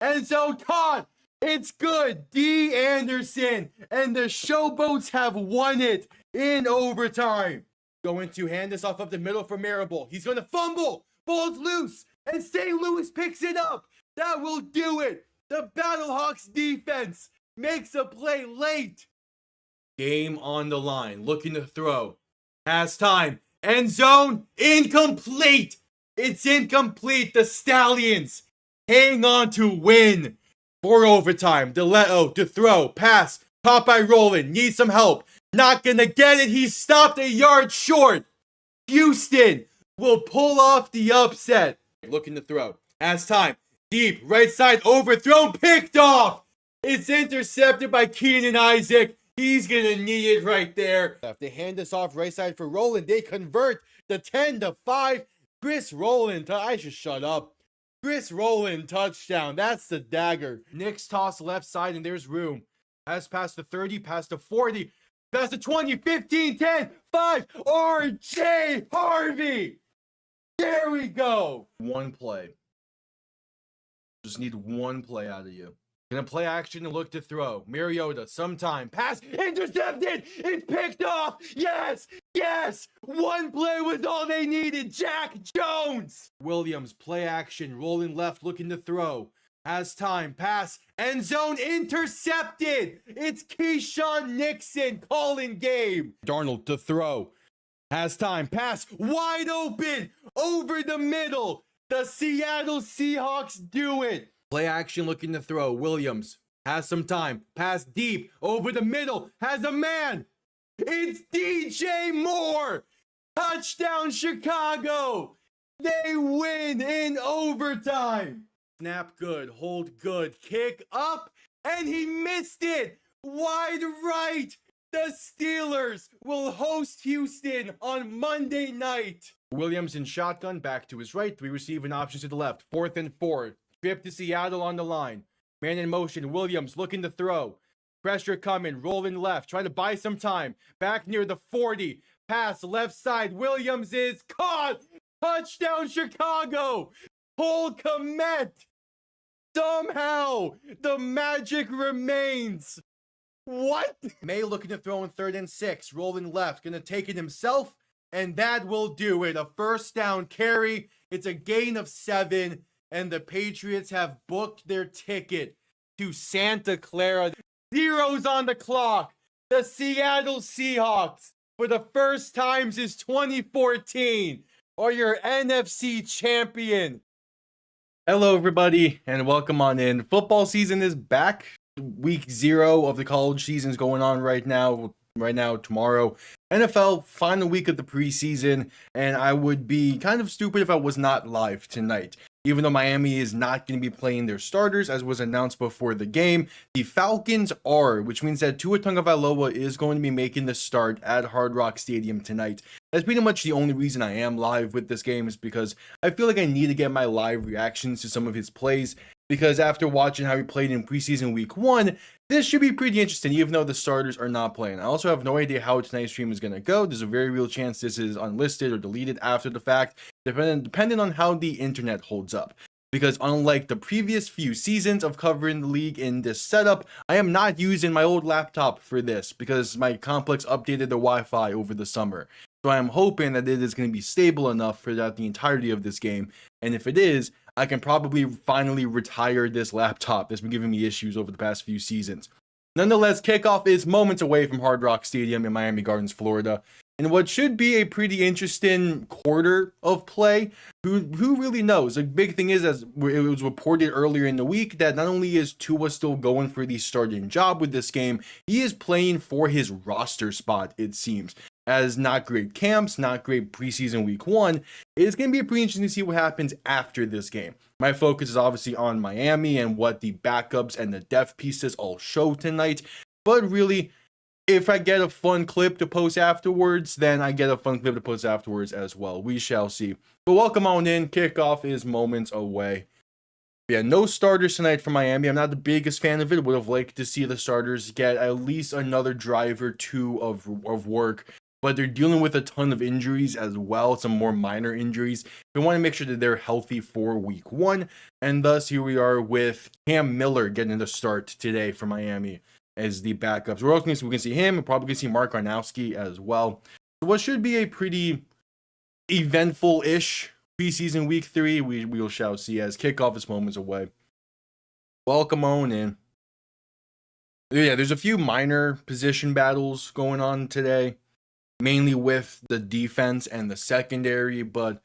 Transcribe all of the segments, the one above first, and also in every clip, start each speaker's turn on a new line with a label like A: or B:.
A: End zone caught. It's good. D. Anderson and the Showboats have won it in overtime. Going to hand this off up the middle for Marable. He's going to fumble. Ball's loose. And St. Louis picks it up. That will do it. The Battlehawks defense makes a play late. Game on the line. Looking to throw. Has time. End zone. Incomplete. It's incomplete. The Stallions hang on to win. For overtime, DeLeo to throw, pass, caught by Roland, needs some help, not gonna get it, he's stopped a yard short. Houston will pull off the upset. Looking to throw, has time, deep, right side overthrown, picked off. It's intercepted by Keenan Isaac. He's gonna need it right there. They hand this off right side for Roland, they convert the 10-5. Chris Roland, I should shut up. Chris Roland touchdown. That's the dagger. Knicks toss left side and there's room. Pass past the 30, past the 40, past the 20, 15, 10, 5. RJ Harvey. There we go. One play. Just need one play out of you. Gonna play action and look to throw. Mariota, sometime. Pass intercepted. It's picked off. Yes. Yes. One play was all they needed. Jack Jones. Williams, play action. Rolling left, looking to throw. Has time. Pass. End zone intercepted. It's Keyshawn Nixon calling game. Darnold to throw. Has time. Pass. Wide open. Over the middle. The Seattle Seahawks do it. Play action looking to throw. Williams has some time. Pass deep. Over the middle. Has a man. It's DJ Moore. Touchdown Chicago. They win in overtime. Snap good. Hold good. Kick up. And he missed it. Wide right. The Steelers will host Houston on Monday night. Williams in shotgun. Back to his right. 3 receiving options to the left. 4th and 4. Trip to Seattle on the line. Man in motion. Williams looking to throw. Pressure coming. Rolling left. Trying to buy some time. Back near the 40. Pass left side. Williams is caught. Touchdown Chicago. Cole Kmet. Somehow the magic remains. What? May looking to throw in 3rd and 6. Rolling left. Gonna take it himself. And that will do it. A first down carry. It's a gain of 7. And the Patriots have booked their ticket to Santa Clara. Zeros on the clock. The Seattle Seahawks, for the first time since 2014, are your NFC champion. Hello, everybody, and welcome on in. Football season is back. Week 0 of the college season is going on right now. Tomorrow. NFL, final week of the preseason, and I would be kind of stupid if I was not live tonight. Even though Miami is not going to be playing their starters, as was announced before the game, the Falcons are, which means that Tua Tagovailoa is going to be making the start at Hard Rock Stadium tonight. That's pretty much the only reason I am live with this game, is because I feel like I need to get my live reactions to some of his plays, because after watching how he played in preseason week 1, this should be pretty interesting, even though the starters are not playing. I also have no idea how tonight's stream is going to go. There's a very real chance this is unlisted or deleted after the fact, depending on how the internet holds up. Because unlike the previous few seasons of covering the league in this setup, I am not using my old laptop for this, because my complex updated the Wi-Fi over the summer. So I am hoping that it is going to be stable enough for the entirety of this game. And if it is, I can probably finally retire this laptop that's been giving me issues over the past few seasons. Nonetheless, kickoff is moments away from Hard Rock Stadium in Miami Gardens, Florida, in what should be a pretty interesting quarter of play. Who really knows? The big thing is, as it was reported earlier in the week, that not only is Tua still going for the starting job with this game, he is playing for his roster spot, it seems. As not great camps, not great preseason week 1, it's going to be pretty interesting to see what happens after this game. My focus is obviously on Miami and what the backups and the depth pieces all show tonight. But really, if I get a fun clip to post afterwards, then I get a fun clip to post afterwards as well. We shall see. But welcome on in. Kickoff is moments away. Yeah, no starters tonight for Miami. I'm not the biggest fan of it. Would have liked to see the starters get at least another drive or two of work. but they're dealing with a ton of injuries as well, some more minor injuries. We want to make sure that they're healthy for week 1, and thus here we are with Cam Miller getting the start today for Miami as the backups. We're also going to see him, and probably going to see Mark Arnowski as well. So what should be a pretty eventful-ish preseason week 3, we shall see, as kickoff is moments away. Welcome on in. Yeah, there's a few minor position battles going on today, mainly with the defense and the secondary, but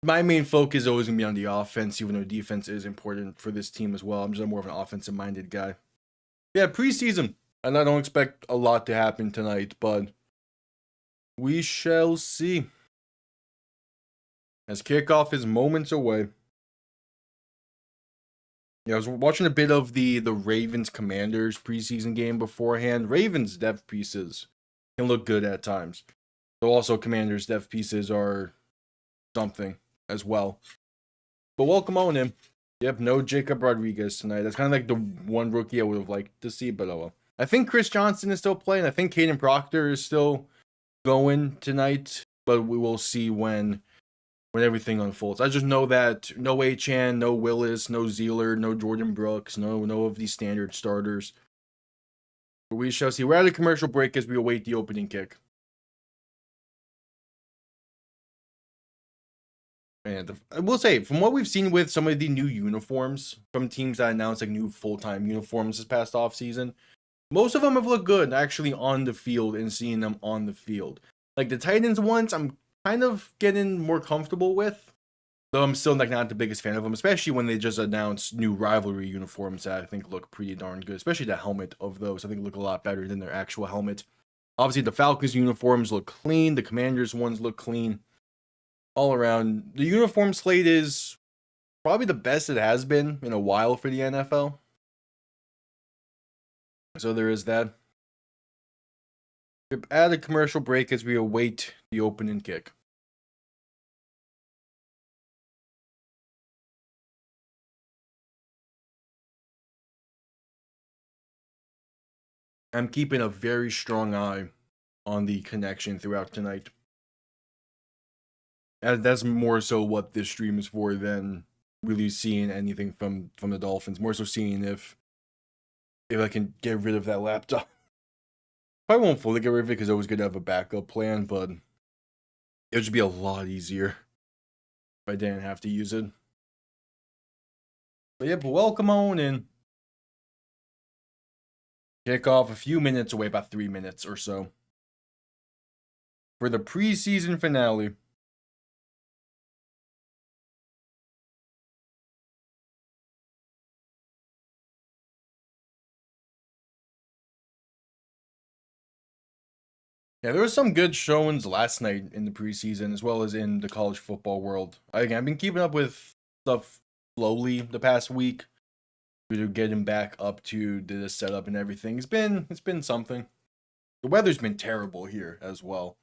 A: my main focus is always going to be on the offense, even though defense is important for this team as well. I'm just more of an offensive-minded guy. Yeah, preseason, and I don't expect a lot to happen tonight, but we shall see. As kickoff is moments away. Yeah, I was watching a bit of the Ravens-Commanders preseason game beforehand. Ravens depth pieces can look good at times. So also Commanders depth pieces are something as well. But welcome on in. Yep, no Jacob Rodriguez tonight. That's kind of like the one rookie I would have liked to see, but oh well. I think Chris Johnson is still playing. I think Caden Proctor is still going tonight, but we will see when everything unfolds. I just know that no Achane, no Willis, no Zeeler, no Jordan Brooks, no of these standard starters. But we shall see. We're at a commercial break as we await the opening kick. And I will say, from what we've seen with some of the new uniforms from teams that announced like new full-time uniforms this past offseason, most of them have looked good actually on the field and seeing them on the field. Like the Titans ones, I'm kind of getting more comfortable with, though I'm still like not the biggest fan of them, especially when they just announced new rivalry uniforms that I think look pretty darn good, especially the helmet of those. I think look a lot better than their actual helmet. Obviously, the Falcons uniforms look clean. The Commanders ones look clean. All around, the uniform slate is probably the best it has been in a while for the NFL. So there is that. We're at a commercial break as we await the opening kick. I'm keeping a very strong eye on the connection throughout tonight. That's more so what this stream is for than really seeing anything from the Dolphins. More so seeing if I can get rid of that laptop. I won't fully get rid of it because it's always good to have a backup plan, but it would just be a lot easier if I didn't have to use it. But yep, welcome on in. Kickoff a few minutes away, about 3 minutes or so, for the preseason finale. Yeah, there was some good showings last night in the preseason, as well as in the college football world. Again, I've been keeping up with stuff slowly the past week to get him back up to the setup and everything. It's been something. The weather's been terrible here as well.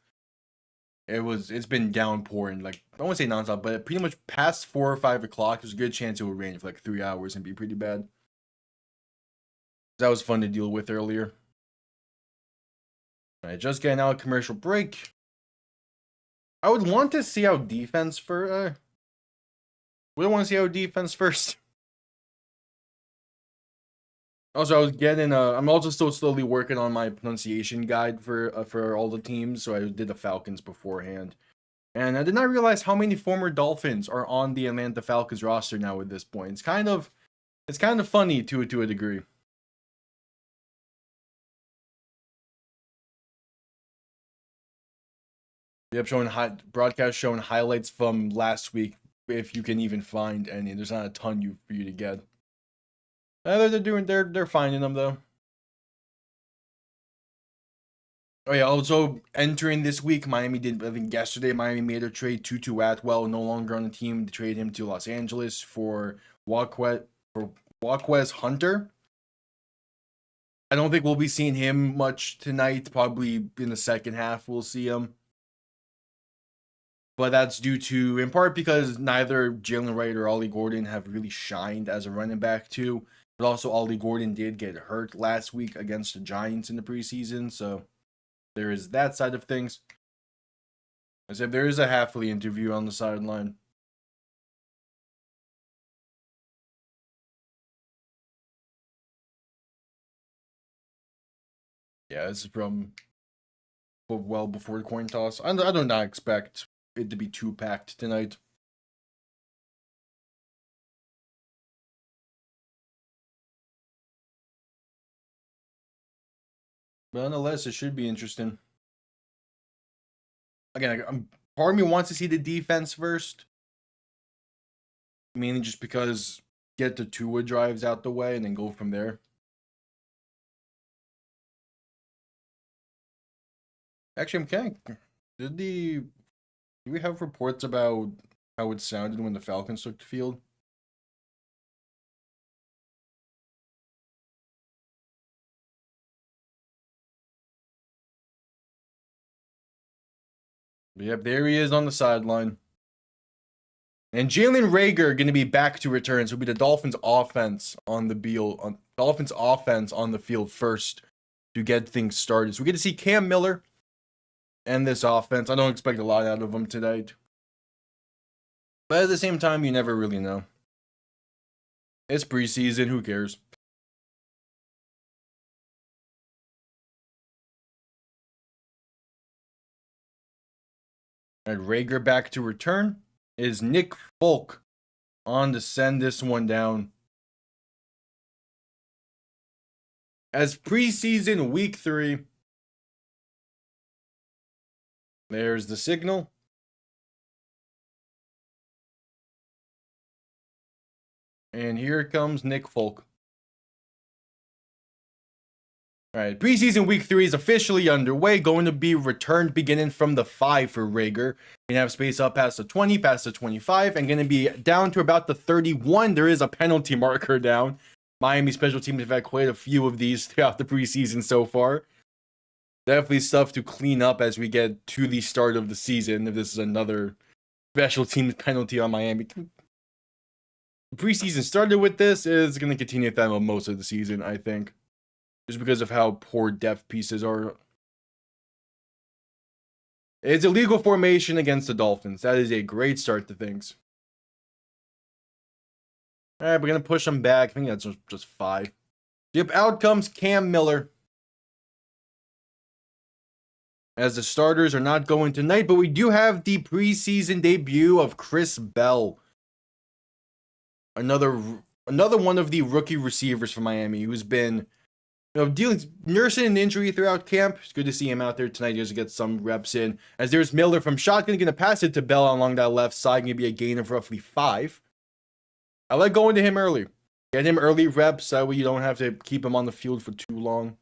A: It's been downpouring, like I don't want to say nonstop, but pretty much past 4 or 5 o'clock. There's a good chance it will rain for like 3 hours and be pretty bad. That was fun to deal with earlier. All right, just getting out of commercial break. I would want to see how defense for. We don't want to see how defense first. Also, I was getting. I'm also still slowly working on my pronunciation guide for all the teams. So I did the Falcons beforehand, and I did not realize how many former Dolphins are on the Atlanta Falcons roster now at this point. It's kind of funny to a degree. Yep, broadcast showing highlights from last week, if you can even find any. There's not a ton for you to get. They're finding them though. Oh yeah, also entering this week, Miami did. I think yesterday Miami made a trade. Tutu Atwell no longer on the team to trade him to Los Angeles for Walquez Hunter. I don't think we'll be seeing him much tonight. Probably in the second half we'll see him. But that's due to, in part, because neither Jalen Wright or Ollie Gordon have really shined as a running back too. But also Ollie Gordon did get hurt last week against the Giants in the preseason, so there is that side of things. I said there is a Halfley interview on the sideline. Yeah, this is from well before the coin toss. I do not expect it to be too packed tonight. But nonetheless, it should be interesting. Again, part of me wants to see the defense first. Mainly just because get the Tua drives out the way and then go from there. Actually, I'm kidding. Do we have reports about how it sounded when the Falcons took the field? But yep, there he is on the sideline. And Jalen Reagor going to be back to return. So it'll be the Dolphins offense on the field first to get things started. So we get to see Cam Miller and this offense. I don't expect a lot out of them tonight. But at the same time, you never really know. It's preseason. Who cares? All right, Reagor back to return. Is Nick Folk on to send this one down. As preseason week 3. There's the signal. And here comes Nick Folk. All right, preseason week 3 is officially underway. Going to be returned beginning from the 5 for Reagor. Going to have space up past the 20, past the 25, and going to be down to about the 31. There is a penalty marker down. Miami special teams have had quite a few of these throughout the preseason so far. Definitely stuff to clean up as we get to the start of the season. If this is another special teams penalty on Miami. The preseason started with this. Is going to continue that most of the season, I think. Just because of how poor depth pieces are. It's a legal formation against the Dolphins. That is a great start to things. All right, we're going to push them back. I think that's just 5. Yep, out comes Cam Miller. As the starters are not going tonight, but we do have the preseason debut of Chris Bell. Another one of the rookie receivers for Miami who's been nursing an injury throughout camp. It's good to see him out there tonight just to get some reps in. As there's Miller from shotgun, going to pass it to Bell along that left side. Going to be a gain of roughly 5. I like going to him early. Get him early reps, that way you don't have to keep him on the field for too long.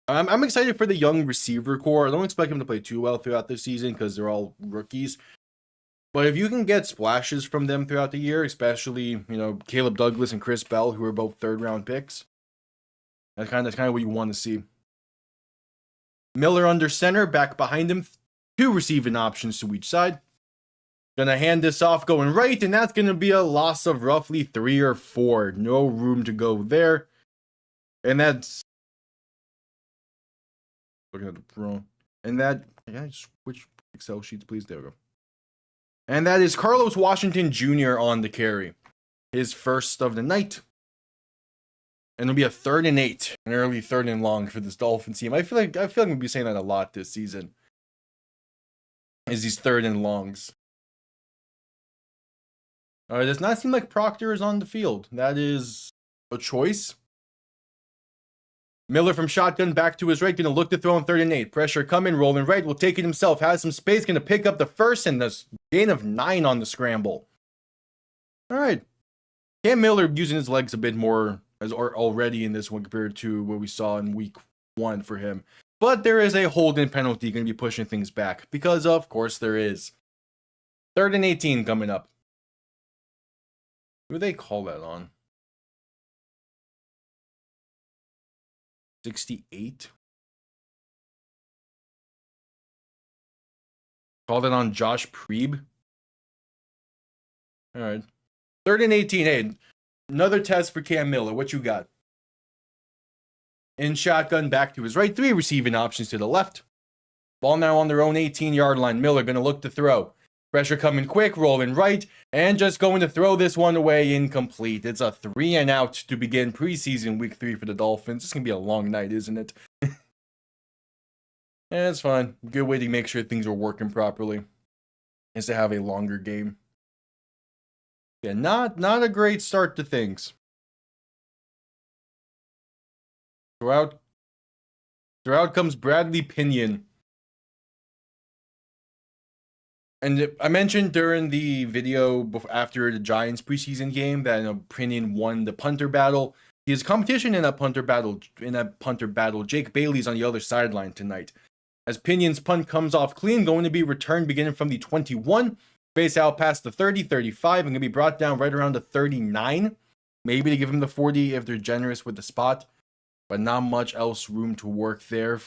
A: I'm excited for the young receiver core. I don't expect him to play too well throughout the season because they're all rookies. But if you can get splashes from them throughout the year, especially, Caleb Douglas and Chris Bell, who are both third-round picks, that's kind of what you want to see. Miller under center, back behind him. 2 receiving options to each side. Gonna hand this off going right, and that's gonna be a loss of roughly 3 or 4. No room to go there. And that's... Looking at the pro. And that... Yeah, switch Excel sheets, please. There we go. And that is Carlos Washington Jr. on the carry. His first of the night. And it'll be a 3rd and 8. An early 3rd and long for this Dolphins team. I feel like we'll be saying that a lot this season. Is these 3rd and longs. It does not seem like Proctor is on the field. That is a choice. Miller from shotgun back to his right. Going to look to throw on 3rd and 8. Pressure coming, rolling right. Will take it himself. Has some space. Going to pick up the first and the gain of 9 on the scramble. All right. Cam Miller using his legs a bit more as already in this one compared to what we saw in week 1 for him. But there is a hold-in penalty going to be pushing things back. Because, of course, there is. 3rd and 18 coming up. Who do they call that on? 68? Call that on Josh Preeb? All right. 3rd and 18. Hey, another test for Cam Miller. What you got? In shotgun, back to his right. 3 receiving options to the left. Ball now on their own 18-yard line. Miller going to look to throw. Pressure coming quick, rolling right, and just going to throw this one away, incomplete. It's a 3 and out to begin preseason week 3 for the Dolphins. It's going to be a long night, isn't it? Yeah, it's fine. Good way to make sure things are working properly is to have a longer game. Yeah, not a great start to things. Throughout comes Bradley Pinion. And I mentioned during the video after the Giants preseason game that Pinion won the punter battle. His competition in that punter battle, Jake Bailey's on the other sideline tonight. As Pinion's punt comes off clean, going to be returned beginning from the 21, face out past the 30, 35, and going to be brought down right around the 39. Maybe to give him the 40 if they're generous with the spot, but not much else room to work there.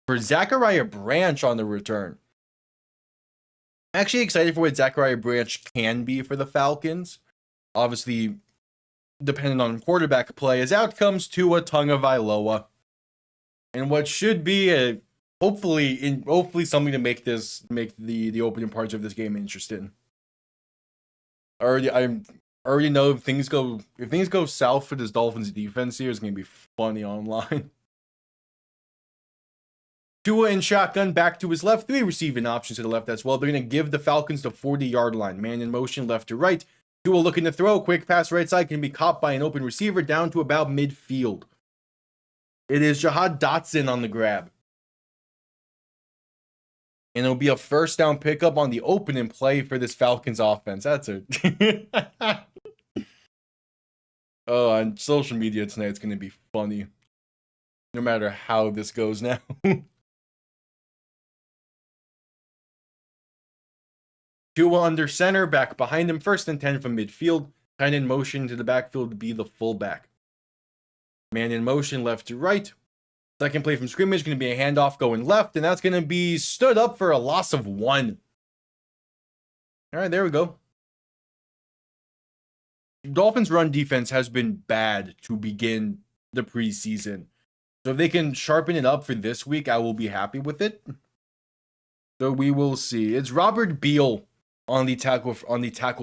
A: For Zachariah Branch on the return. Actually excited for what Zachariah Branch can be for the Falcons. Obviously, depending on quarterback play, as out comes Tua Tagovailoa. And what should be hopefully something to make the opening parts of this game interesting. I already know if things go south for this Dolphins defense here, it's gonna be funny online. Tua in shotgun, back to his left. 3 receiving options to the left as well. They're going to give the Falcons the 40-yard line. Man in motion, left to right. Tua looking to throw. Quick pass right side can be caught by an open receiver down to about midfield. It is Jahad Dotson on the grab. And it'll be a first down pickup on the opening play for this Falcons offense. That's a... Oh, on social media tonight, it's going to be funny. No matter how this goes now. Tua under center, back behind him, 1st and 10 from midfield. Kind in motion to the backfield to be the fullback. Man in motion, left to right. Second play from scrimmage, going to be a handoff going left, and that's going to be stood up for a loss of 1. All right, there we go. Dolphins' run defense has been bad to begin the preseason. So if they can sharpen it up for this week, I will be happy with it. So we will see. It's Robert Beal on the tackle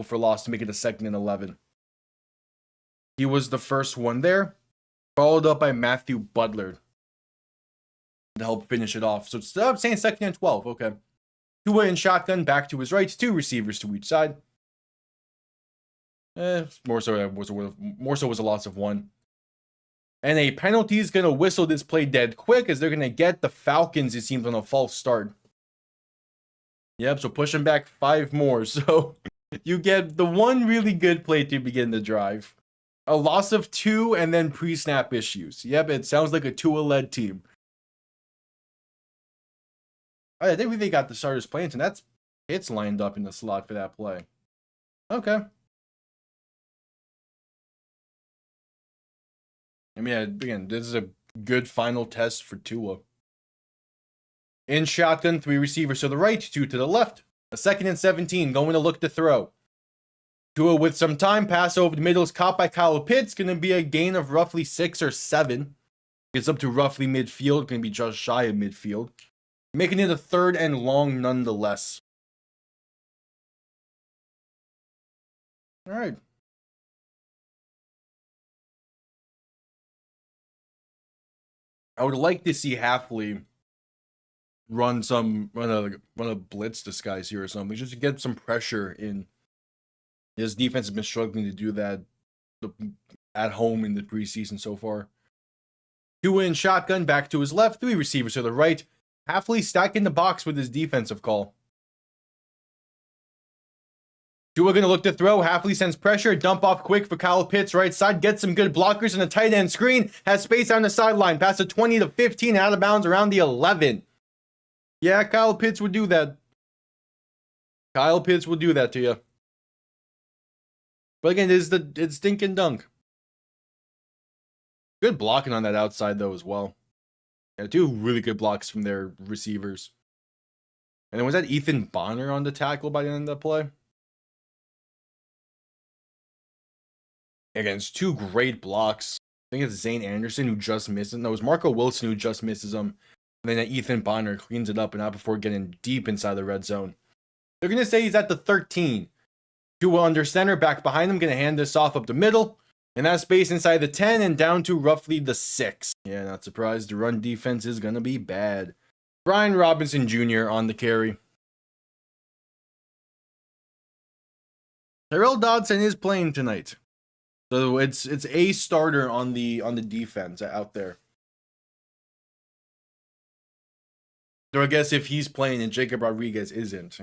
A: for loss to make it a 2nd and 11. He was the first one there, followed up by Matthew Butler to help finish it off. So instead of saying 2nd and 12, okay. Tua in shotgun, back to his right, 2 receivers to each side. More so was a loss of 1. And a penalty is going to whistle this play dead quick as they're going to get the Falcons, it seems, on a false start. Yep, so push them back 5 more. So you get the one really good play to begin the drive. A loss of 2 and then pre-snap issues. Yep, it sounds like a Tua-led team. I think they got the starters playing, and it's lined up in the slot for that play. Okay. I mean, again, this is a good final test for Tua. In shotgun, 3 receivers to the right, 2 to the left. A 2nd and 17, going to look to throw. Tua with some time, pass over the middle is caught by Kyle Pitts. Going to be a gain of roughly 6 or 7. Gets up to roughly midfield, going to be just shy of midfield. Making it a 3rd and long nonetheless. All right. I would like to see Halfley run a blitz disguise here or something, just to get some pressure in. His defense has been struggling to do that at home in the preseason so far. Tua in shotgun, back to his left, 3 receivers to the right. Halfley stacking the box with his defensive call. Tua going to look to throw. Halfley sends pressure. Dump off quick for Kyle Pitts. Right side. Gets some good blockers and a tight end screen. Has space on the sideline. Past the 20 to 15. Out of bounds around the 11. Yeah, Kyle Pitts would do that. Kyle Pitts will do that to you. But again, it's dink and dunk. Good blocking on that outside, though, as well. Yeah, 2 really good blocks from their receivers. And then was that Ethan Bonner on the tackle by the end of the play? Again, it's 2 great blocks think it's Zane Anderson who just misses. No, it was Marco Wilson who just misses him. And then Ethan Bonner cleans it up, and not before getting deep inside the red zone. They're going to say he's at the 13. Tua under center, back behind him, going to hand this off up the middle. And that space inside the 10 and down to roughly the 6. Yeah, not surprised. The run defense is going to be bad. Brian Robinson Jr. on the carry. Tyrell Dodson is playing tonight. So it's a starter on the defense out there. So I guess if he's playing and Jacob Rodriguez isn't.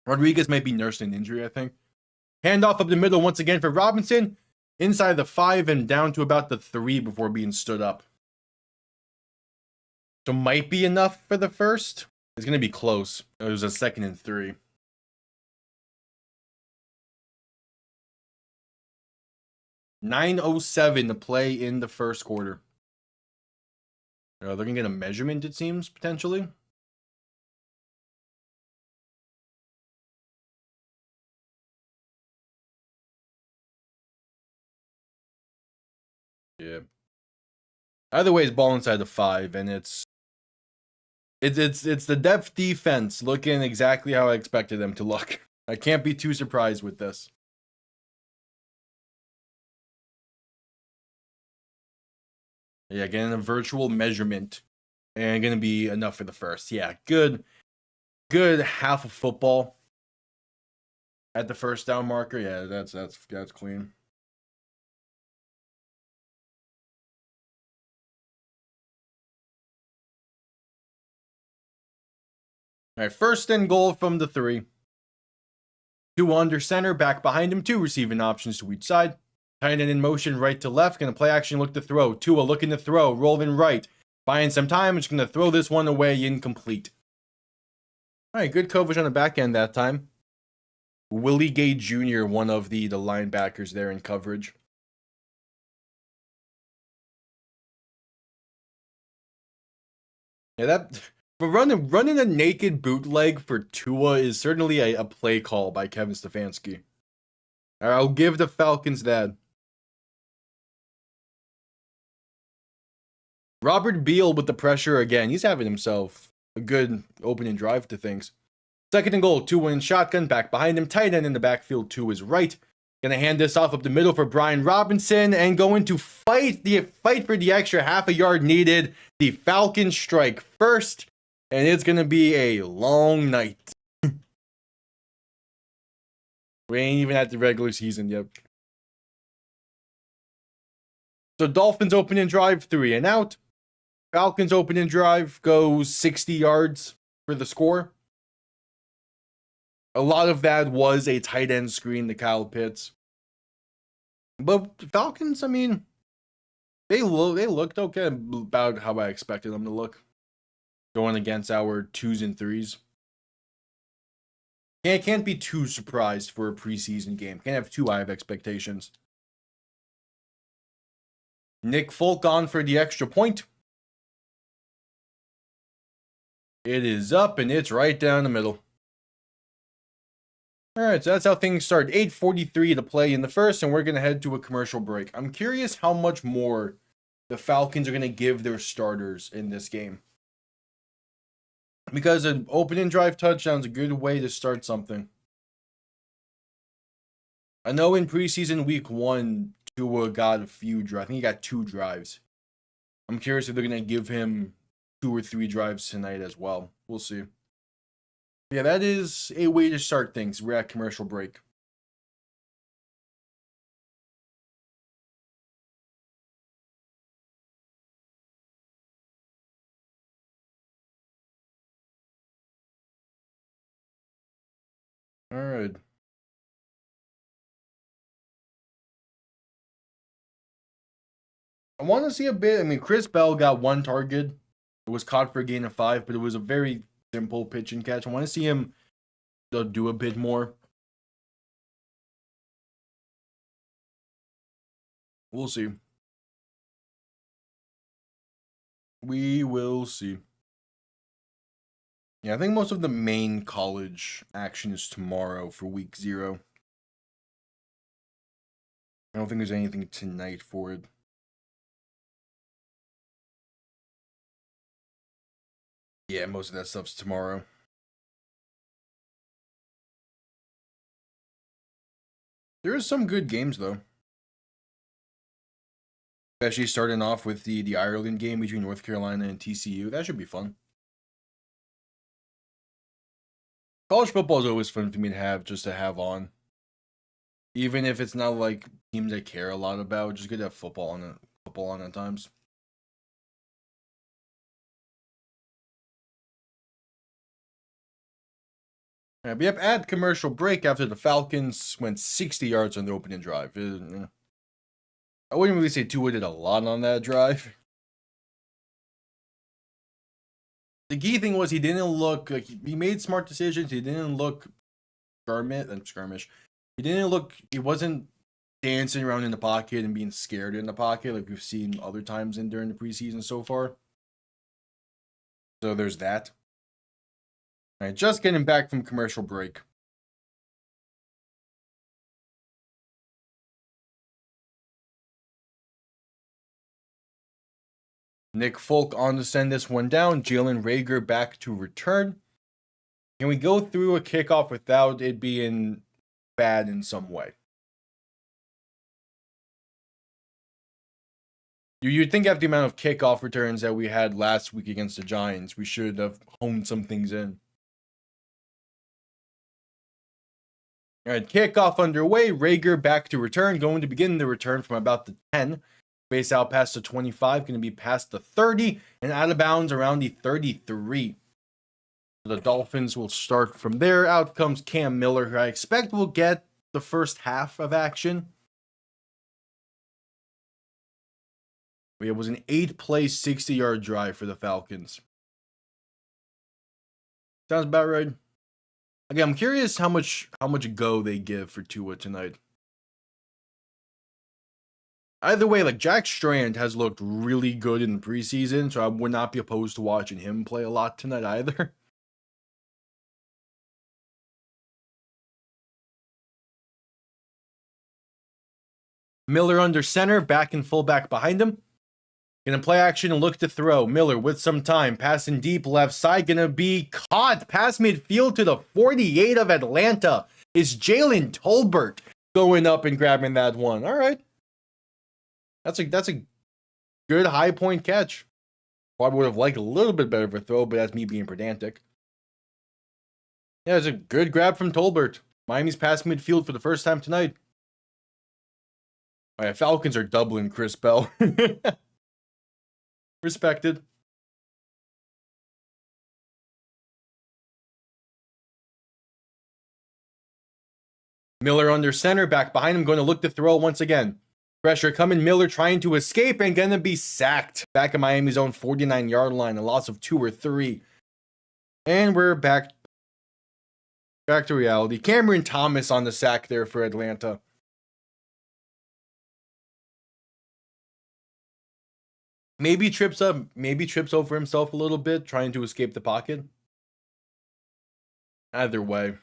A: Rodriguez might be nursing an injury, I think. Handoff up the middle once again for Robinson. Inside the 5 and down to about the 3 before being stood up. So might be enough for the first. It's going to be close. It was a 2nd and 3. .907 to play in the first quarter. They're going to get a measurement, it seems, potentially. Yeah. Either way, it's ball inside the 5, and it's the depth defense looking exactly how I expected them to look. I can't be too surprised with this. Yeah, getting a virtual measurement and going to be enough for the first. Yeah, good half of football at the first down marker. Yeah, that's clean. All right, 1st and goal from the 3. Tua under center, back behind him, 2 receiving options to each side. Tight end in motion, right to left. Going to play action, look to throw. Tua looking to throw, rolling right. Buying some time, just going to throw this one away, incomplete. All right, good coverage on the back end that time. Willie Gay Jr., one of the linebackers there in coverage. Yeah, but running a naked bootleg for Tua is certainly a play call by Kevin Stefanski. I'll give the Falcons that. Robert Beal with the pressure again. He's having himself a good opening drive to things. 2nd and goal, Tua in shotgun, back behind him. Tight end in the backfield to his right. Gonna hand this off up the middle for Brian Robinson and going to fight for the extra half a yard needed. The Falcons strike first, and it's gonna be a long night. We ain't even at the regular season yet. So Dolphins opening drive, 3 and out. Falcons opening drive goes 60 yards for the score. A lot of that was a tight end screen to Kyle Pitts. But the Falcons, I mean, they looked okay, about how I expected them to look. Going against our 2s and 3s. Can't be too surprised for a preseason game. Can't have too high of expectations. Nick Folk on for the extra point. It is up, and it's right down the middle. All right, so that's how things start. 8:43 to play in the first, and we're going to head to a commercial break. I'm curious how much more the Falcons are going to give their starters in this game. Because an opening drive touchdown is a good way to start something. I know in preseason week 1, Tua got a few drives. I think he got 2 drives. I'm curious if they're going to give him 2 or 3 drives tonight as well. We'll see. Yeah, that is a way to start things. We're at commercial break. All right. I want to see a bit. I mean, Chris Bell got 1 target. It was caught for a gain of 5, but it was a very simple pitch and catch. I want to see him do a bit more. We'll see. We will see. Yeah, I think most of the main college action is tomorrow for week 0. I don't think there's anything tonight for it. Yeah, most of that stuff's tomorrow. There is some good games, though. Especially starting off with the Ireland game between North Carolina and TCU. That should be fun. College football is always fun for me to have on. Even if it's not like teams I care a lot about, just good to have football on at times. All right, we have ad commercial break after the Falcons went 60 yards on the opening drive. I wouldn't really say Tua did a lot on that drive. The key thing was he didn't look like he made smart decisions. He didn't look skirmish. He wasn't dancing around in the pocket and being scared in the pocket like we've seen other times during the preseason so far. So there's that. All right, just getting back from commercial break. Nick Folk on to send this one down. Jalen Reagor back to return. Can we go through a kickoff without it being bad in some way? You'd think after the amount of kickoff returns that we had last week against the Giants, we should have honed some things in. All right, kickoff underway. Reagor back to return. Going to begin the return from about the 10. Base out past the 25. Going to be past the 30. And out of bounds around the 33. The Dolphins will start from there. Out comes Cam Miller, who I expect will get the first half of action. It was an 8-play, 60-yard drive for the Falcons. Sounds about right. Again, I'm curious how much go they give for Tua tonight. Either way, like Jack Strand has looked really good in the preseason, so I would not be opposed to watching him play a lot tonight either. Miller under center, back and fullback behind him. Gonna play action and look to throw. Miller with some time. Passing deep left side. Gonna be caught. Pass midfield to the 48 of Atlanta. Is Jalen Tolbert going up and grabbing that one? All right. That's a good high point catch. Probably would have liked a little bit better of a throw, but that's me being pedantic. Yeah, it's a good grab from Tolbert. Miami's past midfield for the first time tonight. All right, Falcons are doubling Chris Bell. Respected. Miller under center, back behind him, going to look to throw once again. Pressure coming, Miller trying to escape and going to be sacked. Back at Miami's own 49-yard line, a loss of 2 or 3. And we're back to reality. Cameron Thomas on the sack there for Atlanta. Maybe trips over himself a little bit, trying to escape the pocket. Either way.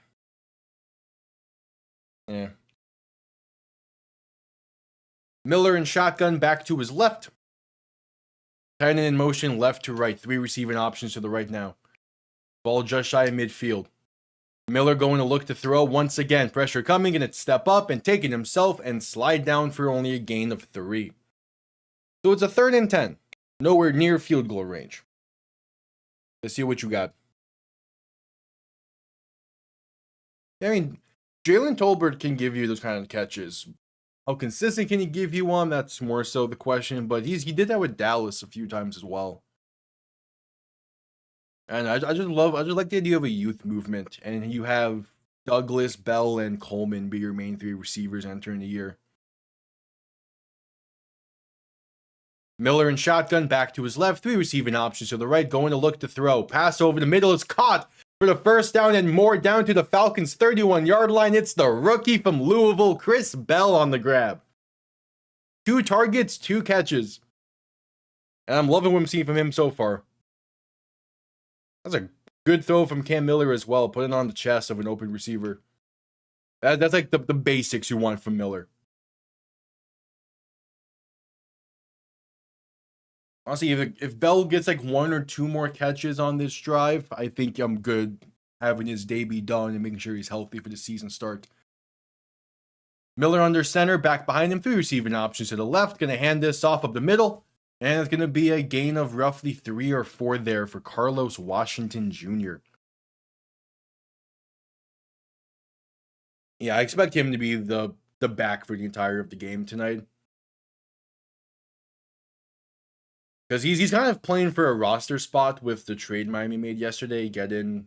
A: Yeah. Miller in shotgun back to his left. Tight end in motion, left to right. 3 receiving options to the right now. Ball just shy of midfield. Miller going to look to throw once again. Pressure coming, and it's step up and taking himself and slide down for only a gain of 3. So it's a 3rd and 10. Nowhere near field goal range. Let's see what you got. I mean, Jalen Tolbert can give you those kind of catches. How consistent can he give you one? That's more so the question. But he did that with Dallas a few times as well. And I just like the idea of a youth movement. And you have Douglas, Bell, and Coleman be your main 3 receivers entering the year. Miller in shotgun, back to his left. 3 receiving options to the right, going to look to throw. Pass over the middle is caught for the first down and more down to the Falcons' 31-yard line. It's the rookie from Louisville, Chris Bell, on the grab. 2 targets, 2 catches. And I'm loving what I'm seeing from him so far. That's a good throw from Cam Miller as well, putting on the chest of an open receiver. That's like the basics you want from Miller. Honestly, if Bell gets like 1 or 2 more catches on this drive, I think I'm good having his day be done and making sure he's healthy for the season start. Miller under center, back behind him, 3 receiving options to the left. Going to hand this off up the middle. And it's going to be a gain of roughly 3 or 4 there for Carlos Washington Jr. Yeah, I expect him to be the back for the entire of the game tonight. Because he's kind of playing for a roster spot with the trade Miami made yesterday. Get in,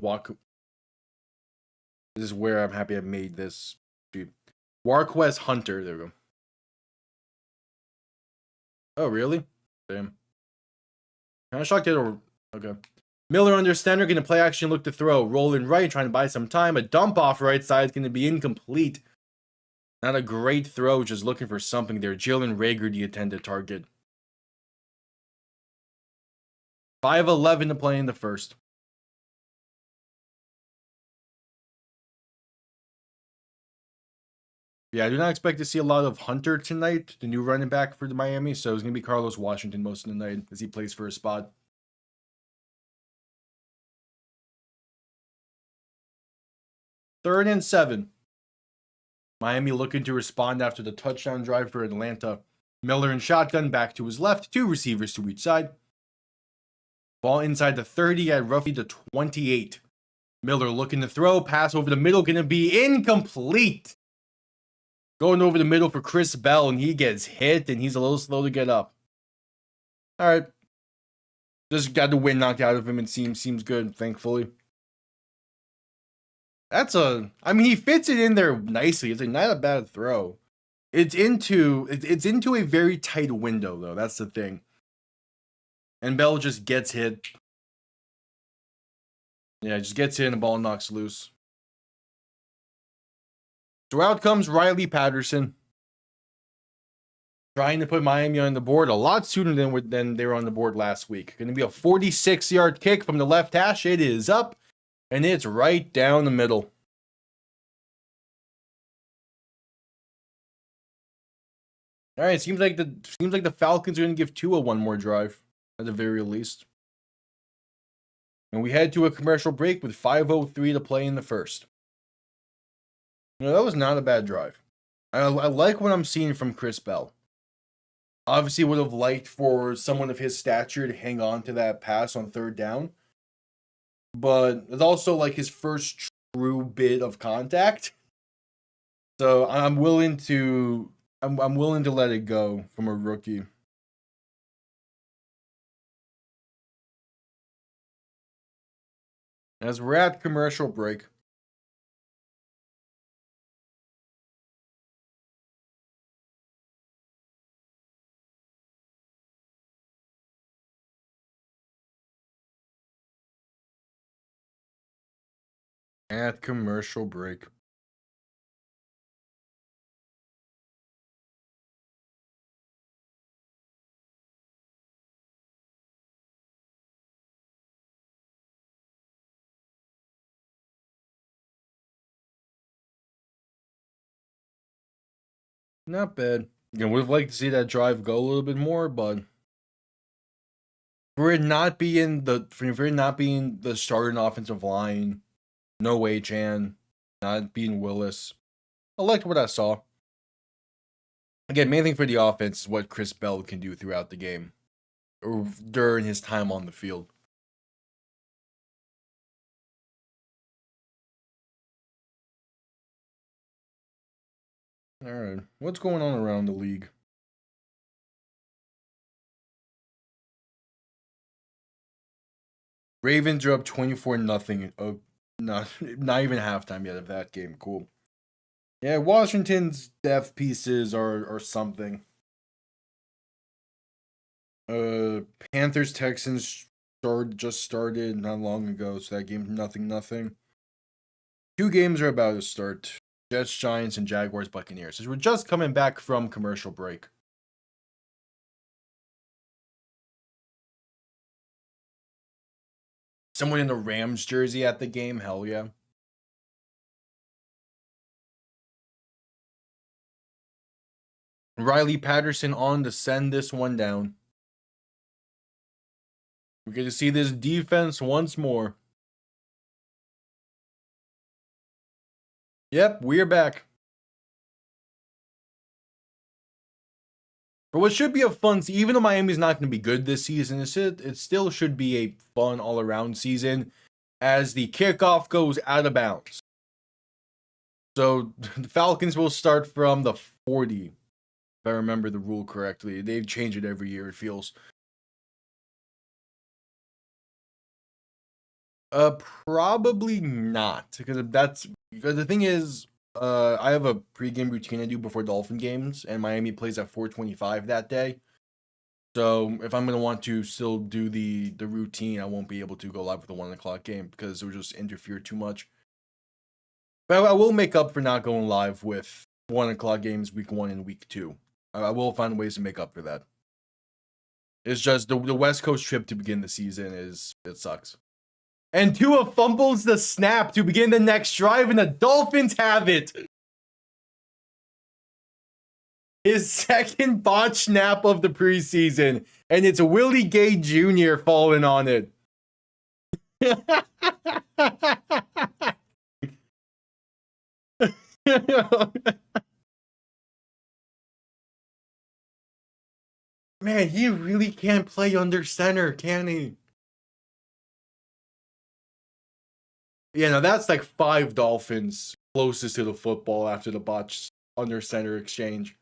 A: walk. This is where I'm happy I made this. Warquez Hunter. There we go. Oh, really? Damn. Kind of shocked it. Okay. Miller under center, going to play action, look to throw. Rolling right, trying to buy some time. A dump off right side is going to be incomplete. Not a great throw, just looking for something there. Jalen Reagor, the intended target. 5:11 to play in the first. Yeah, I do not expect to see a lot of Hunter tonight, the new running back for the Miami. So it's going to be Carlos Washington most of the night as he plays for a spot. 3rd and 7. Miami looking to respond after the touchdown drive for Atlanta. Miller in shotgun, back to his left. 2 receivers to each side. Ball inside the 30 at roughly the 28. Miller looking to throw. Pass over the middle, going to be incomplete. Going over the middle for Chris Bell, and he gets hit, and he's a little slow to get up. All right. Just got the wind knocked out of him, and seems good, thankfully. He fits it in there nicely. It's not a bad throw. It's into a very tight window, though. That's the thing. And Bell just gets hit. Yeah, just gets hit and the ball knocks loose. So out comes Riley Patterson. Trying to put Miami on the board a lot sooner than they were on the board last week. Going to be a 46-yard kick from the left hash. It is up, and it's right down the middle. All right, seems like the Falcons are going to give Tua one more drive at the very least. And we head to a commercial break with 5:03 to play in the first. That was not a bad drive. I like what I'm seeing from Chris Bell. Obviously would have liked for someone of his stature to hang on to that pass on 3rd down. But it's also like his first true bit of contact. So I'm willing to let it go from a rookie. As we're at commercial break. At commercial break. Not bad. Again, would have liked to see that drive go a little bit more, but for it not being the starting offensive line, no Chan, not being Willis, I liked what I saw. Again, main thing for the offense is what Chris Bell can do throughout the game or during his time on the field. All right, what's going on around the league? Ravens are up 24-0. Oh, not even halftime yet of that game. Cool. Yeah, Washington's depth pieces are something. Panthers Texans just started not long ago, so that game nothing. 2 games are about to start. Jets, Giants, and Jaguars, Buccaneers. So we're just coming back from commercial break. Someone in the Rams jersey at the game? Hell yeah. Riley Patterson on to send this one down. We get to see this defense once more. Yep, we're back. For what should be a fun season, even though Miami's not going to be good this season, it still should be a fun all-around season as the kickoff goes out of bounds. So the Falcons will start from the 40, if I remember the rule correctly. They change it every year, it feels. Probably not, because the thing is, I have a pregame routine I do before Dolphin games, and Miami plays at 4:25 that day. So if I'm gonna want to still do the routine, I won't be able to go live with the 1 o'clock game because it would just interfere too much. But I will make up for not going live with 1 o'clock games week 1 and week 2. I will find ways to make up for that. It's just the West Coast trip to begin the season it sucks. And Tua fumbles the snap to begin the next drive, and the Dolphins have it. His second botch snap of the preseason, and it's Willie Gay Jr. falling on it. Man, he really can't play under center, can he? Yeah, no, that's like 5 Dolphins closest to the football after the botch under center exchange.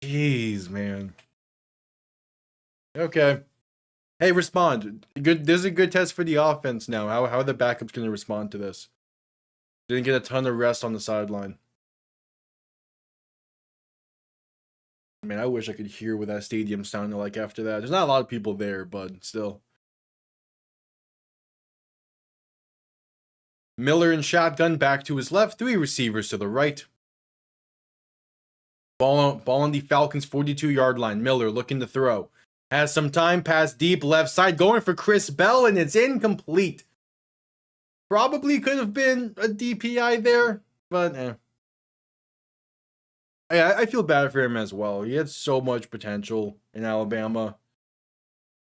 A: Jeez, man. Okay. Hey, respond. Good. This is a good test for the offense now. How are the backups going to respond to this? Didn't get a ton of rest on the sideline. Man, I wish I could hear what that stadium sounded like after that. There's not a lot of people there, but still. Miller in shotgun back to his left. 3 receivers to the right. Ball on the Falcons' 42-yard line. Miller looking to throw. Has some time, pass deep, left side, going for Chris Bell, and it's incomplete. Probably could have been a DPI there, but I feel bad for him as well. He had so much potential in Alabama.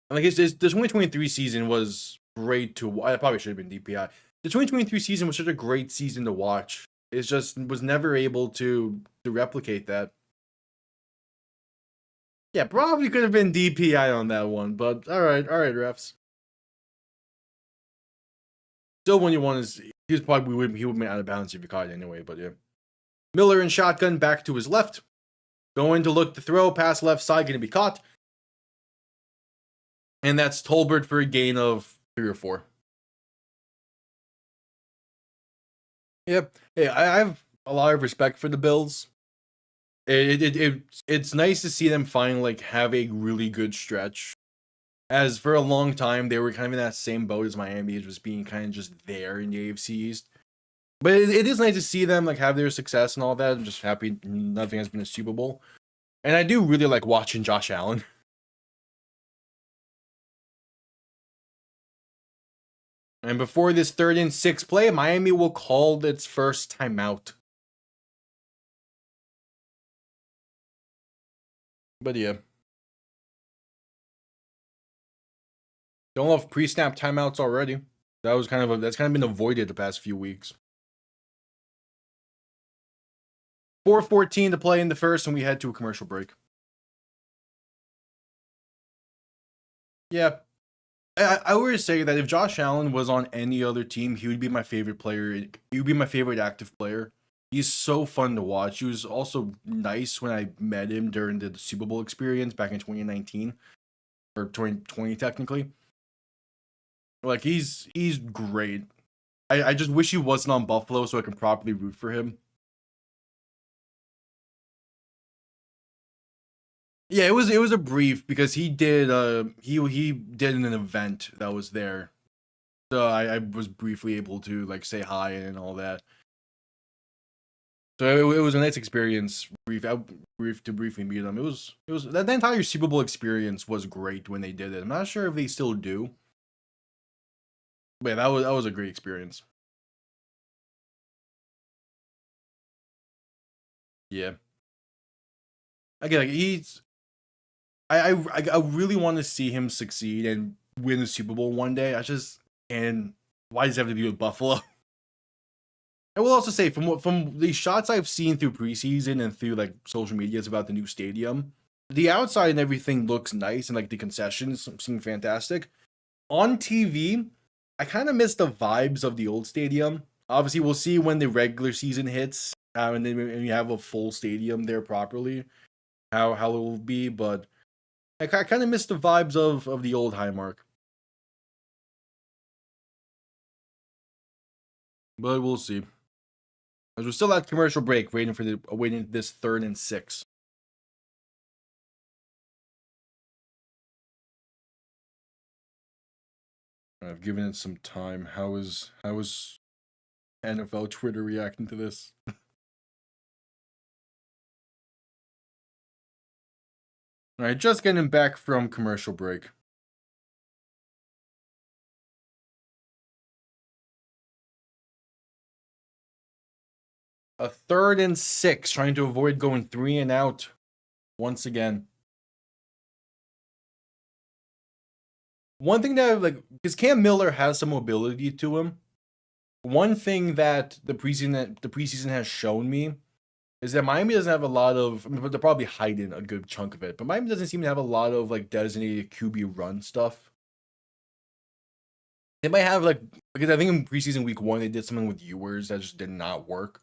A: And like the 2023 season was great to watch. I probably should have been DPI. The 2023 season was such a great season to watch. It just was never able to replicate that. Yeah, probably could have been DPI on that one, but all right, refs. Still, when you want is he would have been out of bounds if you caught it anyway. But yeah, Miller in shotgun back to his left, going to look to throw, pass left side, going to be caught, and that's Tolbert for a gain of 3 or 4. Yep. Hey, I have a lot of respect for the Bills. It's nice to see them finally have a really good stretch. As for a long time, they were kind of in that same boat as Miami, just being kind of just there in the AFC East. But it is nice to see them have their success and all that. I'm just happy nothing has been a Super Bowl. And I do really like watching Josh Allen. And before this 3rd and 6 play, Miami will call its first timeout. But yeah. Don't love pre-snap timeouts already. That's kind of been avoided the past few weeks. 4:14 to play in the first, and we head to a commercial break. Yeah. I would say that if Josh Allen was on any other team, he would be my favorite player. He would be my favorite active player. He's so fun to watch. He was also nice when I met him during the Super Bowl experience back in 2019. Or 2020, technically. He's great. I just wish he wasn't on Buffalo so I can properly root for him. Yeah, it was a brief because he did he did an event that was there. So I was briefly able to say hi and all that. So it was a nice experience. Briefly meet them. It was that the entire Super Bowl experience was great when they did it. I'm not sure if they still do. But yeah, that was a great experience. Yeah. Again, like I really want to see him succeed and win the Super Bowl one day. And why does it have to be with Buffalo? I will also say from the shots I've seen through preseason and through like social medias about the new stadium, the outside and everything looks nice and like the concessions seem fantastic. On TV, I kind of miss the vibes of the old stadium. Obviously, we'll see when the regular season hits, and then when you have a full stadium there properly, how it will be. But I kind of miss the vibes of the old Highmark. But we'll see. As we're still at commercial break, waiting this 3rd and 6. I've given it some time. How is NFL Twitter reacting to this? All right, just getting back from commercial break. A 3rd and 6, trying to avoid going 3 and out once again. One thing that because Cam Miller has some mobility to him. One thing that the preseason has shown me is that Miami doesn't have a lot of. I mean, they're probably hiding a good chunk of it, but Miami doesn't seem to have a lot of like designated QB run stuff. They might have because I think in preseason week 1 they did something with Ewers that just did not work.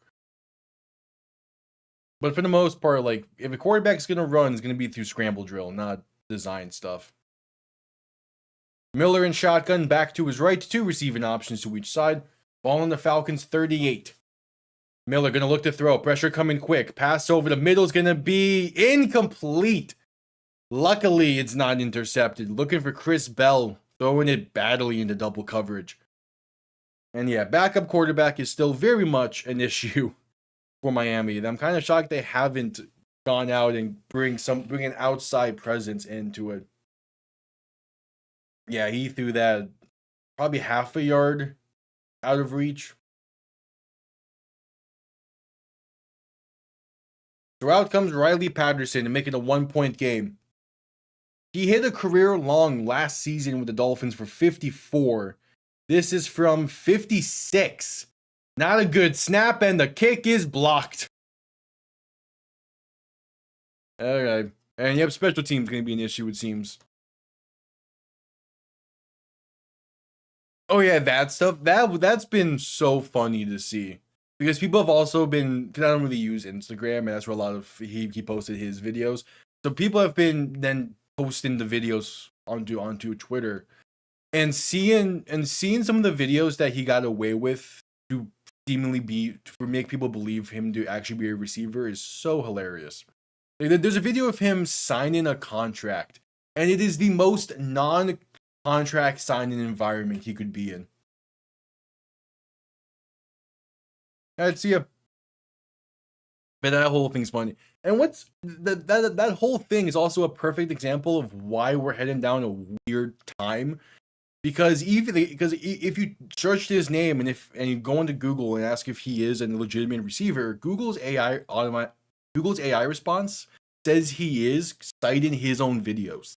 A: But for the most part, like if a quarterback's gonna run, it's gonna be through scramble drill, not design stuff. Miller in shotgun, back to his right, 2 receiving options to each side. Ball on the Falcons 38. Miller gonna look to throw. Pressure coming quick. Pass over the middle is gonna be incomplete. Luckily, it's not intercepted. Looking for Chris Bell, throwing it badly into double coverage. And yeah, backup quarterback is still very much an issue for Miami. I'm kind of shocked they haven't gone out and bring an outside presence into it. Yeah, he threw that probably half a yard out of reach. So out comes Riley Patterson to make it a 1-point game. He hit a career long last season with the Dolphins for 54. This is from 56. Not a good snap, and the kick is blocked. Okay. And yep, special teams going to be an issue, it seems. Oh yeah, that stuff. That's been so funny to see. Because people have also been, because I don't really use Instagram, and that's where a lot of he posted his videos. So people have been then posting the videos onto Twitter, and seeing some of the videos that he got away with to seemingly make people believe him to actually be a receiver is so hilarious. There's a video of him signing a contract, and it is the most non-contract signing environment he could be in. I'd see a. But that whole thing's funny. And what's that whole thing is also a perfect example of why we're heading down a weird time. Because if you search his name and you go into Google and ask if he is a legitimate receiver, Google's AI response says he is, citing his own videos.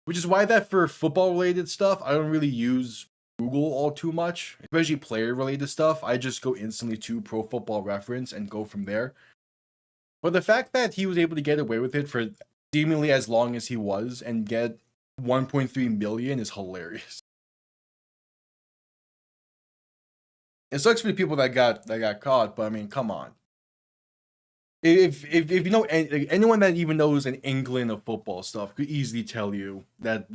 A: Which is why that for football related stuff, I don't really use Google all too much, especially player related stuff. I just go instantly to Pro Football Reference and go from there. But the fact that he was able to get away with it for seemingly as long as he was and get 1.3 million is hilarious. It sucks for the people that got caught, but I mean, come on. If you know anyone that even knows an inkling of football stuff could easily tell you that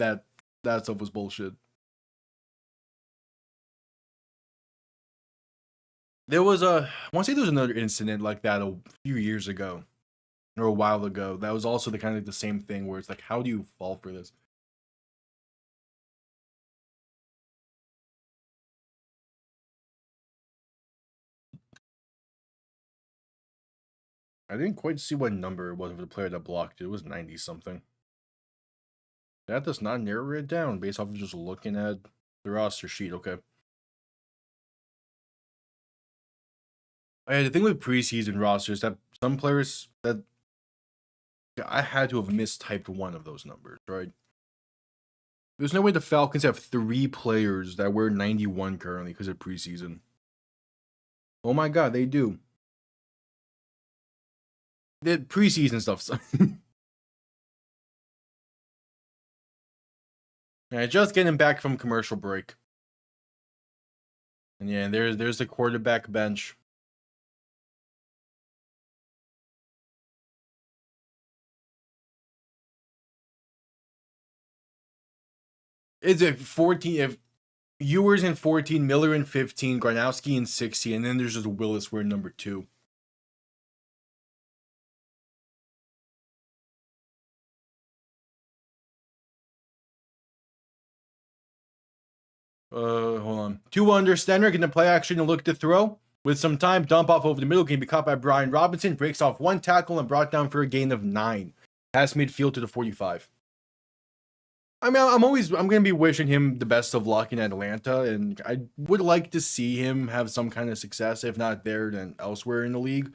A: stuff was bullshit. I want to say there was another incident like that a few years ago, or a while ago. That was also the kind of the same thing where it's like, how do you fall for this? I didn't quite see what number it was of the player that blocked it. It was 90 something. That does not narrow it down based off of just looking at the roster sheet. Okay. The thing with preseason rosters that some players that I had to have mistyped one of those numbers, right? There's no way the Falcons have 3 players that wear 91 currently because of preseason. Oh my god, they do. The preseason stuff. Alright, just getting back from commercial break. And yeah, there's the quarterback bench. Is it 14? If Ewers in 14, Miller in 15, Gronowski in 16, and then there's just Willis wearing number 2. Hold on. 2 under, Stenner getting the play action and look to throw. With some time, dump off over the middle, can be caught by Brian Robinson, breaks off 1 tackle and brought down for a gain of 9. Pass midfield to the 45. I mean, I'm going to be wishing him the best of luck in Atlanta, and I would like to see him have some kind of success, if not there, then elsewhere in the league.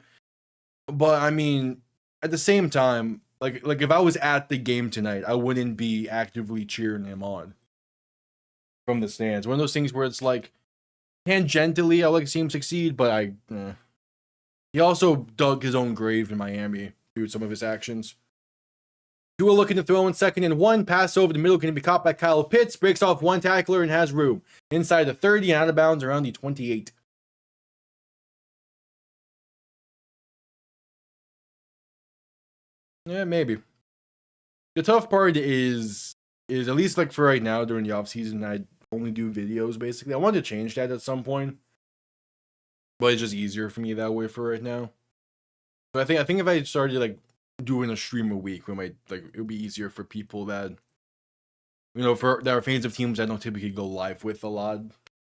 A: But, I mean, at the same time, like if I was at the game tonight, I wouldn't be actively cheering him on from the stands. One of those things where it's like, tangentially, I like to see him succeed, but he also dug his own grave in Miami through some of his actions. Tua looking to throw in 2nd and 1. Pass over the middle can be caught by Kyle Pitts. Breaks off 1 tackler and has room. Inside the 30 and out of bounds around the 28. Yeah, maybe. The tough part is at least like for right now during the offseason, I only do videos basically. I want to change that at some point. But it's just easier for me that way for right now. So I think if I started like doing a stream a week, it would be easier for people that, you know, that are fans of teams I don't typically go live with a lot,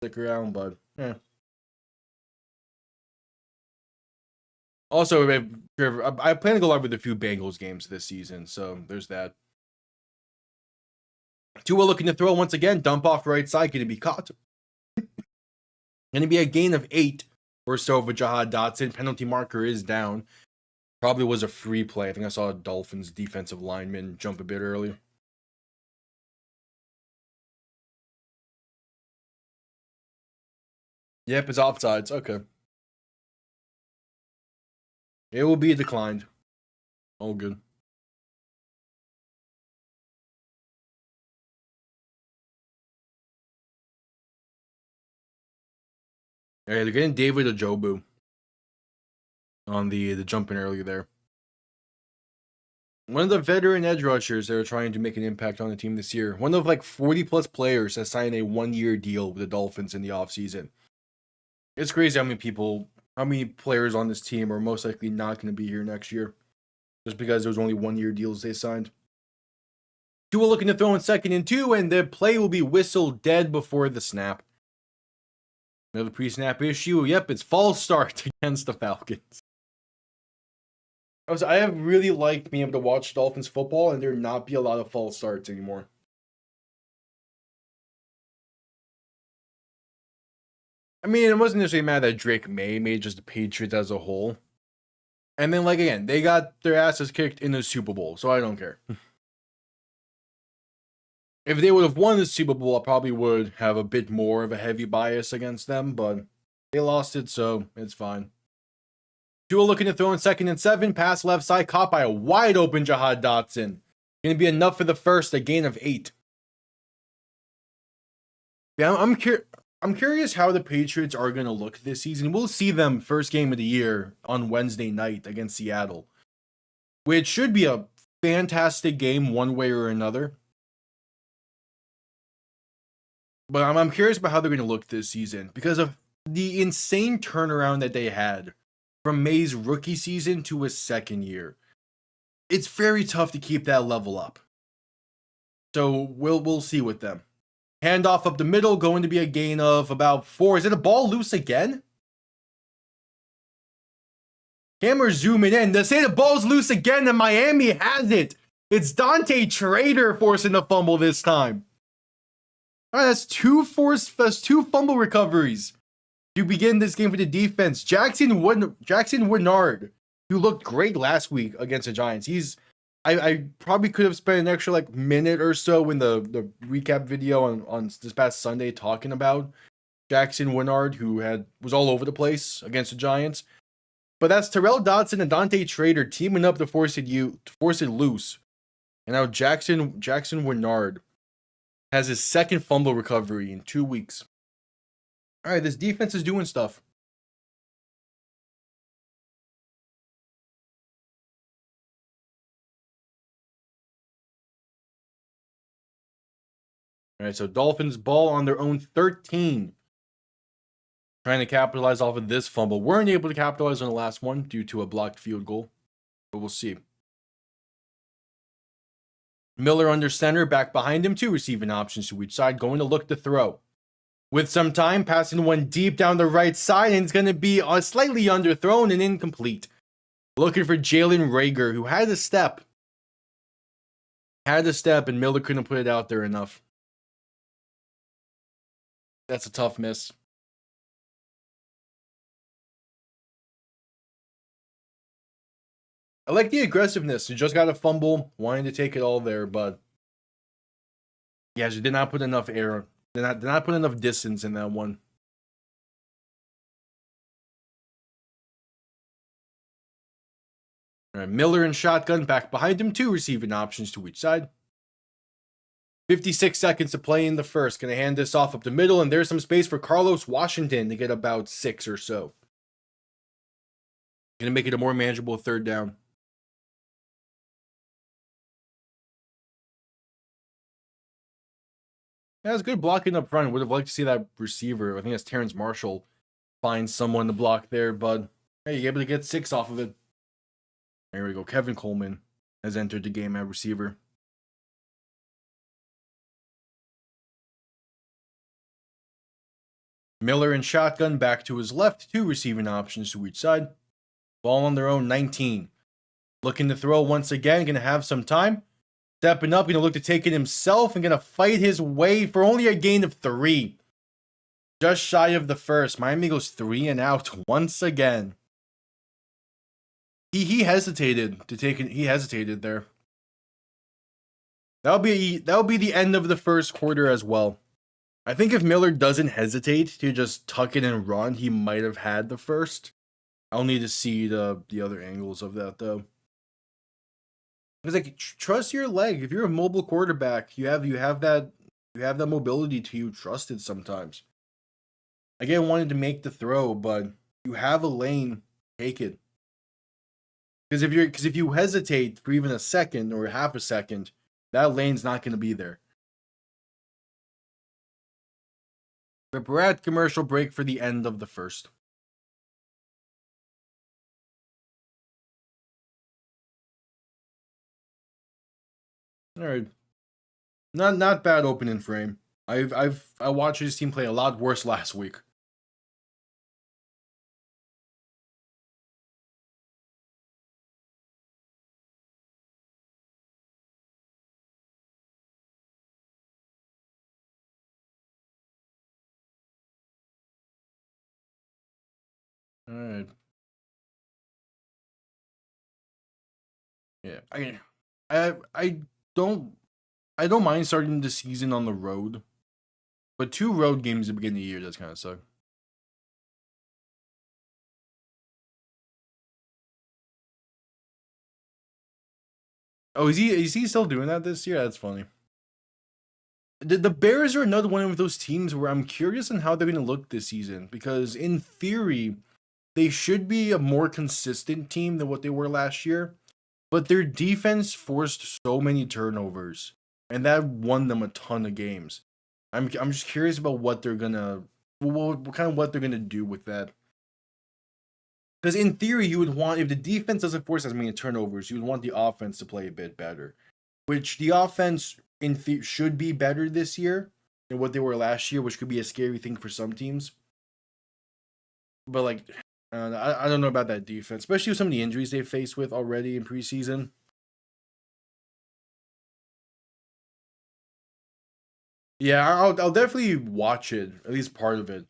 A: stick around, but yeah. Also, I plan to go live with a few Bengals games this season, so there's that. Tua looking to throw once again, dump off right side, going to be caught. Going to be a gain of 8 or so for Jahad Dotson. Penalty marker is down. Probably was a free play. I think I saw a Dolphins defensive lineman jump a bit early. Yep, it's offsides. Okay. It will be declined. All good. Okay, they're getting David Ojobu on the jump in early there. One of the veteran edge rushers that are trying to make an impact on the team this year. One of like 40+ players has signed a 1-year deal with the Dolphins in the offseason. It's crazy how many players on this team are most likely not going to be here next year. Just because there's only 1-year deals they signed. Tua looking to throw in 2nd and 2, and the play will be whistled dead before the snap. Another pre-snap issue. Yep, it's false start against the Falcons. I have really liked being able to watch Dolphins football and there not be a lot of false starts anymore. I mean, it wasn't necessarily mad that Drake May made just the Patriots as a whole. And then, like, again, they got their asses kicked in the Super Bowl, so I don't care. If they would have won the Super Bowl, I probably would have a bit more of a heavy bias against them, but they lost it, so it's fine. Tua looking to throw in 2nd and 7. Pass left side, caught by a wide open Jahad Dotson. Going to be enough for the first, a gain of 8. Yeah, I'm curious how the Patriots are going to look this season. We'll see them first game of the year on Wednesday night against Seattle, which should be a fantastic game one way or another. But I'm curious about how they're going to look this season because of the insane turnaround that they had from May's rookie season to his 2nd year. It's very tough to keep that level up. So we'll see with them. Handoff up the middle, going to be a gain of about 4. Is it a ball loose again? Camera zooming in. They say the ball's loose again and Miami has it. It's Dante Trader forcing the fumble this time. All right, that's two fumble recoveries to begin this game for the defense. Jackson Woodard who looked great last week against the Giants. I probably could have spent an extra like minute or so in the recap video on this past Sunday talking about Jackson Winnard, who was all over the place against the Giants. But that's Terrell Dodson and Dante Trader teaming up to force it loose. And now Jackson Winnard has his second fumble recovery in 2 weeks. All right, this defense is doing stuff. All right, so Dolphins ball on their own 13. Trying to capitalize off of this fumble. Weren't able to capitalize on the last one due to a blocked field goal, but we'll see. Miller under center, back behind him, 2 receiving options to each side, going to look to throw. With some time, passing one deep down the right side, and it's going to be slightly underthrown and incomplete. Looking for Jalen Reagor, who had a step. And Miller couldn't put it out there enough. That's a tough miss. I like the aggressiveness. You just got a fumble, wanting to take it all there, but yeah, you did not put enough air. Did not put enough distance in that one. All right, Miller in shotgun, back behind him, 2 receiving options to each side. 56 seconds to play in the first. Going to hand this off up the middle, and there's some space for Carlos Washington to get about 6 or so. Going to make it a more manageable 3rd down. Yeah, it's good blocking up front. Would have liked to see that receiver. I think that's Terrence Marshall. Find someone to block there, but hey, you're able to get 6 off of it. There we go. Kevin Coleman has entered the game at receiver. Miller in shotgun, back to his left, 2 receiving options to each side. Ball on their own 19. Looking to throw once again, going to have some time. Stepping up, going to look to take it himself and going to fight his way for only a gain of 3. Just shy of the first. Miami goes 3 and out once again. He hesitated to take it. He hesitated there. That'll be the end of the first quarter as well. I think if Miller doesn't hesitate to just tuck it and run, he might have had the first. I'll need to see the other angles of that though. Because like trust your leg. If you're a mobile quarterback, you have that mobility to you trusted sometimes. Again, wanted to make the throw, but you have a lane, take it. Because if you hesitate for even a second or half a second, that lane's not going to be there. But we're at commercial break for the end of the first. All right, not bad opening frame. I watched this team play a lot worse last week. All right. Yeah, I don't mind starting the season on the road, but 2 road games at the beginning of the year does kind of suck. Oh, is he still doing that this year? That's funny. The Bears are another one of those teams where I'm curious on how they're going to look this season, because in theory, they should be a more consistent team than what they were last year, but their defense forced so many turnovers, and that won them a ton of games. I'm just curious about what they're gonna, what they're gonna do with that. Because in theory, you would want, if the defense doesn't force as many turnovers, you would want the offense to play a bit better. Which the offense should be better this year than what they were last year, which could be a scary thing for some teams. But like, I don't know about that defense, especially with some of the injuries they've faced with already in preseason. Yeah, I'll definitely watch it, at least part of it.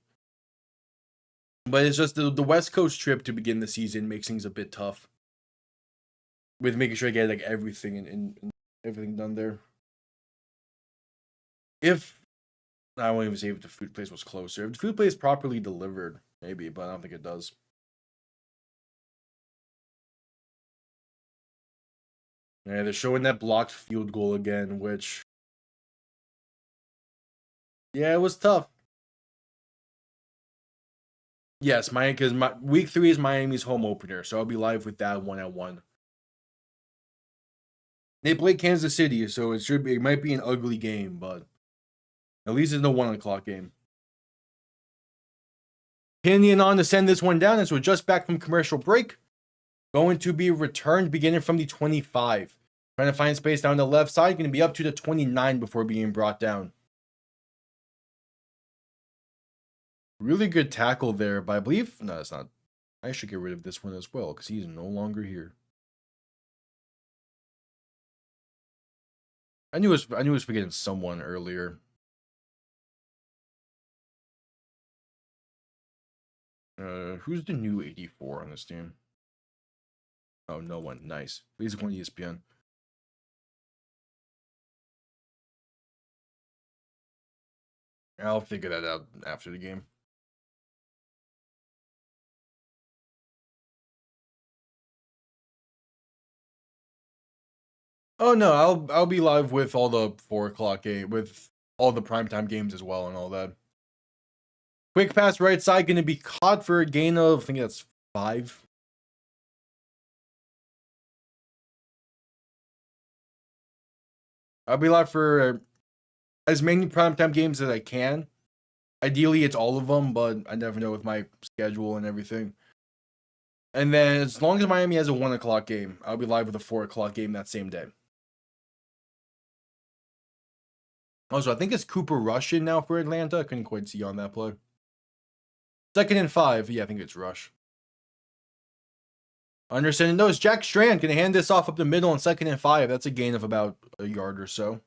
A: But it's just the West Coast trip to begin the season makes things a bit tough. with making sure I get like everything and everything done there. If I won't even say if the food place was closer. If the food place properly delivered, maybe, but I don't think it does. Yeah, they're showing that blocked field goal again, which yeah, it was tough. Yes, because my week 3 is Miami's home opener, so I'll be live with that 1-1. They play Kansas City, so it might be an ugly game, but at least it's no 1 o'clock game. Pinning on to send this one down as we're just back from commercial break. Going to be returned beginning from the 25. Trying to find space down the left side. Going to be up to the 29 before being brought down. Really good tackle there, but I believe... No, it's not. I should get rid of this one as well because he's no longer here. I knew I was forgetting someone earlier. Who's the new 84 on this team? Oh, no one. Nice. Please go on ESPN. I'll figure that out after the game. Oh no, I'll be live with all the 4 o'clock game, with all the primetime games as well and all that. Quick pass right side, going to be caught for a gain of, I think that's 5. I'll be live for as many primetime games as I can. Ideally, it's all of them, but I never know with my schedule and everything. And then as long as Miami has a 1 o'clock game, I'll be live with a 4 o'clock game that same day. Also, I think it's Cooper Rush in now for Atlanta. I couldn't quite see on that play. 2nd and 5. Yeah, I think it's Rush. Understanding those, Jack Strand can hand this off up the middle on 2nd and 5. That's a gain of about a yard or so.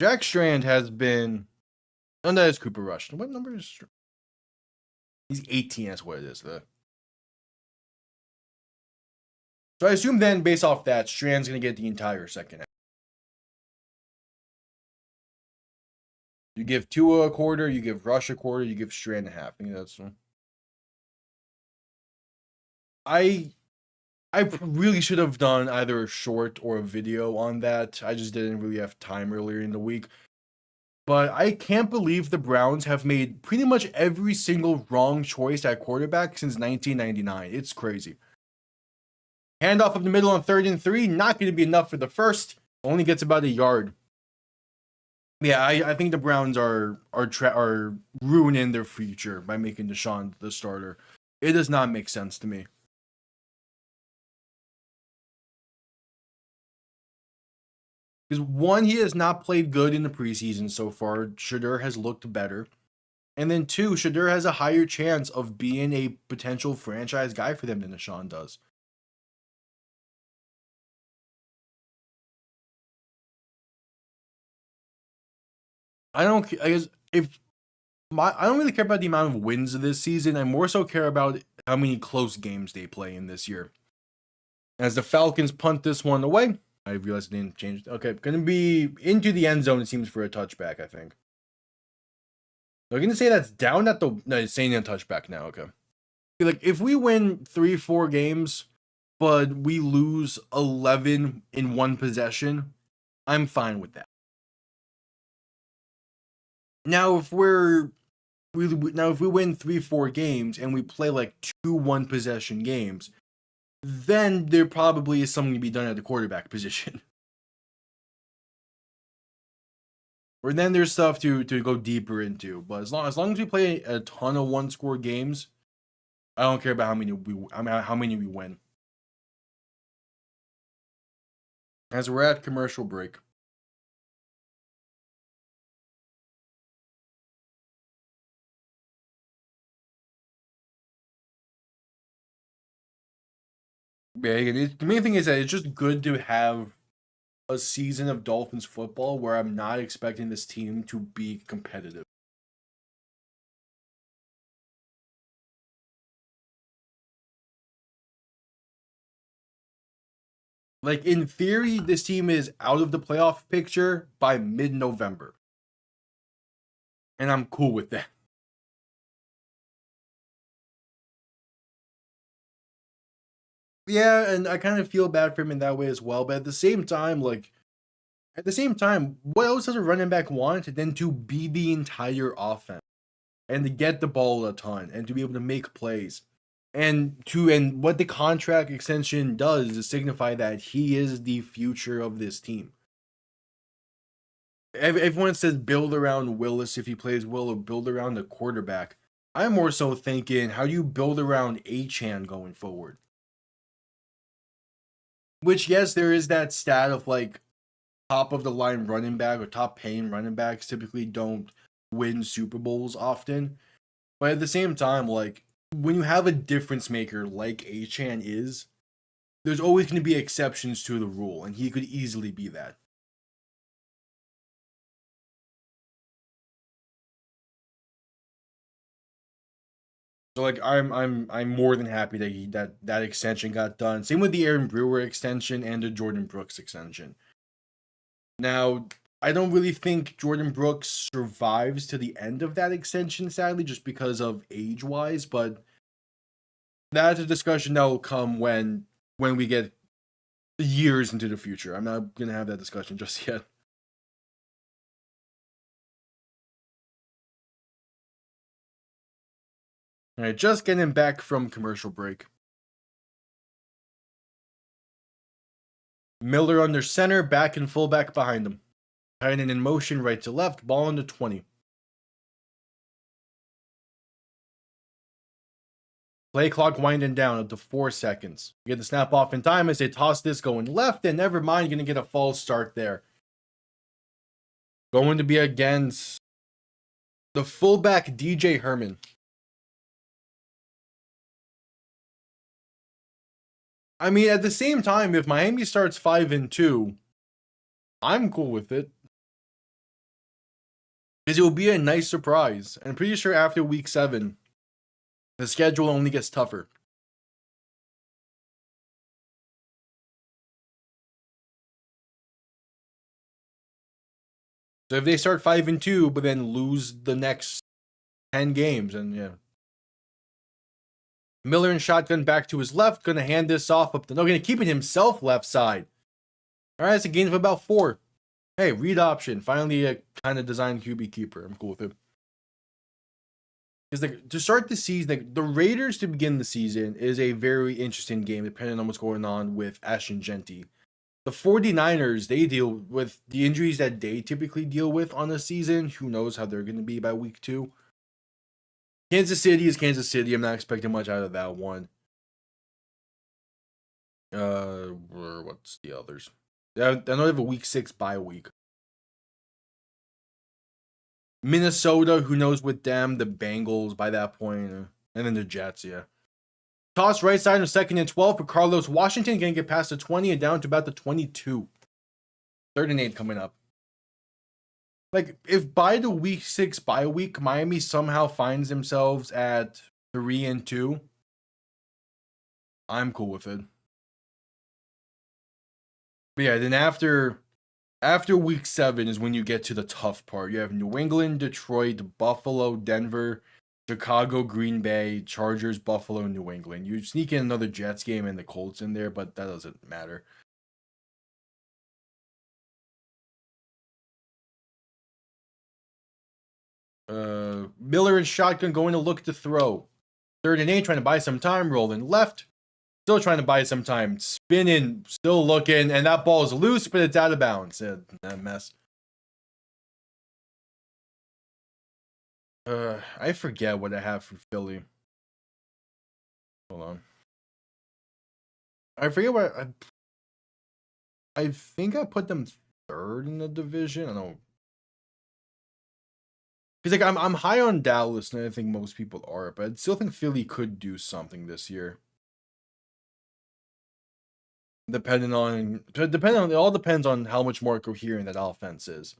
A: Jack Strand has been... Oh, that is Cooper Rush. What number is... He's 18, that's what it is, though. So I assume then, based off that, Strand's going to get the entire second half. You give Tua a quarter, you give Rush a quarter, you give Strand a half. I think that's... I really should have done either a short or a video on that. I just didn't really have time earlier in the week. But I can't believe the Browns have made pretty much every single wrong choice at quarterback since 1999. It's crazy. Handoff up the middle on 3rd and 3. Not going to be enough for the first. Only gets about a yard. Yeah, I think the Browns are ruining their future by making Deshaun the starter. It does not make sense to me. Because one, he has not played good in the preseason so far. Shedeur has looked better. And then 2, Shedeur has a higher chance of being a potential franchise guy for them than Deshaun does. I don't really care about the amount of wins this season. I more so care about how many close games they play in this year. As the Falcons punt this one away, I realized I didn't change. Okay, going to be into the end zone, it seems, for a touchback, I think. They're going to say that's down at the... No, it's saying a touchback now, okay. Like, if we win 3-4 games, but we lose 11 in one possession, I'm fine with that. Now, if we win 3-4 games and we play like 2 one-possession games, then there probably is something to be done at the quarterback position. Or then there's stuff to go deeper into. But as long as we play a ton of one-score games, I don't care about how many we win. As we're at commercial break. Yeah, the main thing is that it's just good to have a season of Dolphins football where I'm not expecting this team to be competitive. Like, in theory, this team is out of the playoff picture by mid-November. And I'm cool with that. Yeah, and I kind of feel bad for him in that way as well. But at the same time, what else does a running back want than to be the entire offense and to get the ball a ton and to be able to make plays? And what the contract extension does is signify that he is the future of this team. Everyone says build around Willis if he plays well, or build around the quarterback. I'm more so thinking, how do you build around Achane going forward? Which, yes, there is that stat of like top of the line running back or top paying running backs typically don't win Super Bowls often. But at the same time, like, when you have a difference maker like Achane is, there's always going to be exceptions to the rule, and he could easily be that. So like I'm more than happy that that extension got done. Same with the Aaron Brewer extension and the Jordan Brooks extension. Now, I don't really think Jordan Brooks survives to the end of that extension, sadly, just because of age-wise, but that's a discussion that will come when we get years into the future. I'm not gonna have that discussion just yet. Alright, just getting back from commercial break. Miller under center, back and fullback behind him. Tight end in motion, right to left, ball on the 20. Play clock winding down up to 4 seconds. You get the snap off in time as they toss this going left, and never mind, going to get a false start there. Going to be against the fullback DJ Herman. I mean, at the same time, if Miami starts 5-2, I'm cool with it. Because it will be a nice surprise. And I'm pretty sure after week 7, the schedule only gets tougher. So if they start 5-2, but then lose the next 10 games, and yeah. Miller in shotgun back to his left, gonna hand this off up the gonna keep it himself left side. Alright, it's a gain of about 4. Hey, read option. Finally a kind of designed QB keeper. I'm cool with it. Because to start the season, the Raiders to begin the season is a very interesting game, depending on what's going on with Ashton Genty. The 49ers, they deal with the injuries that they typically deal with on a season. Who knows how they're going to be by week 2. Kansas City is Kansas City. I'm not expecting much out of that one. What's the others? I know they have a week 6 bye week. Minnesota, who knows with them, the Bengals by that point, and then the Jets, yeah. Toss right side of 2nd and 12 for Carlos Washington, going to get past the 20 and down to about the 22. 3rd and 8 coming up. Like, if by the week 6 bye week, Miami somehow finds themselves at 3-2, I'm cool with it. But yeah, then after week 7 is when you get to the tough part. You have New England, Detroit, Buffalo, Denver, Chicago, Green Bay, Chargers, Buffalo, New England. You sneak in another Jets game and the Colts in there, but that doesn't matter. Miller and shotgun going to look to throw. 3rd and 8, trying to buy some time, rolling left. Still trying to buy some time. Spinning, still looking, and that ball is loose, but it's out of bounds. That mess. I forget what I have for Philly. Hold on. I forget what I think I put them 3rd in the division. I don't know. Because like I'm high on Dallas, and I think most people are, but I still think Philly could do something this year. Depending on it all depends on how much more coherent that offense is.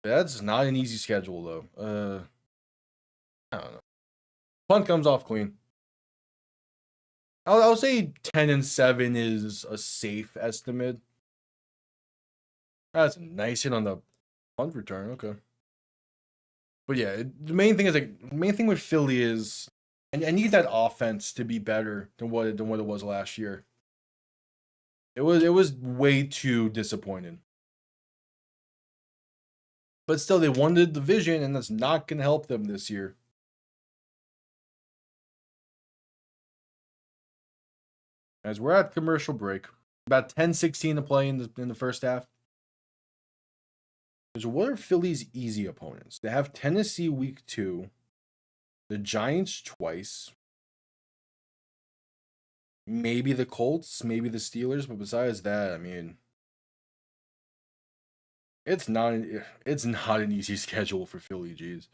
A: That's not an easy schedule though. I don't know. Punt comes off clean. I'll say 10-7 is a safe estimate. That's a nice hit on the punt return. Okay. But yeah, the main thing is like the main thing with Philly is I need that offense to be better than what it was last year. It was way too disappointing. But still, they won the division, and that's not going to help them this year. As we're at commercial break, about 10-16 to play in the first half. Because what are Philly's easy opponents? They have Tennessee week 2, the Giants twice, maybe the Colts, maybe the Steelers, but besides that, I mean, it's not an easy schedule for Philly. Geez,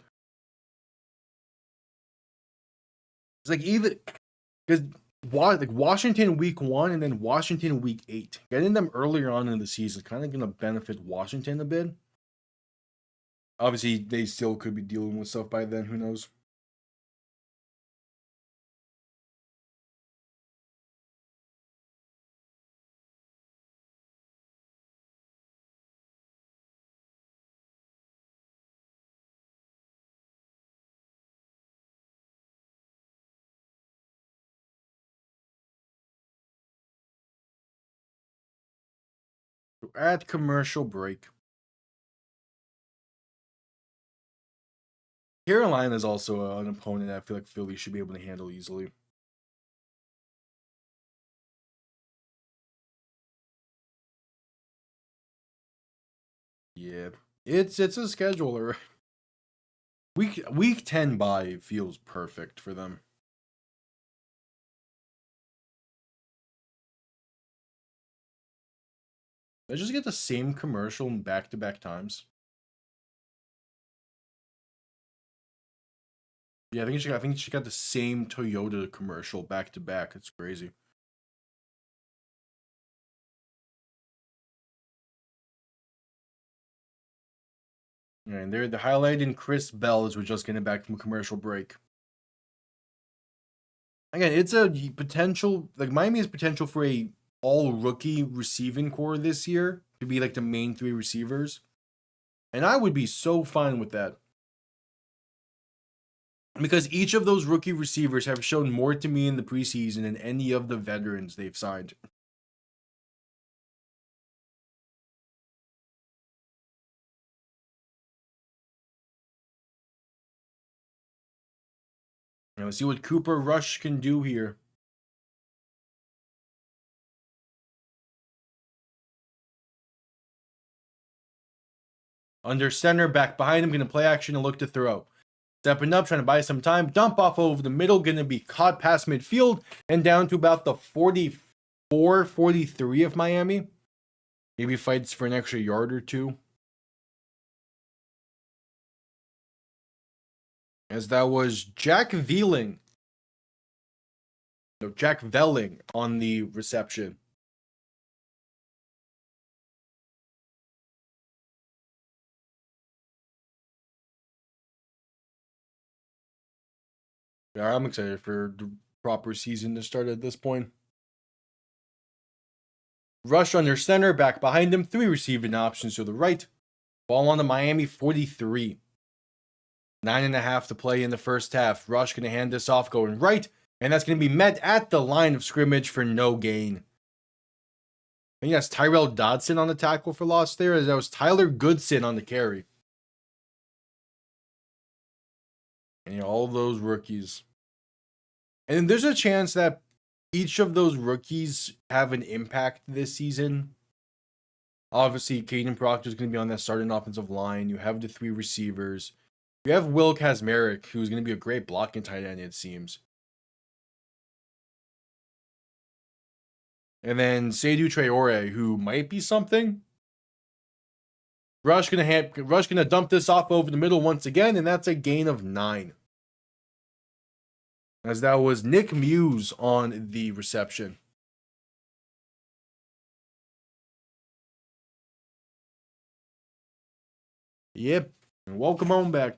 A: it's like even because Washington week 1 and then Washington week 8, getting them earlier on in the season is kind of going to benefit Washington a bit. Obviously, they still could be dealing with stuff by then. Who knows? At commercial break. Carolina is also an opponent I feel like Philly should be able to handle easily. Yeah, it's a scheduler. Week 10 bye feels perfect for them. They just get the same commercial back-to-back times. Yeah, I think she got the same Toyota commercial back-to-back. It's crazy. And they're the highlight in Chris Bell as we're just getting back from a commercial break. Again, it's a potential like Miami has potential for a all rookie receiving core this year to be like the main 3 receivers. And I would be so fine with that. Because each of those rookie receivers have shown more to me in the preseason than any of the veterans they've signed. Let's see what Cooper Rush can do here. Under center, back behind him, going to play action and look to throw. Stepping up, trying to buy some time. Dump off over the middle, going to be caught past midfield and down to about the 44, 43 of Miami. Maybe fights for an extra yard or 2. As that was Jack Velling on the reception. Yeah, I'm excited for the proper season to start at this point. Rush under center, back behind him, 3 receiving options to the right. Ball on the Miami 43. 9.5 to play in the first half. Rush going to hand this off going right, and that's going to be met at the line of scrimmage for no gain. I think that's Tyrell Dodson on the tackle for loss there, as that was Tyler Goodson on the carry. And all those rookies. And there's a chance that each of those rookies have an impact this season. Obviously, Caden Proctor is going to be on that starting offensive line. You have the 3 receivers. You have Will Kazmarek, who's going to be a great blocking tight end, it seems. And then Seydou Traore, who might be something. Rush gonna dump this off over the middle once again, and that's a gain of 9. As that was Nick Muse on the reception. Yep, and welcome on back.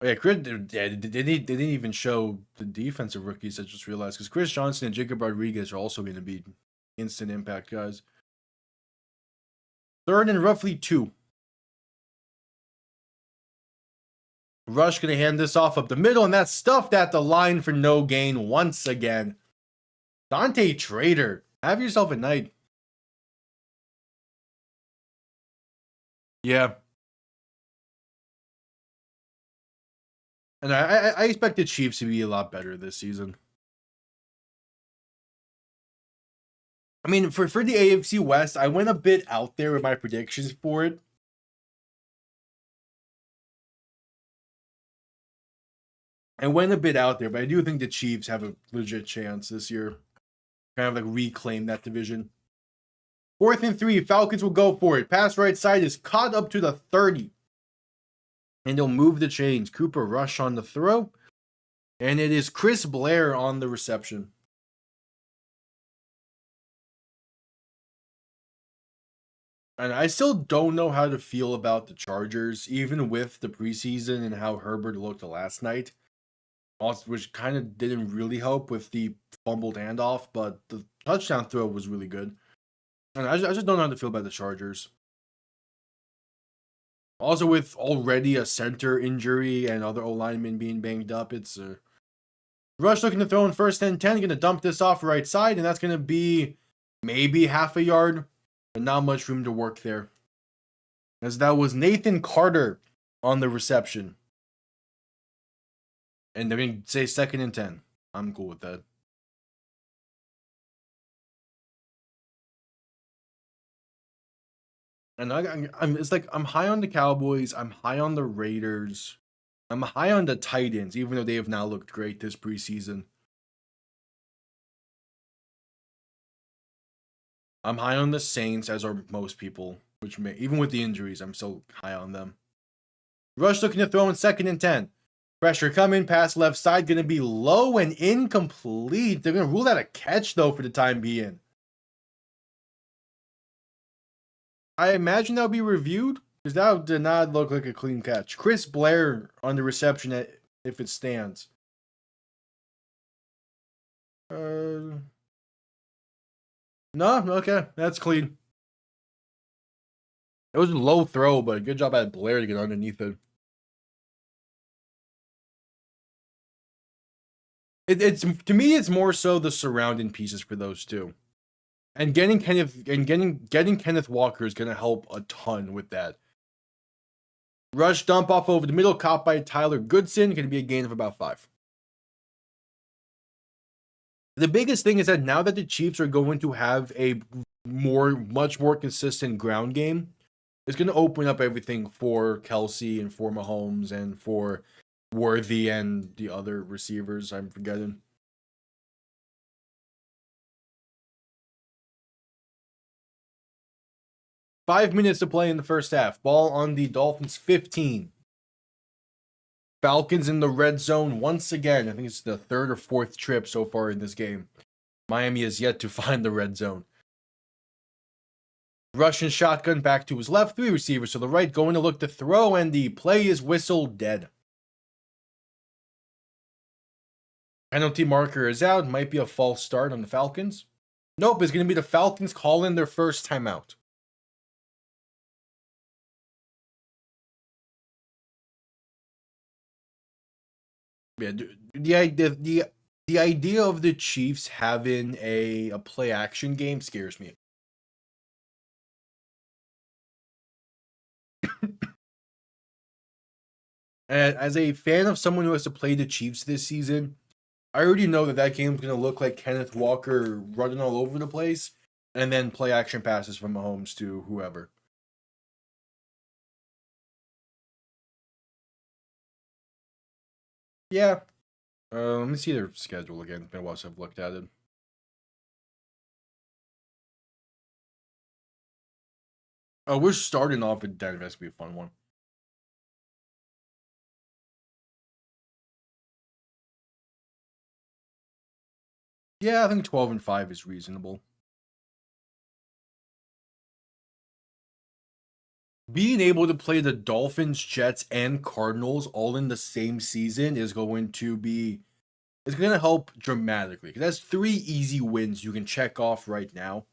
A: Yeah, they didn't even show the defensive rookies. I just realized because Chris Johnson and Jacob Rodriguez are also going to be instant impact guys. 3rd and roughly 2. Rush going to hand this off up the middle, and that's stuffed at the line for no gain once again. Dante Trader, have yourself a night. Yeah. And I expect the Chiefs to be a lot better this season. I mean, for the AFC West, I went a bit out there with my predictions for it. I went a bit out there, but I do think the Chiefs have a legit chance this year. Kind of like reclaim that division. 4th and 3, Falcons will go for it. Pass right side is caught up to the 30. And they'll move the chains. Cooper Rush on the throw. And it is Chris Blair on the reception. And I still don't know how to feel about the Chargers, even with the preseason and how Herbert looked last night. Also, which kind of didn't really help with the fumbled handoff, but the touchdown throw was really good. And I just don't know how to feel about the Chargers. Also, with already a center injury and other O-linemen being banged up, it's Rush looking to throw in 1st and 10, going to dump this off right side, and that's going to be maybe half a yard, but not much room to work there. As that was Nathan Carter on the reception. And they're going to say 2nd and 10. I'm cool with that. And it's like I'm high on the Cowboys. I'm high on the Raiders. I'm high on the Titans, even though they have not looked great this preseason. I'm high on the Saints, as are most people, which even with the injuries, I'm so high on them. Rush looking to throw in 2nd and 10. Pressure coming, pass left side, going to be low and incomplete. They're going to rule that a catch, though, for the time being. I imagine that'll be reviewed, because that did not look like a clean catch. Chris Blair on the reception, if it stands. No, okay, that's clean. It was a low throw, but good job at Blair to get underneath it. It's to me, it's more so the surrounding pieces for those two. And getting Kenneth Walker is going to help a ton with that. Rush dump off over the middle, caught by Tyler Goodson. Going to be a gain of about 5. The biggest thing is that now that the Chiefs are going to have a much more consistent ground game, it's going to open up everything for Kelsey and for Mahomes and for Worthy and the other receivers I'm forgetting. Five minutes to play in the first half. Ball on the Dolphins 15. Falcons in the red zone once again. I think it's the 3rd or 4th trip so far in this game. Miami has yet to find the red zone. Russian shotgun back to his left. 3 receivers to the right, going to look to throw, and the play is whistled dead. Penalty marker is out. Might be a false start on the Falcons. Nope, it's going to be the Falcons calling their first timeout. Yeah, the idea of the Chiefs having a play action game scares me. And as a fan of someone who has to play the Chiefs this season, I already know that game's going to look like Kenneth Walker running all over the place, and then play action passes from Mahomes to whoever. Yeah. Let me see their schedule again. It's been a while since I've looked at it. Oh, we're starting off with Denver. That's going to be a fun one. Yeah, I think 12-5 is reasonable. being able to play the Dolphins, Jets, and Cardinals all in the same season is going to be, it's going to help dramatically. Because that's 3 easy wins you can check off right now.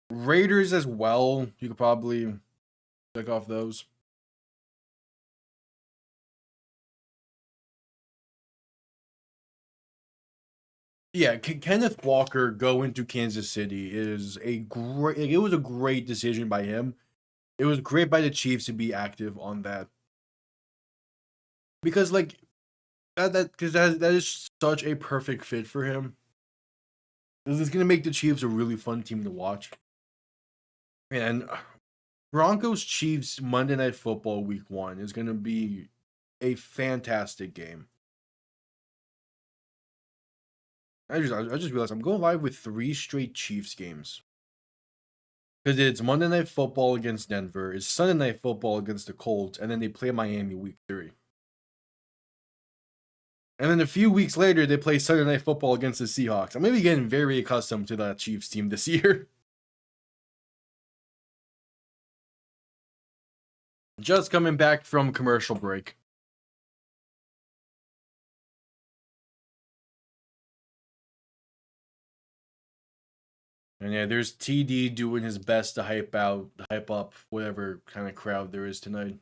A: Raiders as well, you could probably check off those. Yeah, Kenneth Walker going to Kansas City is a great. It was a great decision by him. It was great by the Chiefs to be active on that because, like, that is such a perfect fit for him. This is gonna make the Chiefs a really fun team to watch. And Broncos Chiefs Monday Night Football Week 1 is gonna be a fantastic game. I just realized I'm going live with 3 straight Chiefs games. Because it's Monday Night Football against Denver, it's Sunday Night Football against the Colts, and then they play Miami Week 3. And then a few weeks later, they play Sunday Night Football against the Seahawks. I'm maybe getting very accustomed to that Chiefs team this year. Just coming back from commercial break. And yeah, there's TD doing his best to hype up whatever kind of crowd there is tonight.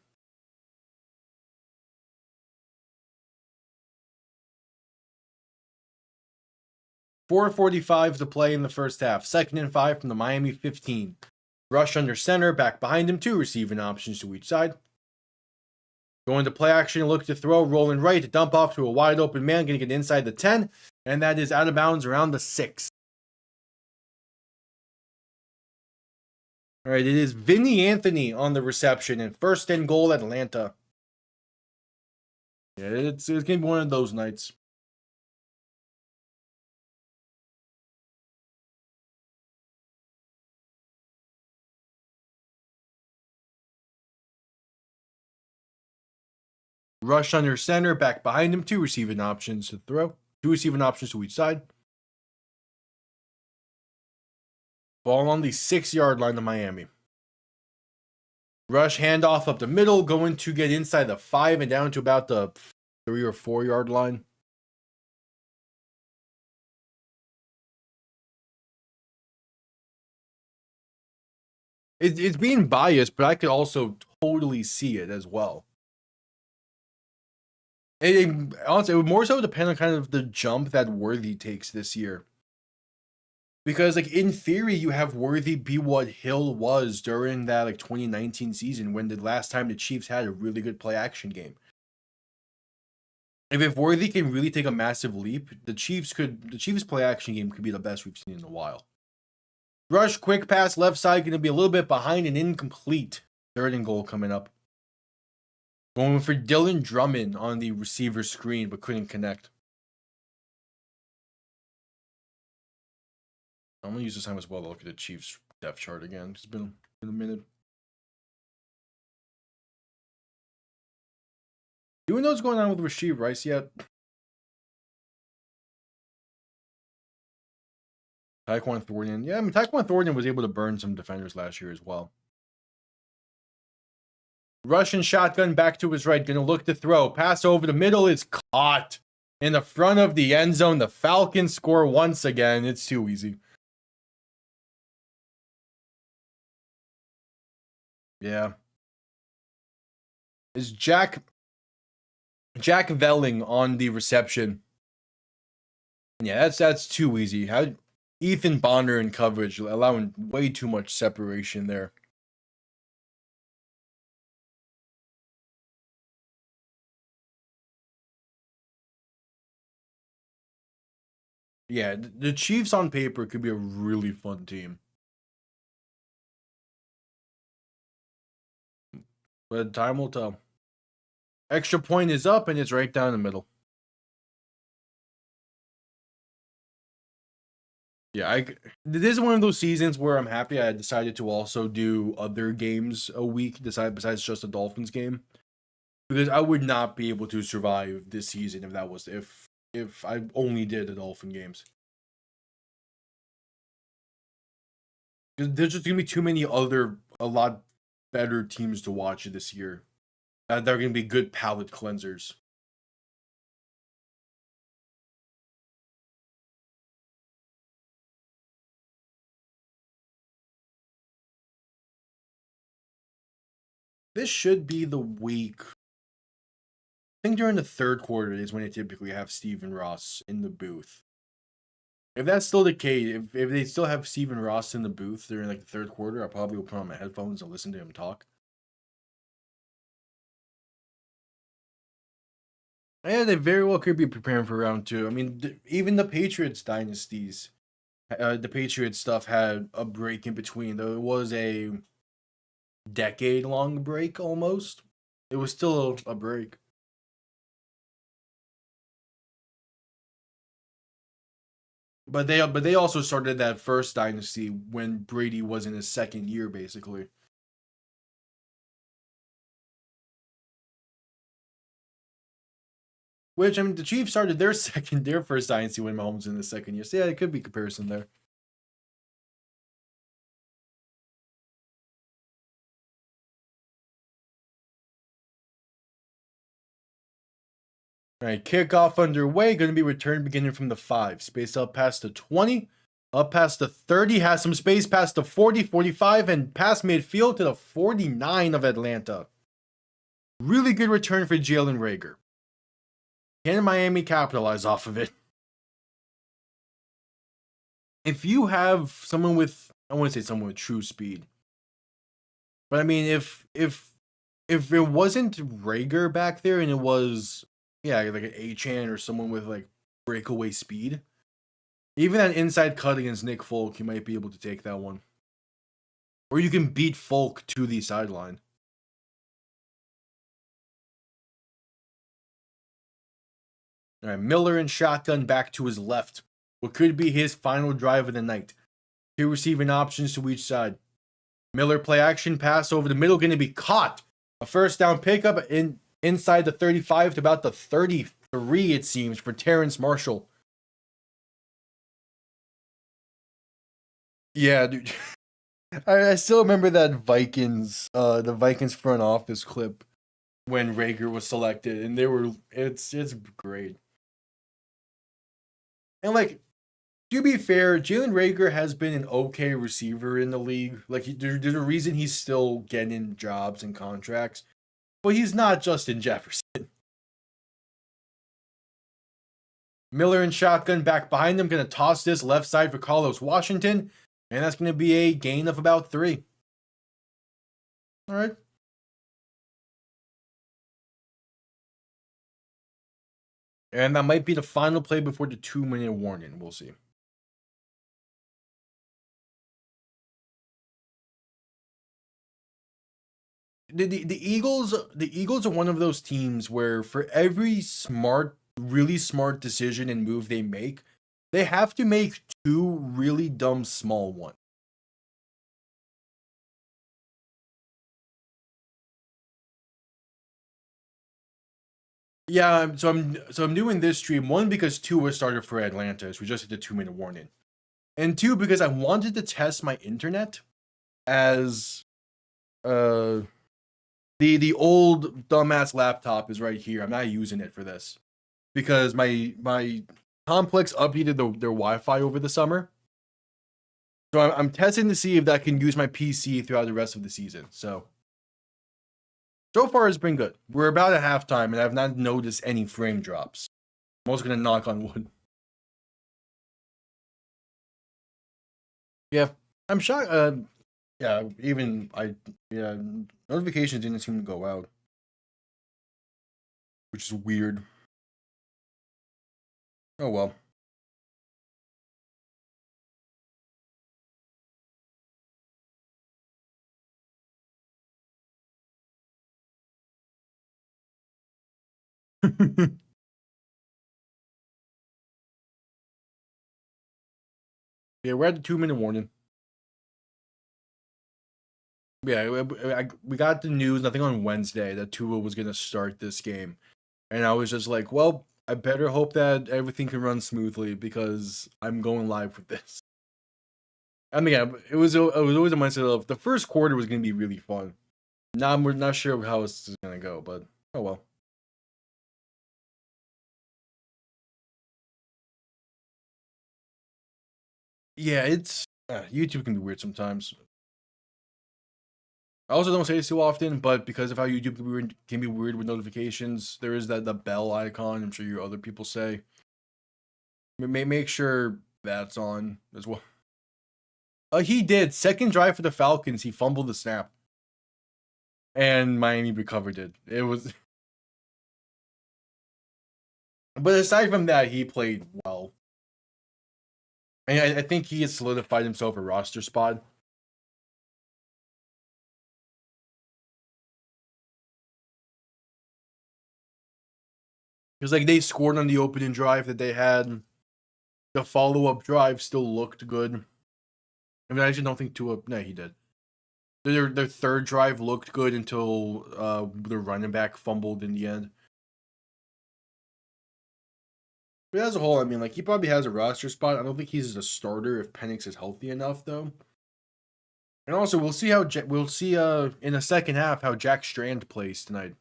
A: .445 to play in the first half. 2nd and 5 from the Miami 15. Rush under center, back behind him, 2 receiving options to each side. Going to play action, look to throw, rolling right, dump off to a wide open man, going to get inside the 10, and that is out of bounds around the 6. All right, it is Vinny Anthony on the reception and 1st and goal Atlanta. Yeah, it's going to be one of those nights. Rush under center, back behind him, 2 receiving options to throw. 2 receiving options to each side. Ball on the 6-yard line to Miami. Rush handoff up the middle, going to get inside the 5 and down to about the 3 or 4-yard line. It's being biased, but I could also totally see it as well. Honestly, it would more so depend on kind of the jump that Worthy takes this year. Because, like, in theory, you have Worthy be what Hill was during that, like, 2019 season when the last time the Chiefs had a really good play-action game. If Worthy can really take a massive leap, the Chiefs play-action game could be the best we've seen in a while. Rush, quick pass, left side, going to be a little bit behind and incomplete. 3rd and goal coming up. Going for Dylan Drummond on the receiver screen, but couldn't connect. I'm going to use this time as well to look at the Chiefs depth chart again. It's been a minute. Do we know what's going on with Rashee Rice yet? Tyquan Thornton. Yeah, I mean, Tyquan Thornton was able to burn some defenders last year as well. Russian shotgun back to his right. Going to look to throw. Pass over the middle is caught. In the front of the end zone. The Falcons score once again. It's too easy. Yeah. Is Jack Velling on the reception. Yeah, that's too easy. How Ethan Bonner in coverage, allowing way too much separation there. Yeah, the Chiefs on paper could be a really fun team. But time will tell. Extra point is up, and it's right down the middle. Yeah, this is one of those seasons where I'm happy I decided to also do other games a week besides just a Dolphins game. Because I would not be able to survive this season if I only did the Dolphin games. There's just gonna be too many a lot better teams to watch this year. They're gonna be good palate cleansers. This should be the week. I think during the third quarter is when they typically have Stephen Ross in the booth. If that's still the case, if they still have Stephen Ross in the booth during like the third quarter, I probably will put on my headphones and listen to him talk. Yeah, they very well could be preparing for round two. I mean, even the Patriots dynasties, the Patriots stuff had a break in between. Though it was a decade-long break almost. It was still a break. But they also started that first dynasty when Brady was in his second year, basically. Which, I mean, the Chiefs started their first dynasty when Mahomes in the second year. So yeah, it could be comparison there. All right, kickoff underway. Going to be returned beginning from the 5. Space up past the 20. Up past the 30. Has some space past the 40, 45, and past midfield to the 49 of Atlanta. Really good return for Jalen Reagor. Can Miami capitalize off of it? If you have someone with, I want to say someone with true speed, but I mean, if it wasn't Reagor back there and it was, yeah, like an A-Chan or someone with like breakaway speed, even an inside cut against Nick Folk, you might be able to take that one. Or you can beat Folk to the sideline. All right, Miller and shotgun back to his left. What could be his final drive of the night. 2 receiving options to each side. Miller play action pass over the middle, going to be caught. A first down pickup inside the 35 to about the 33, it seems, for Terrence Marshall. Yeah, dude. I still remember that the Vikings front office clip when Reagor was selected, and it's great. And like, to be fair, Jalen Reagor has been an okay receiver in the league. Like, there's a reason he's still getting jobs and contracts, but he's not Justin Jefferson. Miller and shotgun back behind him, going to toss this left side for Carlos Washington, and that's going to be a gain of about 3. All right. And that might be the final play before the 2-minute warning. We'll see. The Eagles are one of those teams where for every really smart decision and move they make, they have to make 2 really dumb small ones. Yeah, so I'm doing this stream, 1 because 2 was started for Atlanta, so we just hit the 2-minute warning. And 2 because I wanted to test my internet as the old dumbass laptop is right here. I'm not using it for this because my complex updated their Wi-Fi over the summer. So I'm testing to see if that can use my PC throughout the rest of the season. So far it's been good. We're about at halftime and I've not noticed any frame drops. I'm also gonna knock on wood. Yeah, I'm shocked. Notifications didn't seem to go out, which is weird. Oh well. Yeah, we're at the 2-minute warning. Yeah, we got the news, I think on Wednesday, that Tua was going to start this game. And I was just like, well, I better hope that everything can run smoothly because I'm going live with this. I mean, yeah, it was always a mindset of the first quarter was going to be really fun. Now we're not sure how it's going to go, but oh well. Yeah, it's YouTube can be weird sometimes. I also don't say this too often, but because of how YouTube can be weird with notifications, there is the bell icon. I'm sure you other people say. Make sure that's on as well. He did second drive for the Falcons. He fumbled the snap, and Miami recovered it. It was, but aside from that, he played well. And I think he has solidified himself a roster spot. Because like they scored on the opening drive that they had. The follow-up drive still looked good. I mean, I actually don't think Tua. No, he did. Their third drive looked good until the running back fumbled in the end. But as a whole, I mean, like he probably has a roster spot. I don't think he's a starter if Penix is healthy enough, though. And also, we'll see how in the second half how Jack Strand plays tonight.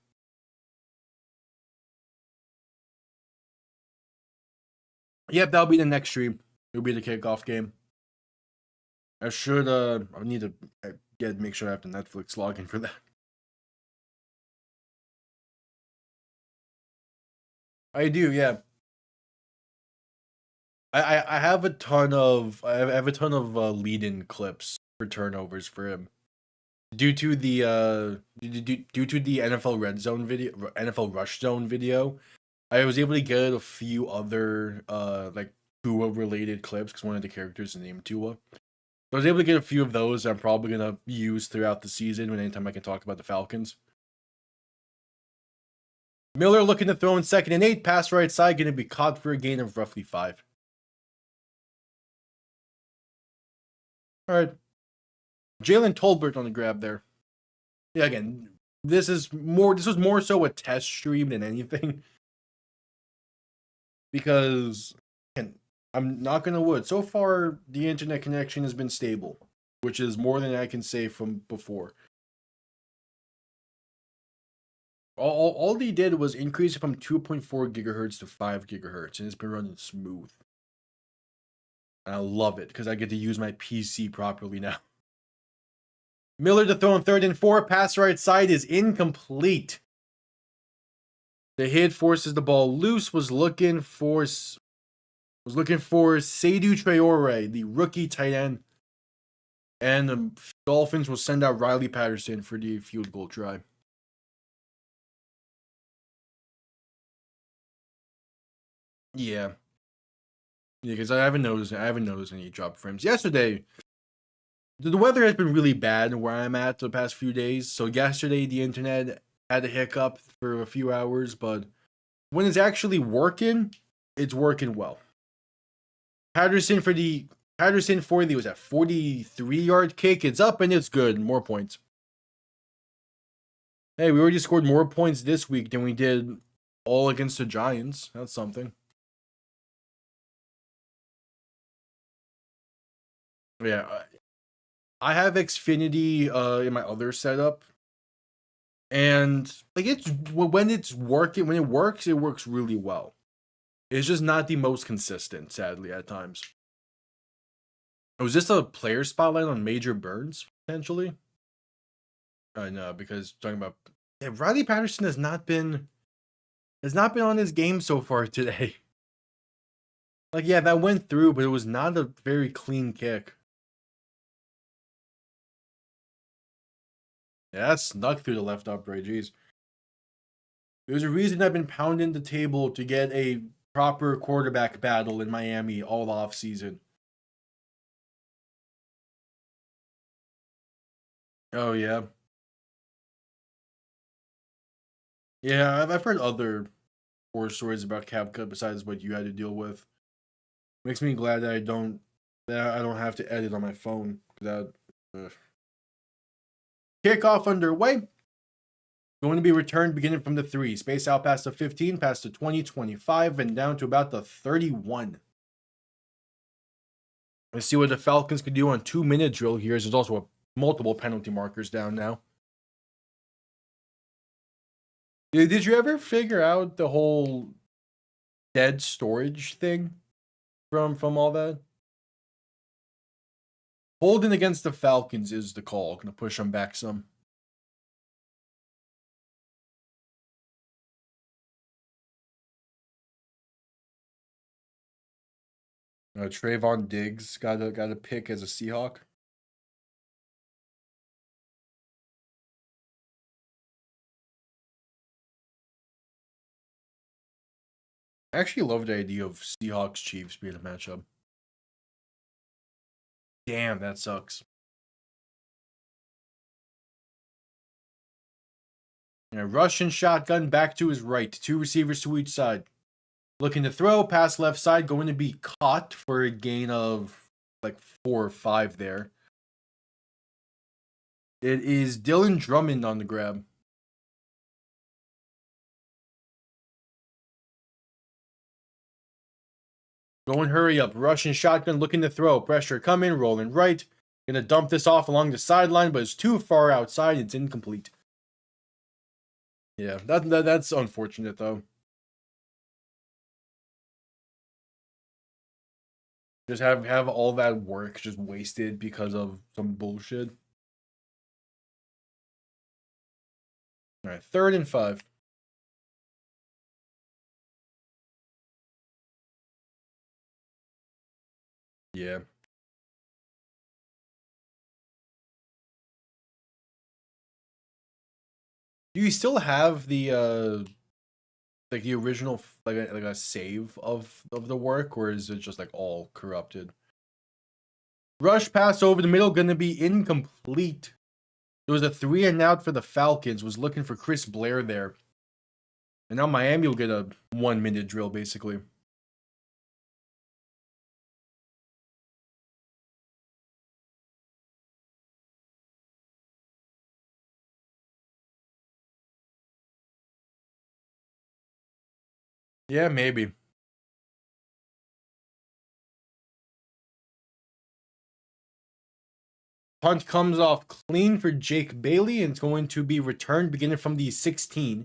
A: Yep, that'll be the next stream. It'll be the kickoff game. I should I need to make sure I have the Netflix login for that. I do, yeah. I have a ton of lead-in clips for turnovers for him due to the due to the NFL Red Zone video, NFL Rush Zone video. I was able to get a few other like Tua related clips because one of the characters is named Tua. So I was able to get a few of those I'm probably gonna use throughout the season when anytime I can talk about the Falcons. Miller looking to throw in 2nd and 8, pass right side, going to be caught for a gain of roughly 5. All right. Jalen Tolbert on the grab there. Yeah, again, this was more so a test stream than anything. Because, again, I'm not going to wood. So far, the internet connection has been stable, which is more than I can say from before. All they did was increase it from 2.4 gigahertz to 5 gigahertz, and it's been running smooth. And I love it because I get to use my PC properly now. Miller to throw in 3rd and 4. Pass right side is incomplete. The hit forces the ball loose. Was looking for Seydou Traore, the rookie tight end. And the Dolphins will send out Riley Patterson for the field goal try. Yeah. Yeah, because I haven't noticed any drop frames. Yesterday, the weather has been really bad where I'm at the past few days. So yesterday the internet had a hiccup for a few hours, but when it's actually working, it's working well. Patterson for the was at 43-yard kick. It's up and it's good. More points. Hey, we already scored more points this week than we did all against the Giants. That's something. Yeah, I have Xfinity in my other setup, and like when it works, it works really well. It's just not the most consistent, sadly, at times. Was this a player spotlight on Major Burns potentially? I know because talking about Riley Patterson has not been on his game so far today. Like yeah, that went through, but it was not a very clean kick. Yeah, that snuck through the left upright. Jeez. There's a reason I've been pounding the table to get a proper quarterback battle in Miami all off season. Oh yeah. Yeah, I've heard other horror stories about CapCut besides what you had to deal with. Makes me glad that I don't have to edit on my phone. That kickoff underway. Going to be returned beginning from the 3. Space out past the 15, past the 20, 25, and down to about the 31. Let's see what the Falcons can do on 2-minute drill here. There's also multiple penalty markers down now. Did you ever figure out the whole dead storage thing from all that? Holding against the Falcons is the call. Gonna push them back some. Trayvon Diggs got a pick as a Seahawk. I actually love the idea of Seahawks Chiefs being a matchup. Damn, that sucks. Russian shotgun back to his right. 2 receivers to each side. Looking to throw, pass left side, going to be caught for a gain of like 4 or 5 there. It is Dylan Drummond on the grab. Going hurry up. Russian shotgun looking to throw. Pressure coming, rolling right. Gonna dump this off along the sideline, but it's too far outside. It's incomplete. Yeah, that's unfortunate though. Just have all that work just wasted because of some bullshit. All right, 3rd and 5. Yeah. Do you still have the like the original like a save of the work, or is it just like all corrupted? Rush pass over the middle, gonna be incomplete. There was a 3 and out for the Falcons. Was looking for Chris Blair there, and now Miami will get a 1-minute drill basically. Yeah, maybe. Punt comes off clean for Jake Bailey, and it's going to be returned beginning from the 16,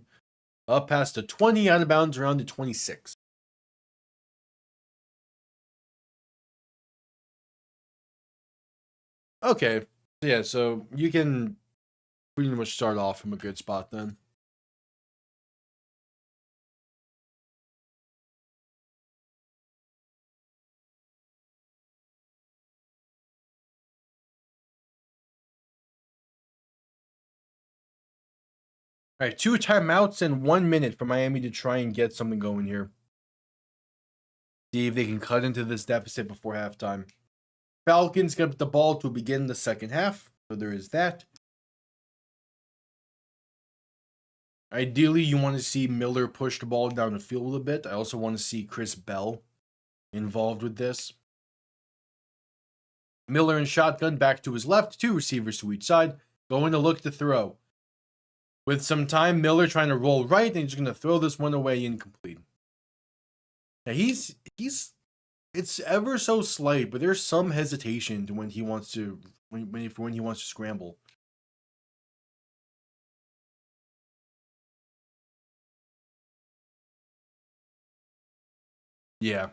A: up past the 20, out of bounds around the 26. Okay, yeah, so you can pretty much start off from a good spot then. All right, 2 timeouts and 1 minute for Miami to try and get something going here. See if they can cut into this deficit before halftime. Falcons get the ball to begin the second half, so there is that. Ideally, you want to see Miller push the ball down the field a bit. I also want to see Chris Bell involved with this. Miller in shotgun back to his left, 2 receivers to each side, going to look to throw. With some time, Miller trying to roll right, and he's going to throw this one away incomplete. Now he's it's ever so slight, but there's some hesitation when he wants to when he wants to scramble. Yeah,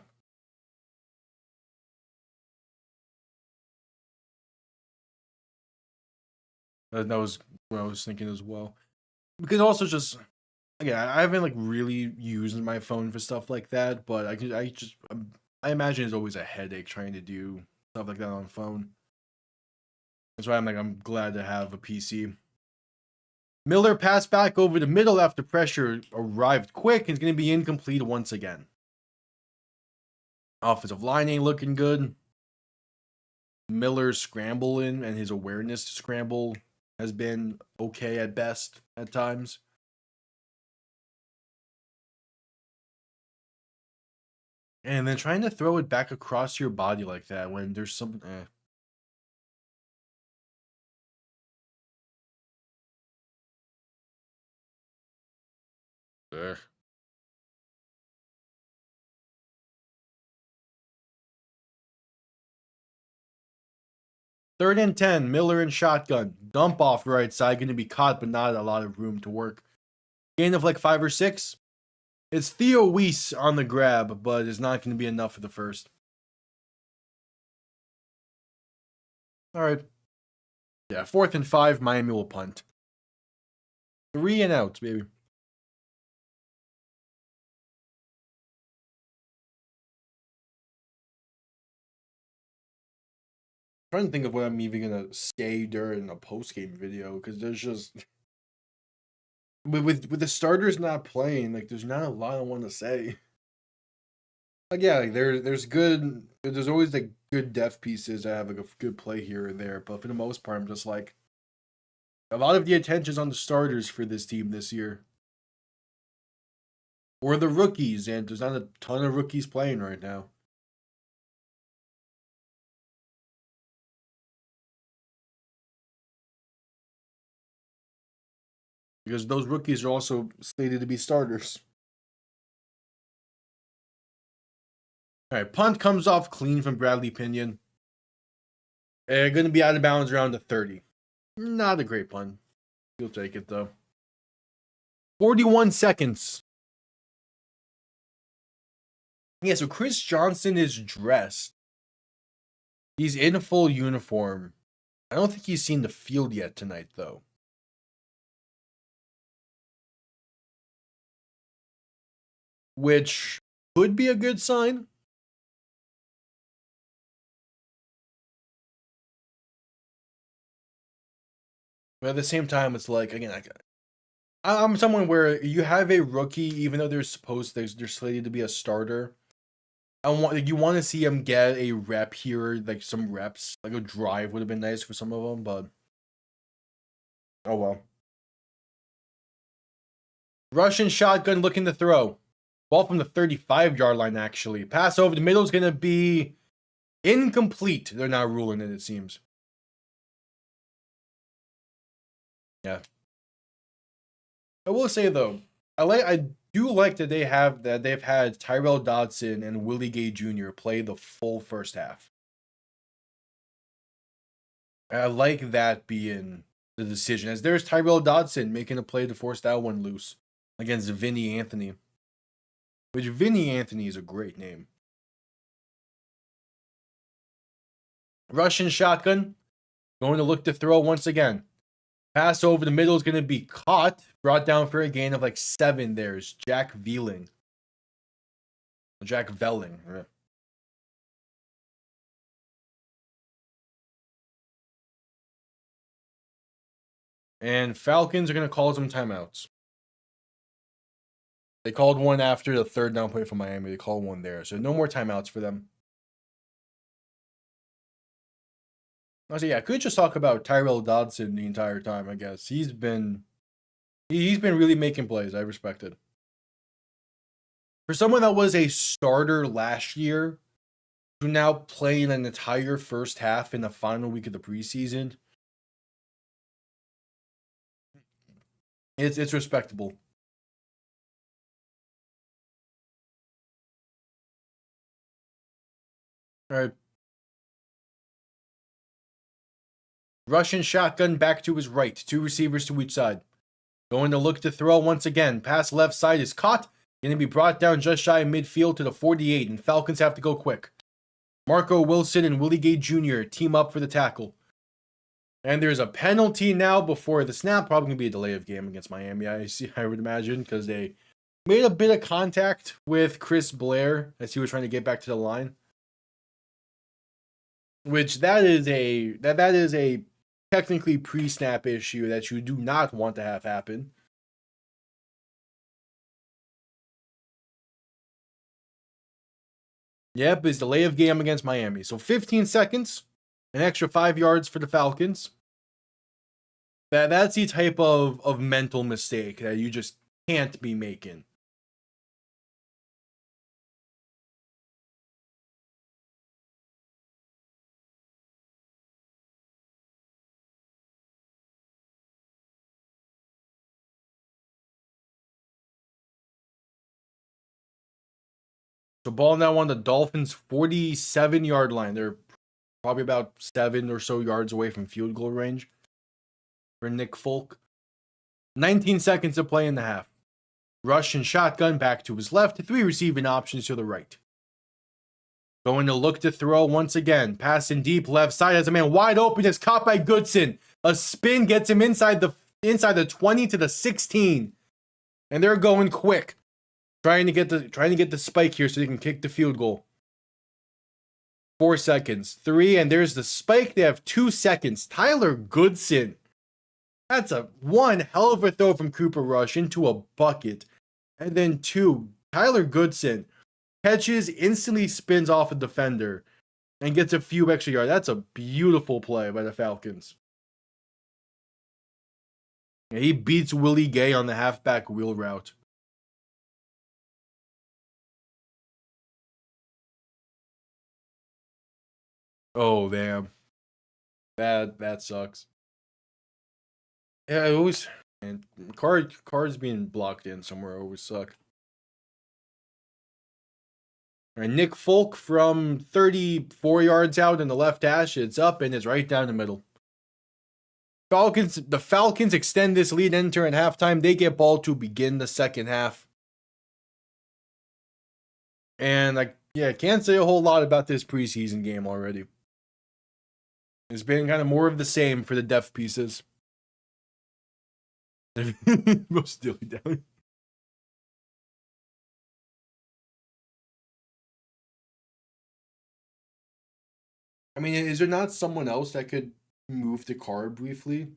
A: that was what I was thinking as well. Because also just again, I haven't like really used my phone for stuff like that, but I imagine it's always a headache trying to do stuff like that on phone. That's why I'm glad to have a PC. Miller passed back over the middle after pressure arrived quick and is going to be incomplete once again. Offensive line ain't looking good. Miller's scrambling and his awareness to scramble has been okay at best at times. And then trying to throw it back across your body like that when there's some. Ugh. 3rd and 10, Miller and shotgun. Dump off right side, going to be caught, but not a lot of room to work. Gain of like 5 or 6. It's Theo Weiss on the grab, but it's not going to be enough for the first. All right. Yeah, 4th and 5, Miami will punt. 3 and outs, baby. I'm trying to think of what I'm even going to say during a post-game video, because there's just... With the starters not playing, like, there's not a lot I want to say. Like, yeah, like, there's always, like, good depth pieces that have, like, a good play here or there, but for the most part, I'm just like... A lot of the attention's on the starters for this team this year. Or the rookies, and there's not a ton of rookies playing right now. Because those rookies are also slated to be starters. All right, punt comes off clean from Bradley Pinion. Going to be out of bounds around the 30. Not a great punt. You'll take it, though. 41 seconds. Yeah, so Chris Johnson is dressed. He's in a full uniform. I don't think he's seen the field yet tonight, though. Which could be a good sign. But at the same time, it's like, again, I'm someone where you have a rookie, even though they're slated to be a starter. You want to see him get a rep here, like some reps, like a drive would have been nice for some of them, but oh well. Russian shotgun looking to throw. Ball from the 35-yard line, actually. Pass over the middle is going to be incomplete. They're not ruling it, it seems. Yeah. I will say though, I do like that they've had Tyrell Dodson and Willie Gay Jr. play the full first half. I like that being the decision, as there's Tyrell Dodson making a play to force that one loose against Vinny Anthony. Which Vinny Anthony is a great name. Russian shotgun. Going to look to throw once again. Pass over the middle is going to be caught. Brought down for a gain of like 7. There's Jack Velling. Right? And Falcons are going to call some timeouts. They called one after the 3rd down play for Miami. They called one there. So no more timeouts for them. So yeah, I could just talk about Tyrell Dodson the entire time, I guess. He's been really making plays. I respect it. For someone that was a starter last year, to now play an entire first half in the final week of the preseason, it's respectable. All right. Russian shotgun back to his right. 2 receivers to each side. Going to look to throw once again. Pass left side is caught. Going to be brought down just shy of midfield to the 48, and Falcons have to go quick. Marco Wilson and Willie Gay Jr. team up for the tackle. And there's a penalty now before the snap. Probably going to be a delay of game against Miami, I would imagine, because they made a bit of contact with Chris Blair as he was trying to get back to the line. Which that is a technically pre-snap issue that you do not want to have happen. Yep, it's delay of game against Miami. So 15 seconds, an extra 5 yards for the Falcons. That's the type of mental mistake that you just can't be making. So ball now on the Dolphins' 47-yard line. They're probably about 7 or so yards away from field goal range for Nick Folk. 19 seconds to play in the half. Rush and shotgun back to his left, 3 receiving options to the right. Going to look to throw once again. Passing deep left side has a man wide open. It's caught by Goodson. A spin gets him inside the 20 to the 16. And they're going quick. Trying to get the spike here so they can kick the field goal. 4 seconds. 3, and there's the spike. They have 2 seconds. Tyler Goodson. That's a one hell of a throw from Cooper Rush into a bucket. And then 2, Tyler Goodson catches, instantly spins off a defender, and gets a few extra yards. That's a beautiful play by the Falcons. Yeah, he beats Willie Gay on the halfback wheel route. Oh, damn. That sucks. Yeah, it always... And cards being blocked in somewhere always suck. All right, Nick Folk from 34 yards out in the left hash. It's up and it's right down the middle. The Falcons extend this lead, enter at halftime. They get ball to begin the second half. And I can't say a whole lot about this preseason game already. It's been kind of more of the same for the depth pieces. Most dilly down. I mean, is there not someone else that could move the car briefly?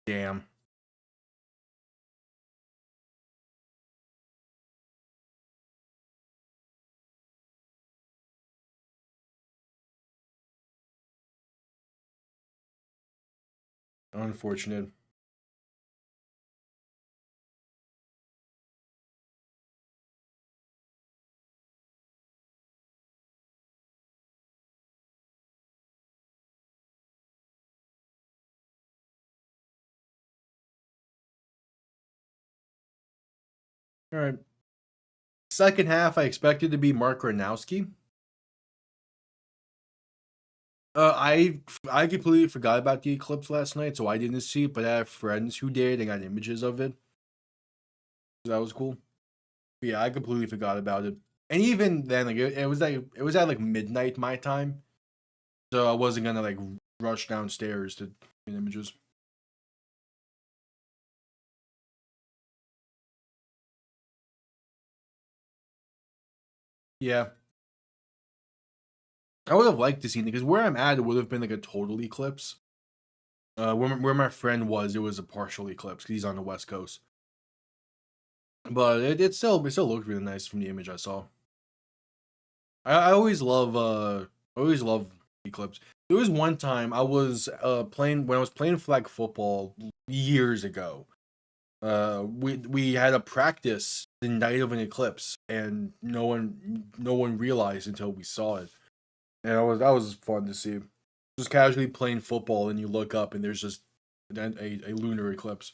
A: Damn. Unfortunate. All right. Second half, I expected to be Mark Gronowski. I completely forgot about the eclipse last night, so I didn't see it, but I have friends who did and got images of it. So that was cool. But yeah, I completely forgot about it. And even then, like it was at like midnight my time, so I wasn't gonna like rush downstairs to get images. Yeah, I would have liked to see it because where I'm at, it would have been like a total eclipse. Where my friend was, it was a partial eclipse because he's on the West Coast. But it still looked really nice from the image I saw. I always love eclipse. There was one time I was playing when I was playing flag football years ago. We had a practice the night of an eclipse, and no one realized until we saw it. And that was fun to see. Just casually playing football, and you look up, and there's just a lunar eclipse.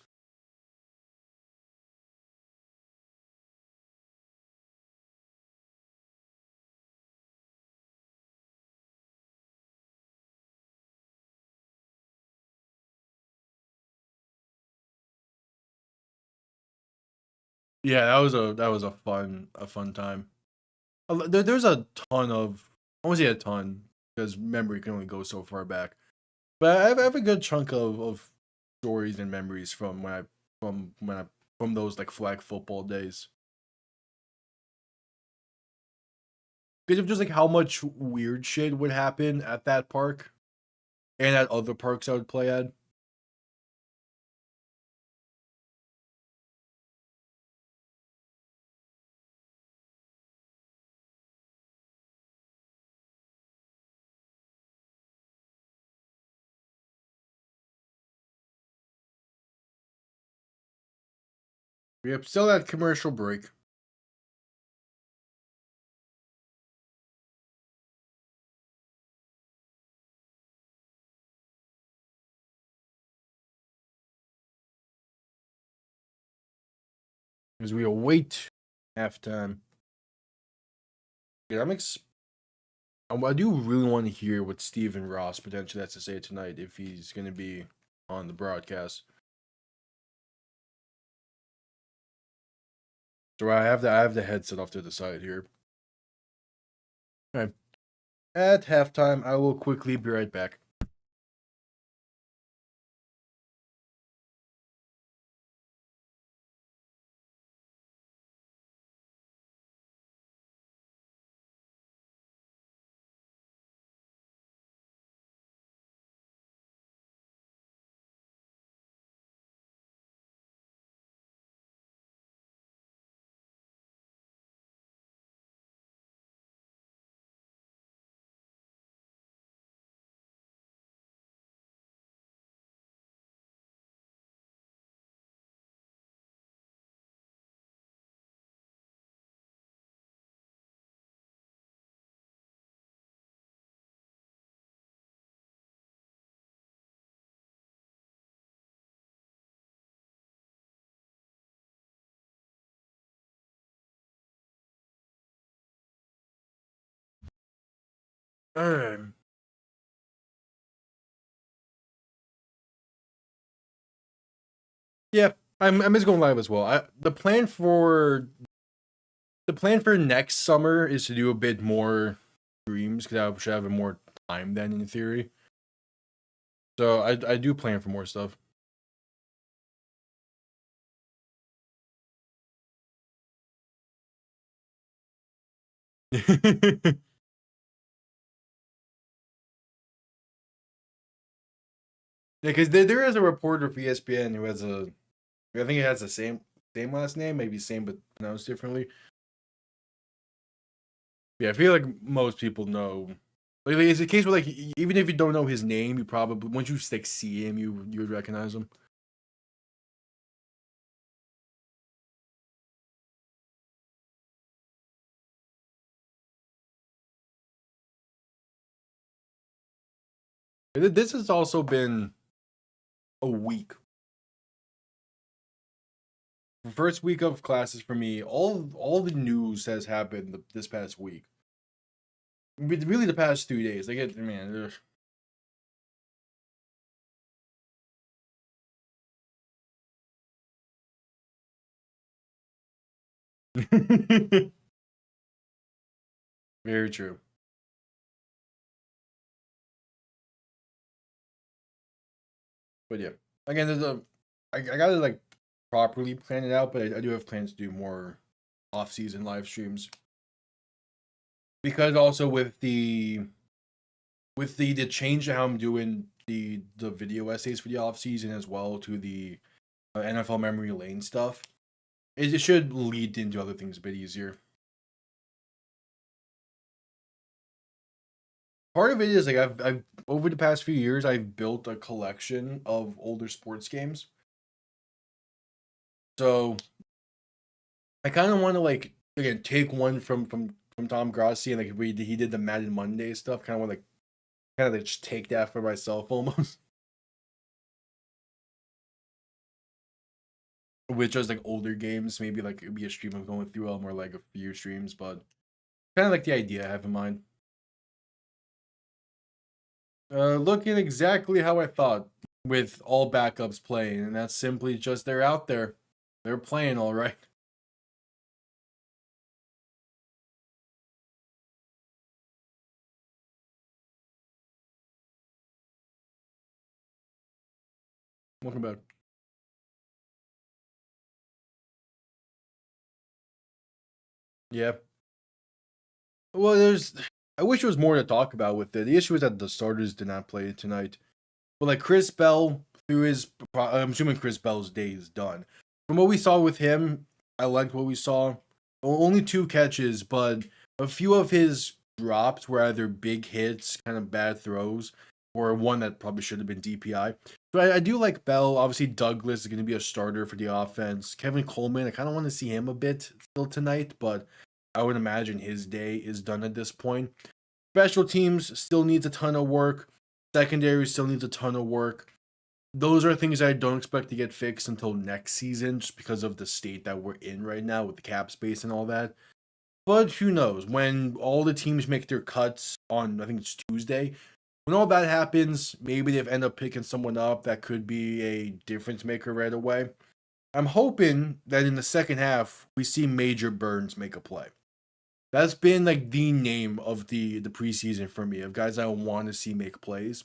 A: Yeah, that was a fun time. There's a ton of I won't say a ton because memory can only go so far back, but I have a good chunk of stories and memories from when I from those like flag football days. Because of just like how much weird shit would happen at that park and at other parks I would play at. Yep, still that commercial break. as we await halftime. Yeah, I do really want to hear what Steven Ross potentially has to say tonight if he's going to be on the broadcast. So I have the headset off to the side here. All right. At halftime, I will quickly be right back. All right. Yeah, I'm just going live as well. The plan for next summer is to do a bit more streams because I should have more time then in theory. So I do plan for more stuff. Yeah, because there is a reporter for ESPN who has I think he has the same last name, maybe same but pronounced differently. Yeah, I feel like most people know. Like it's a case where like even if you don't know his name, you probably once you like see him, you would recognize him. This has also been a week. The first week of classes for me, all the news has happened this past week. Really, the past 2 days. Like, man. Very true. But yeah, again, I gotta like properly plan it out, but I do have plans to do more off-season live streams because also with the change to how I'm doing the video essays for the off-season as well to the NFL memory lane stuff, it should lead into other things a bit easier. Part of it is like I've over the past few years I've built a collection of older sports games. So I kind of want to like again take one from Tom Grossi and like he did the Madden Monday stuff. Kind of want to like just take that for myself almost. With just like older games, maybe like it'd be a stream of going through them or like a few streams, but kind of like the idea I have in mind. Looking exactly how I thought with all backups playing, and that's simply just they're out there. They're playing all right. Welcome back. Yeah. Well, I wish there was more to talk about with it. The issue is that the starters did not play tonight. But like Chris Bell, I'm assuming Chris Bell's day is done. From what we saw with him, I liked what we saw. Only 2 catches, but a few of his drops were either big hits, kind of bad throws, or one that probably should have been DPI. So I do like Bell. Obviously, Douglas is going to be a starter for the offense. Kevin Coleman, I kind of want to see him a bit still tonight, but I would imagine his day is done at this point. Special teams still needs a ton of work. Secondary still needs a ton of work. those are things I don't expect to get fixed until next season, just because of the state that we're in right now with the cap space and all that. But who knows? When all the teams make their cuts on, I think it's Tuesday, when all that happens, maybe they've end up picking someone up that could be a difference maker right away. I'm hoping that in the second half we see Major Burns make a play. That's been like the name of the preseason for me, of guys I want to see make plays,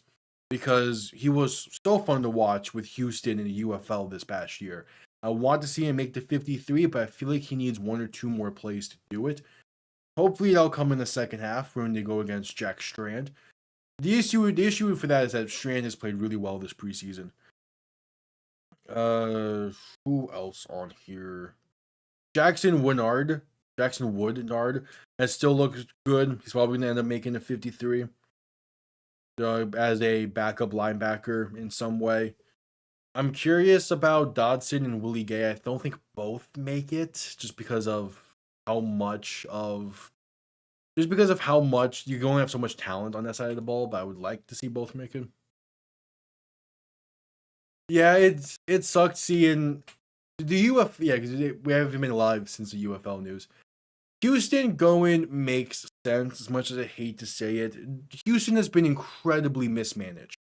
A: because he was so fun to watch with Houston in the UFL this past year. I want to see him make the 53, but I feel like he needs one or two more plays to do it. Hopefully that'll come in the second half when they go against Jack Strand. The issue for that is that Strand has played really well this preseason. Who else on here? Jackson Woodard has still looks good. He's probably gonna end up making a 53 as a backup linebacker in some way. I'm curious about Dodson and Willie Gay. I don't think both make it, just because of how much you only have so much talent on that side of the ball. But I would like to see both make it. Yeah, it sucked seeing the UFL. Yeah, because we haven't been live since the UFL news. Houston going makes sense, as much as I hate to say it. Houston has been incredibly mismanaged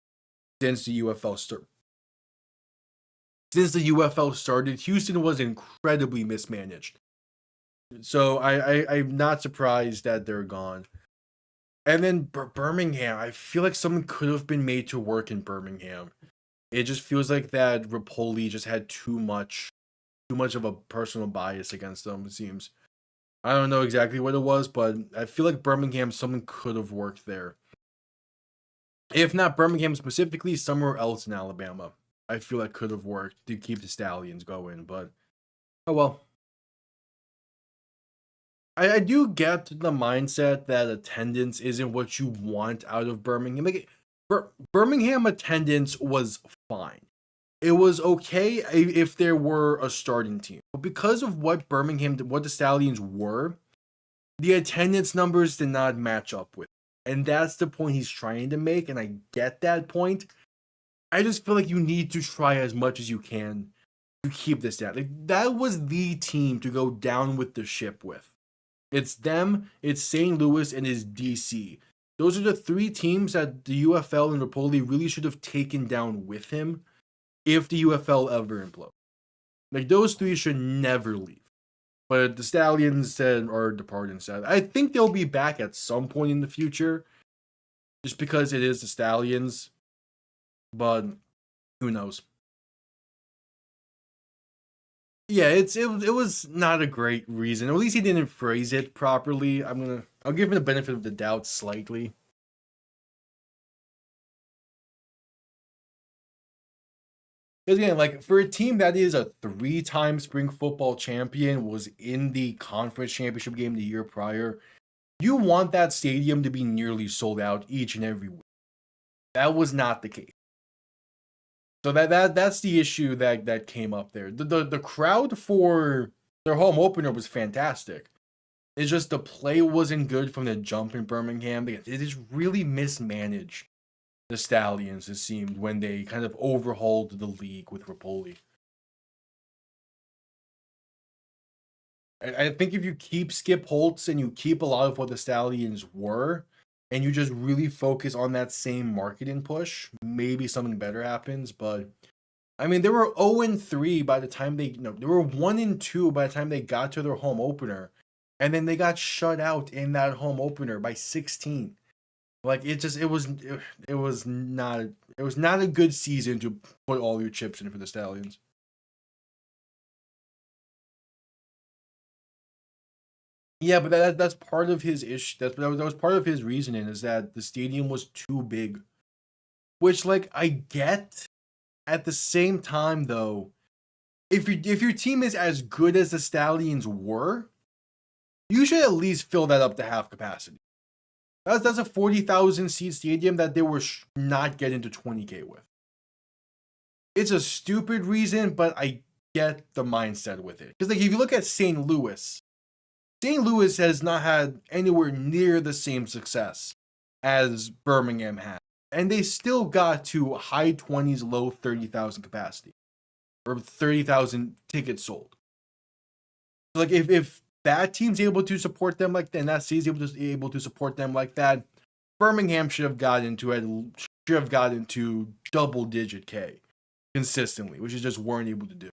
A: since the UFL started. Since the UFL started, Houston was incredibly mismanaged. So I'm not surprised that they're gone. And then Birmingham, I feel like something could have been made to work in Birmingham. It just feels like that Rapoli just had too much of a personal bias against them, it seems. I don't know exactly what it was, but I feel like Birmingham, something could have worked there. If not Birmingham specifically, somewhere else in Alabama, I feel like could have worked to keep the Stallions going, but oh well. I do get the mindset that attendance isn't what you want out of Birmingham. Like, Birmingham attendance was fine. It was okay if there were a starting team. But because of what the Stallions were, the attendance numbers did not match up with. And that's the point he's trying to make, and I get that point. I just feel like you need to try as much as you can to keep this down. Like, that was the team to go down with the ship with. It's them, it's St. Louis, and it's DC. Those are the three teams that the UFL and Rapoli really should have taken down with him if the UFL ever implodes. Like, those three should never leave. But the Stallions are departing sad. I think they'll be back at some point in the future, just because it is the Stallions. But who knows? Yeah, it was not a great reason. Or at least he didn't phrase it properly. I'll give him the benefit of the doubt slightly. Because again, like, for a team that is a 3-time spring football champion, was in the conference championship game the year prior, you want that stadium to be nearly sold out each and every week. That was not the case. So that's the issue that came up there. The crowd for their home opener was fantastic. It's just the play wasn't good from the jump in Birmingham. It is really mismanaged, the Stallions, it seemed, when they kind of overhauled the league with Rapoli. I think if you keep Skip Holtz and you keep a lot of what the Stallions were, and you just really focus on that same marketing push, maybe something better happens. But I mean, they were 0-3 by the time they were 1-2 by the time they got to their home opener, and then they got shut out in that home opener by 16. Like, it was not a good season to put all your chips in for the Stallions. Yeah, but that's part of his issue. That was part of his reasoning, is that the stadium was too big. Which, like, I get. At the same time, though, if your team is as good as the Stallions were, you should at least fill that up to half capacity. That's a 40,000 seat stadium that they were not getting to 20K with. It's a stupid reason, but I get the mindset with it. Because, like, if you look at St. Louis has not had anywhere near the same success as Birmingham had. and they still got to high 20s, low 30,000 capacity, or 30,000 tickets sold. So like if that team's able to support them like that, and that city's able to support them like that, Birmingham should have gotten to double-digit K consistently, which is just weren't able to do.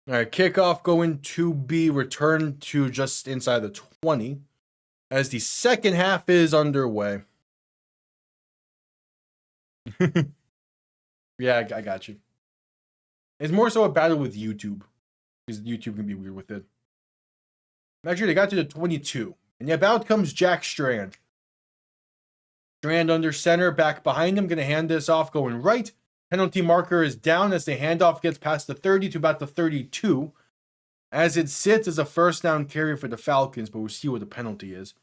A: All right, kickoff going to be returned to just inside the 20 as the second half is underway. Yeah, I got you. It's more so a battle with YouTube, because YouTube can be weird with it. Actually, they got to the 22, and yet out comes Jack Strand. Strand under center, back behind him, going to hand this off, going right. Penalty marker is down as the handoff gets past the 30 to about the 32. As it sits as a first down carry for the Falcons, but we'll see what the penalty is.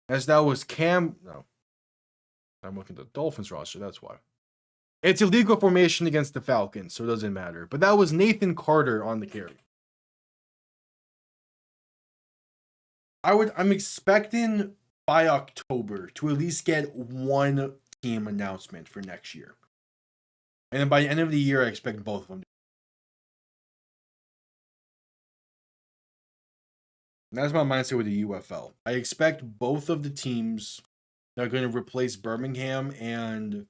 A: As that was No. I'm looking at the Dolphins roster, that's why. It's illegal formation against the Falcons, so it doesn't matter. But that was Nathan Carter on the carry. I'm expecting by October to at least get one team announcement for next year. And then by the end of the year, I expect both of them. That's my mindset with the UFL. I expect both of the teams that are going to replace Birmingham and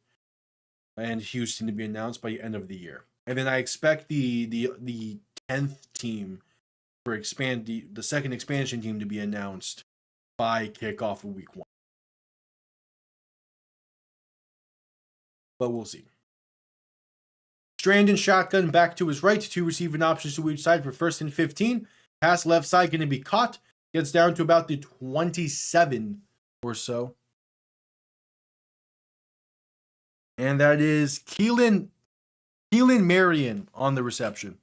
A: Houston to be announced by the end of the year. And then I expect the 10th team for the second expansion team to be announced by kickoff of week 1. But we'll see. Strand and shotgun back to his right. 2 receiving options to each side for 1st and 15. Pass left side going to be caught. Gets down to about the 27 or so. And that is Keelan Marion on the reception.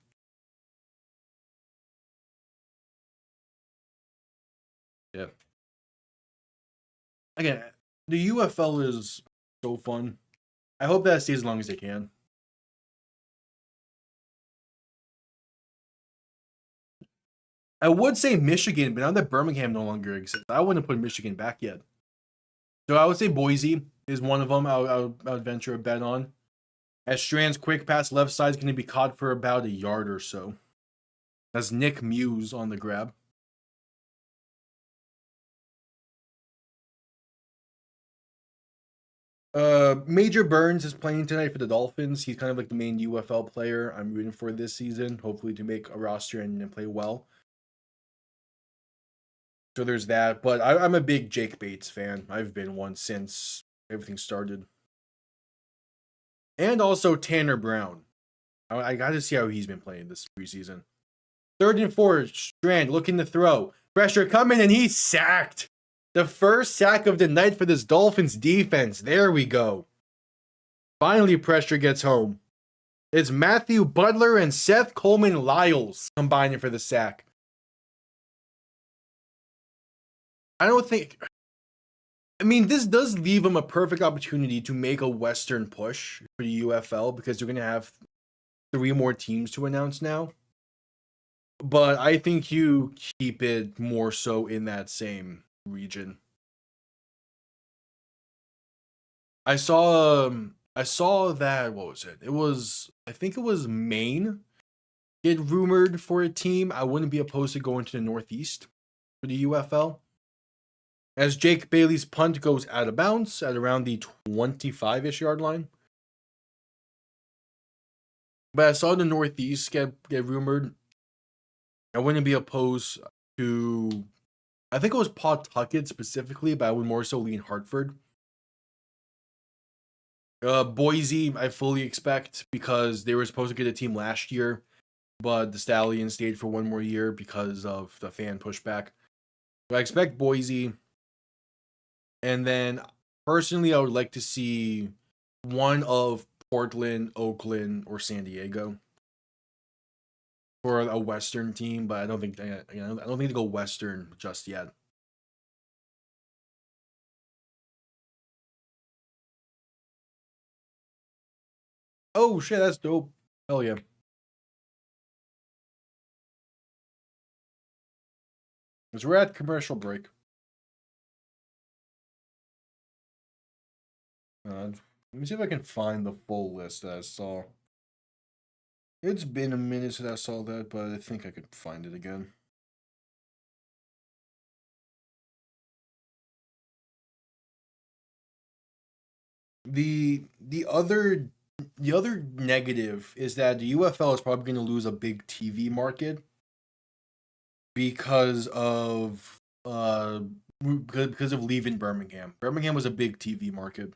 A: Yeah. Again, the UFL is so fun. I hope that stays as long as they can. I would say Michigan, but now that Birmingham no longer exists, I wouldn't put Michigan back yet. So I would say Boise is one of them I would venture a bet on. As Strand's quick pass left side is going to be caught for about a yard or so. That's Nick Muse on the grab. Major Burns is playing tonight for the Dolphins. He's kind of like the main UFL player I'm rooting for this season, hopefully to make a roster and play well. So there's that. But I'm a big Jake Bates fan. I've been one since everything started. And also Tanner Brown. I got to see how he's been playing this preseason. 3rd and 4, Strand looking to throw. Pressure coming, and he's sacked. The first sack of the night for this Dolphins defense. There we go. Finally, pressure gets home. It's Matthew Butler and Seth Coleman-Lyles combining for the sack. This does leave them a perfect opportunity to make a Western push for the UFL because they're going to have 3 more teams to announce now. But I think you keep it more so in that same region. I saw that, what was it? I think it was Maine get rumored for a team. I wouldn't be opposed to going to the Northeast for the UFL. As Jake Bailey's punt goes out of bounds at around the 25-ish yard line. But I saw the Northeast get rumored. I wouldn't be opposed to, I think it was Pawtucket specifically, but I would more so lean Hartford. Boise, I fully expect because they were supposed to get a team last year, but the Stallions stayed for 1 more year because of the fan pushback. So I expect Boise. And then, personally, I would like to see one of Portland, Oakland, or San Diego for a Western team, but I don't think they go Western just yet. Oh shit, that's dope! Hell yeah! Because we're at commercial break. Let me see if I can find the full list that I saw. It's been a minute since I saw that, but I think I could find it again. The other negative is that the UFL is probably going to lose a big TV market because of leaving Birmingham. Birmingham was a big TV market.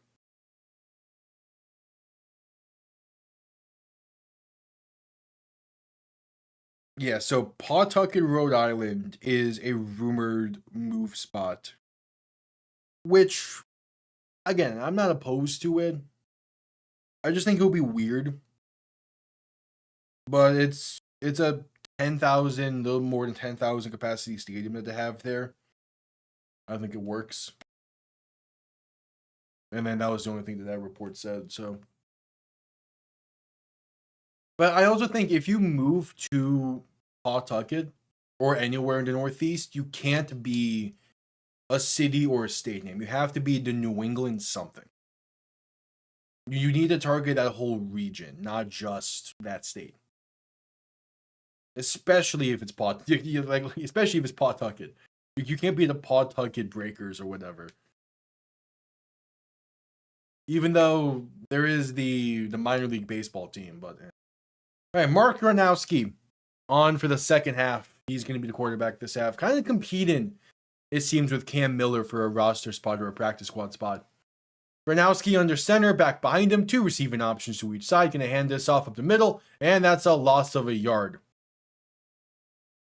A: Yeah, so Pawtucket, Rhode Island is a rumored move spot, which, again, I'm not opposed to it. I just think it would be weird. But it's a 10,000, little more than 10,000 capacity stadium that they have there. I think it works. And then that was the only thing that report said, so. But I also think if you move to Pawtucket or anywhere in the Northeast, you can't be a city or a state name. You have to be the New England something. You need to target that whole region, not just that state. Especially if it's especially if it's Pawtucket. You can't be the Pawtucket Breakers or whatever. Even though there is the minor league baseball team, but all right, Mark Gronowski on for the second half. He's going to be the quarterback this half, kind of competing, it seems, with Cam Miller for a roster spot or a practice squad spot. Gronowski under center, back behind him, 2 receiving options to each side. Going to hand this off up the middle, and that's a loss of a yard.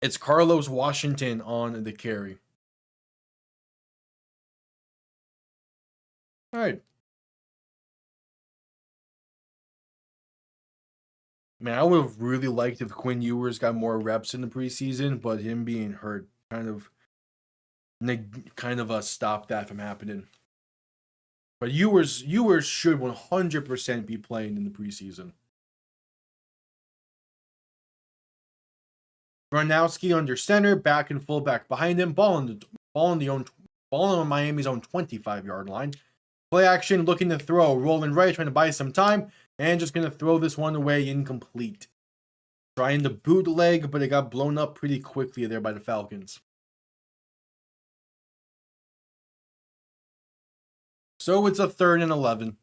A: It's Carlos Washington on the carry. All right. Man, I would have really liked if Quinn Ewers got more reps in the preseason, but him being hurt kind of stopped that from happening. But Ewers should 100% be playing in the preseason. Gronowski under center, back and fullback behind him, ball on Miami's own 25-yard line. Play action, looking to throw, rolling right, trying to buy some time, and just going to throw this one away incomplete. Trying to bootleg, but it got blown up pretty quickly there by the Falcons. So it's a 3rd and 11.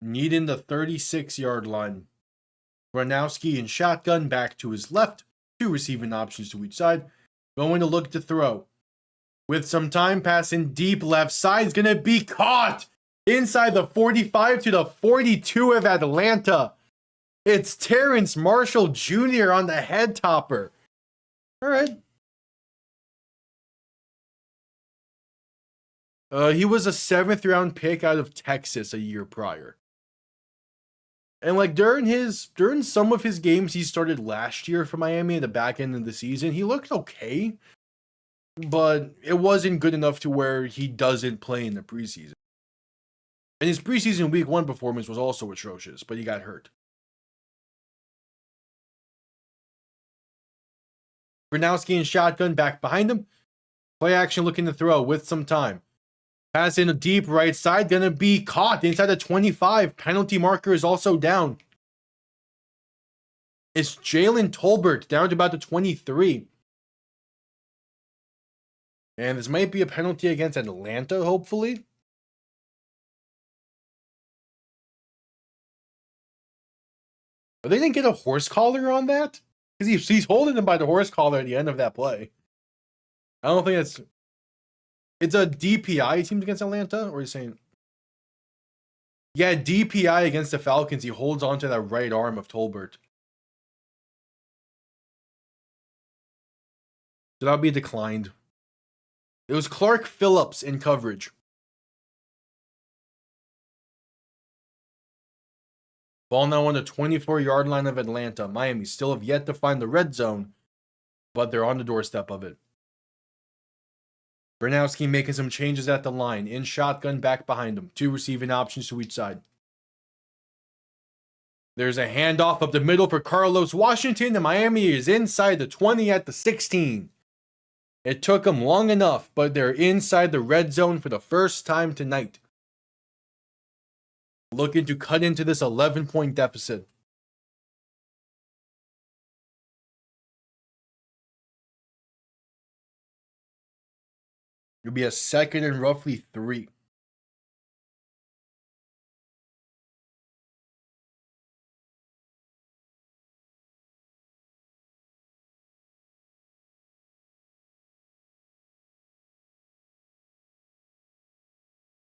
A: Needing the 36-yard line. Gronowski in shotgun, back to his left. 2 receiving options to each side. Going to look to throw. With some time, passing deep left side. Is going to be caught inside the 45 to the 42 of Atlanta. It's Terrence Marshall Jr. on the head topper. All right. He was a 7th-round pick out of Texas a year prior. And like during some of his games he started last year for Miami in the back end of the season, he looked okay, but it wasn't good enough to where he doesn't play in the preseason. And his preseason week 1 performance was also atrocious, but he got hurt. Gronowski in shotgun, back behind him. Play action, looking to throw with some time. Pass in a deep right side, gonna be caught inside the 25. Penalty marker is also down. It's Jalen Tolbert down to about the 23. And this might be a penalty against Atlanta, hopefully. But they didn't get a horse collar on that? Because he's holding him by the horse collar at the end of that play. I don't think it's a DPI team against Atlanta, or are you saying? Yeah, DPI against the Falcons. He holds onto that right arm of Tolbert. So that'll be declined. It was Clark Phillips in coverage. Ball now on the 24-yard line of Atlanta. Miami still have yet to find the red zone, but they're on the doorstep of it. Bernowski making some changes at the line. In shotgun, back behind him. 2 receiving options to each side. There's a handoff up the middle for Carlos Washington, and Miami is inside the 20 at the 16. It took them long enough, but they're inside the red zone for the first time tonight. Looking to cut into this 11-point deficit. It'll be a 2nd and roughly 3.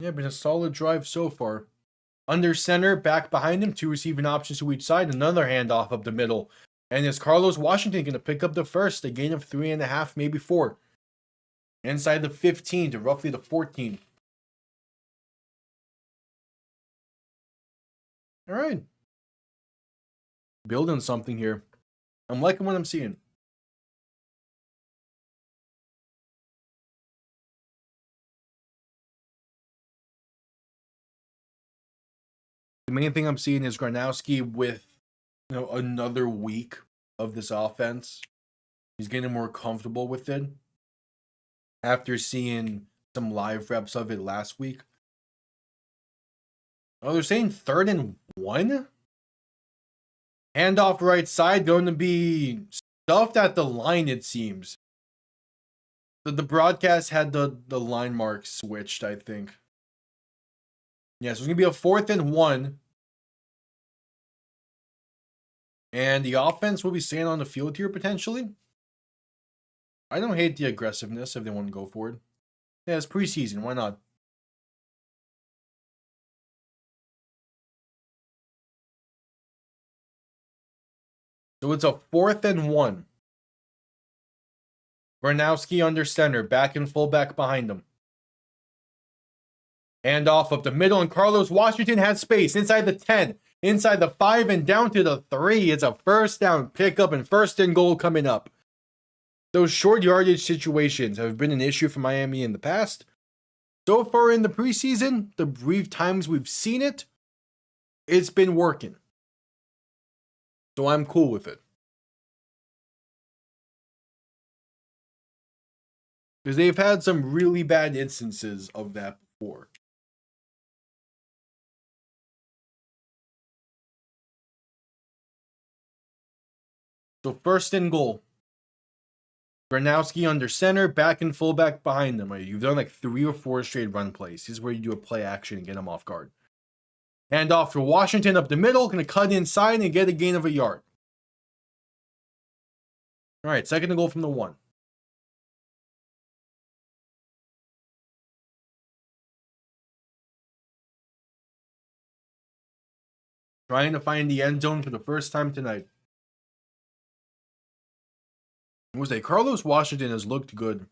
A: Yeah, been a solid drive so far. Under center, back behind him, 2 receiving options to each side. Another handoff up the middle. And is Carlos Washington going to pick up the first? A gain of 3.5, maybe 4. Inside the 15 to roughly the 14. All right. Building something here. I'm liking what I'm seeing. The main thing I'm seeing is Gronowski with another week of this offense. He's getting more comfortable with it after seeing some live reps of it last week. Oh, they're saying 3rd and 1? Handoff right side, going to be stuffed at the line, it seems. The broadcast had the line mark switched, I think. Yeah, so it's going to be a 4th and 1. And the offense will be staying on the field here, potentially. I don't hate the aggressiveness if they want to go for it. Yeah, it's preseason. Why not? So it's a 4th and 1. Gronowski under center. Back and fullback behind him. Hand off up the middle, and Carlos Washington has space inside the 10, inside the 5, and down to the 3. It's a first down pickup and 1st and goal coming up. Those short yardage situations have been an issue for Miami in the past. So far in the preseason, the brief times we've seen it, it's been working. So I'm cool with it. Because they've had some really bad instances of that before. So 1st and goal. Gronowski under center, back and fullback behind them. You've done like 3 or 4 straight run plays. This is where you do a play action and get them off guard. Hand off for Washington up the middle. Going to cut inside and get a gain of a yard. All right, 2nd and goal from the 1. Trying to find the end zone for the first time tonight. Carlos Washington has looked good.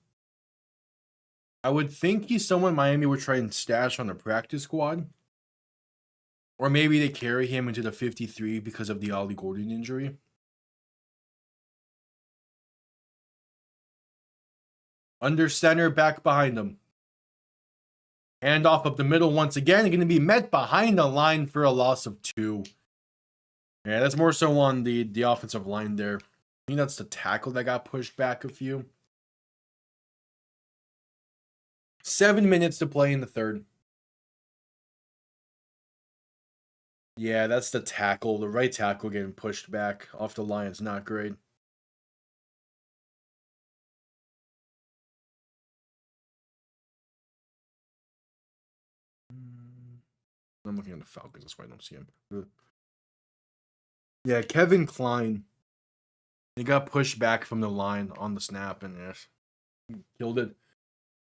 A: I would think he's someone Miami would try and stash on the practice squad. Or maybe they carry him into the 53 because of the Ollie Gordon injury. Under center, back behind him. Handoff up the middle once again. Going to be met behind the line for a loss of 2. Yeah, that's more so on the offensive line there. I think that's the tackle that got pushed back a few. 7 minutes to play in the 3rd. Yeah, that's the tackle. The right tackle getting pushed back off the line is not great. I'm looking at the Falcons. That's why I don't see him. Yeah, Kevin Klein. He got pushed back from the line on the snap and yes, killed it.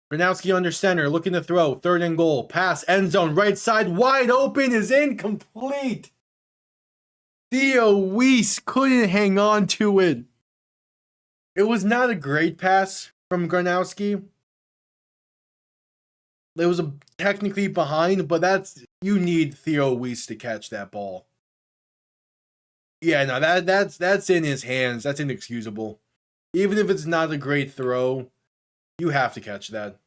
A: Bernowski under center, looking to throw. 3rd and goal. Pass, end zone, right side, wide open, is incomplete. Theo Weiss couldn't hang on to it. It was not a great pass from Gronowski. It was technically behind, but you need Theo Weiss to catch that ball. Yeah, no, that's in his hands. That's inexcusable. Even if it's not a great throw, you have to catch that.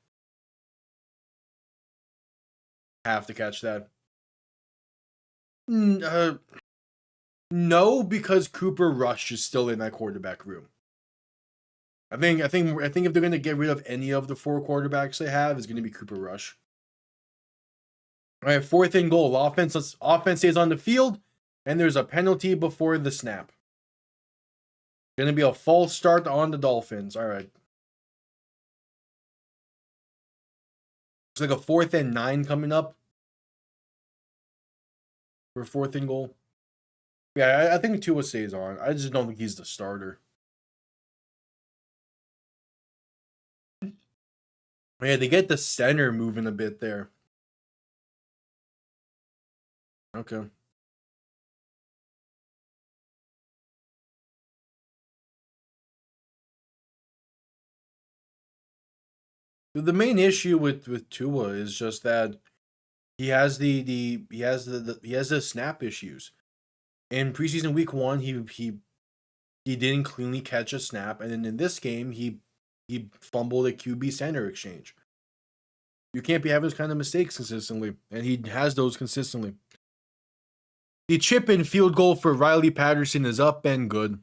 A: Have to catch that. No, because Cooper Rush is still in that quarterback room. I think if they're gonna get rid of any of the 4 quarterbacks they have, it's gonna be Cooper Rush. All right, 4th and goal. Offense stays on the field, and there's a penalty before the snap. Gonna be a false start on the Dolphins. All right. It's like a 4th and 9 coming up for 4th and goal. Yeah, I think Tua stays on. I just don't think he's the starter. Yeah, they get the center moving a bit there. Okay. The main issue with Tua is just that he has the snap issues. In preseason week 1, he didn't cleanly catch a snap, and then in this game he fumbled a QB center exchange. You can't be having those kind of mistakes consistently, and he has those consistently. The chip-in field goal for Riley Patterson is up and good.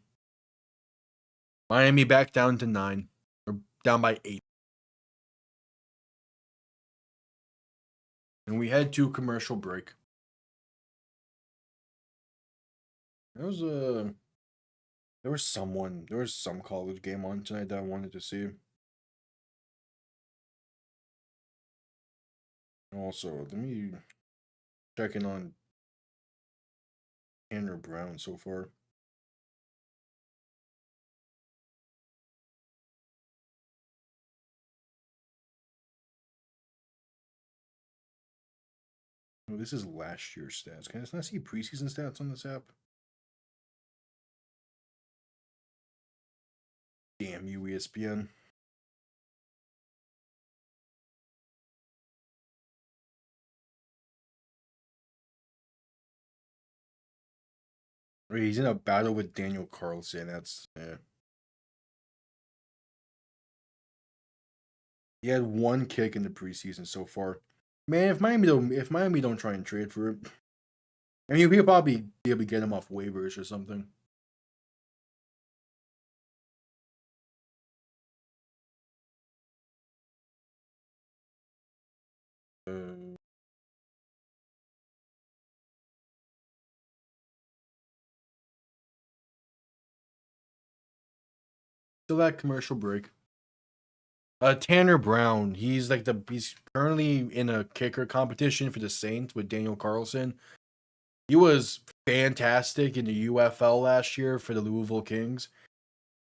A: Miami back down to 9, or down by 8. And we head to commercial break. There was some college game on tonight that I wanted to see. Also, let me check in on Tanner Brown so far. Oh, this is last year's stats. Can I see preseason stats on this app? Damn you, ESPN. Wait, he's in a battle with Daniel Carlson. That's He had 1 kick in the preseason so far. Man, if Miami don't try and trade for him, I mean, we'll probably be able to get him off waivers or something. Still that commercial break. Tanner Brown. He's currently in a kicker competition for the Saints with Daniel Carlson. He was fantastic in the UFL last year for the Louisville Kings,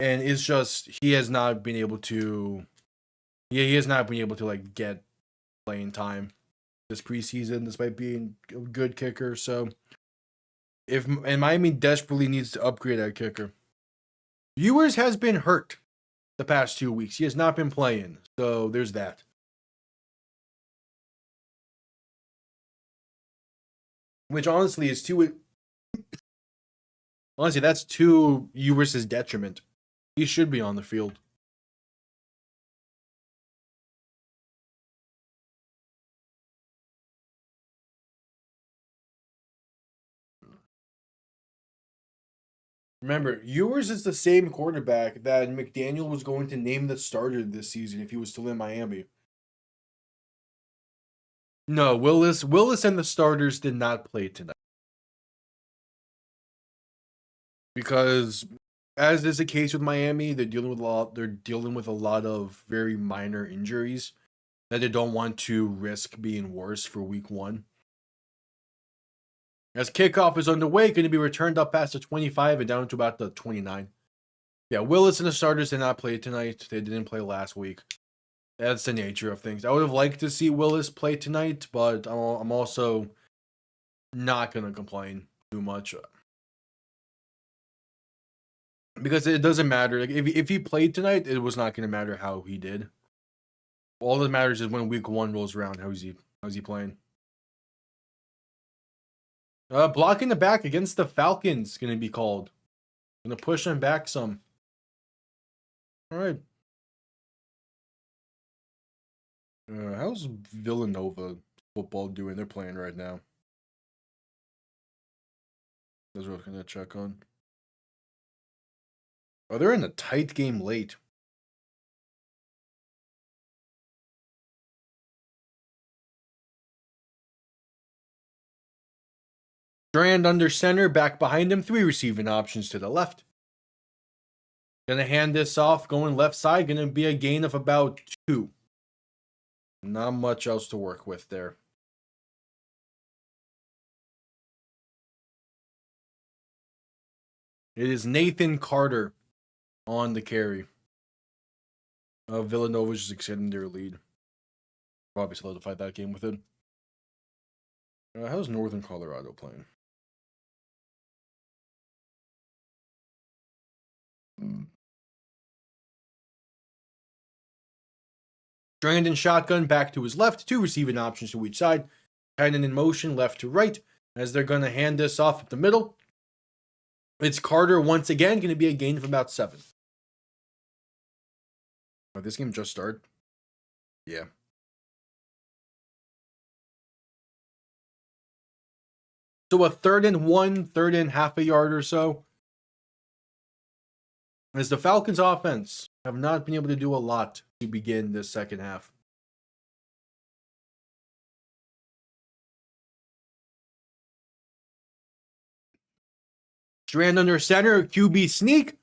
A: and it's just he has not been able to. Yeah, he has not been able to get playing time this preseason, despite being a good kicker. So, and Miami desperately needs to upgrade that kicker. Ewers has been hurt the past 2 weeks. He has not been playing, so there's that. Which honestly is honestly, that's to Ewers' detriment. He should be on the field. Remember, Ewers is the same quarterback that McDaniel was going to name the starter this season if he was still in Miami. No, Willis and the starters did not play tonight. Because as is the case with Miami, they're dealing with a lot of very minor injuries that they don't want to risk being worse for week 1. As kickoff is underway, going to be returned up past the 25 and down to about the 29. Yeah, Willis and the starters did not play tonight. They didn't play last week. That's the nature of things. I would have liked to see Willis play tonight, but I'm also not going to complain too much. Because it doesn't matter. If he played tonight, it was not going to matter how he did. All that matters is when week 1 rolls around, how's he playing? Blocking the back against the Falcons going to be called. Going to push him back some. All right. How's Villanova football doing? They're playing right now. That's what I was going to check on. Oh, they're in a tight game late. Strand under center, back behind him, 3 receiving options to the left. Gonna hand this off, going left side, gonna be a gain of about 2. Not much else to work with there. It is Nathan Carter on the carry. Villanova's just extending their lead. Probably solidified that game with it. How's Northern Colorado playing? Strandon shotgun back to his left, 2 receiving options to each side. Cannon in motion left to right as they're going to hand this off at the middle. It's Carter once again, going to be a gain of about 7. Oh, this game just started? Yeah. So a 3rd and 1, 3rd and half a yard or so. As the Falcons offense have not been able to do a lot to begin this second half. Strand under center, QB sneak.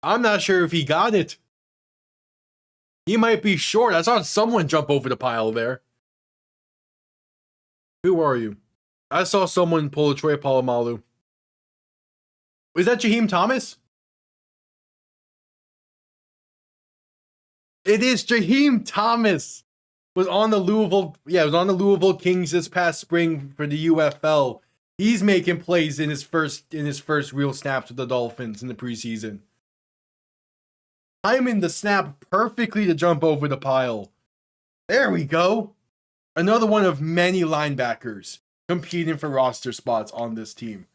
A: I'm not sure if he got it. He might be short. I saw someone jump over the pile there. Who are you? I saw someone pull a Troy Polamalu. Is that Jaheim Thomas? It is Jaheim Thomas. Was on the Louisville Kings this past spring for the UFL. He's making plays in his first real snaps with the Dolphins in the preseason. Timing the snap perfectly to jump over the pile. There we go. Another one of many linebackers competing for roster spots on this team.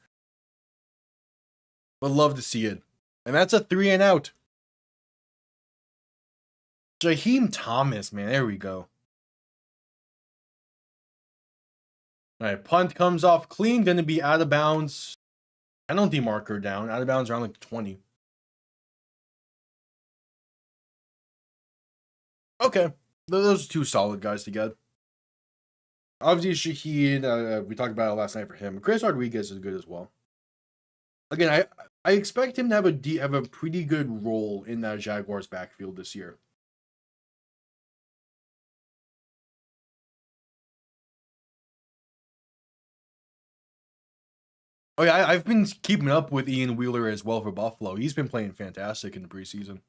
A: Would love to see it. And that's a 3 and out. Jaheim Thomas, man. There we go. All right, punt comes off clean. Going to be out of bounds. Penalty marker down. Out of bounds around like 20. Okay. Those are 2 solid guys to get. Obviously, Shaheen, we talked about it last night for him. Chris Rodriguez is good as well. Again, I expect him to have a pretty good role in that Jaguars backfield this year. Oh yeah, I've been keeping up with Ian Wheeler as well for Buffalo. He's been playing fantastic in the preseason.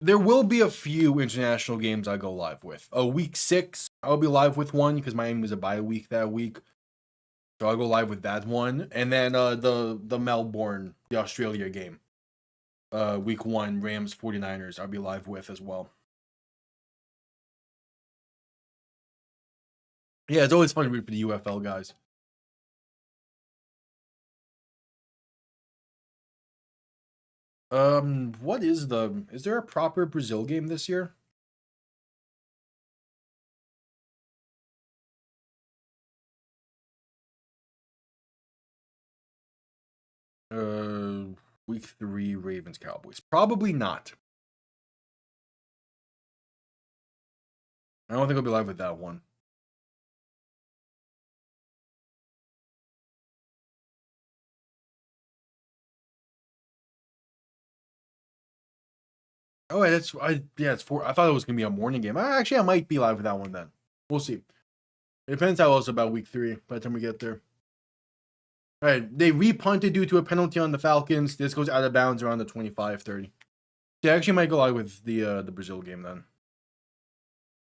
A: There will be a few international games I go live with. Week 6, I'll be live with one because Miami was a bye week that week. So I'll go live with that one. And then the Melbourne, the Australia game. Week 1, Rams 49ers, I'll be live with as well. Yeah, it's always fun to root for the UFL guys. Is there a proper Brazil game this year? Week 3, Ravens, Cowboys. Probably not. I don't think I'll be live with that one. Oh, it's 4. I thought it was gonna be a morning game. Actually, I might be live with that one then. We'll see. It depends how else about week 3 by the time we get there. All right, they repunted due to a penalty on the Falcons. This goes out of bounds around the 25-30. They actually might go live with the Brazil game then.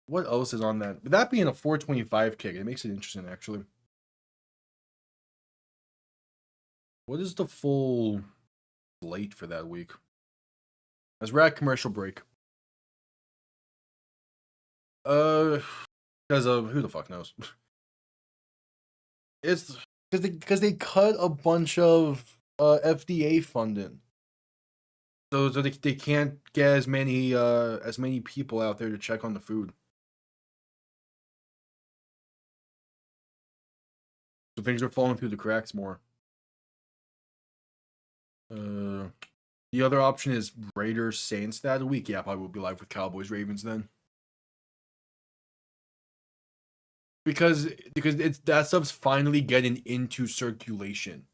A: What else is on that? With that being a 425 kick, it makes it interesting actually. What is the full slate for that week? As we're at commercial break. Because who the fuck knows? It's because they cut a bunch of FDA funding, so they can't get as many people out there to check on the food. So things are falling through the cracks more. The other option is Raiders Saints that week. Yeah, probably will be live with Cowboys Ravens then. Because it's that stuff's finally getting into circulation.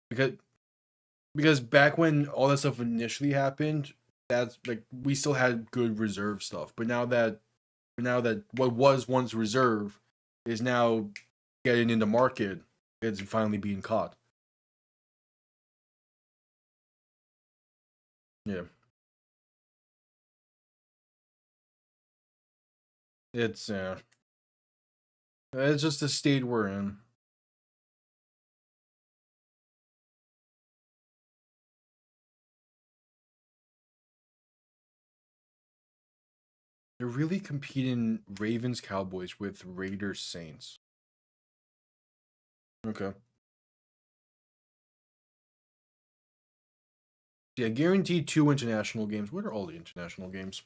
A: Because back when all that stuff initially happened, that's like we still had good reserve stuff. But now that what was once reserve is now getting into market, it's finally being caught. Yeah. It's just the state we're in. They're really competing Ravens Cowboys with Raiders Saints. Okay. Yeah, guaranteed 2 international games. What are all the international games?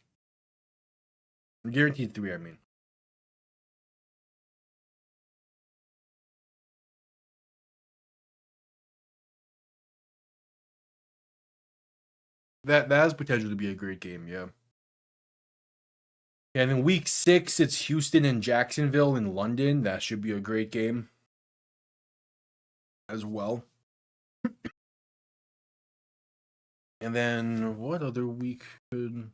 A: Guaranteed 3, I mean. That has potential to be a great game, yeah. And then week 6, it's Houston and Jacksonville in London. That should be a great game as well. And then what other week could...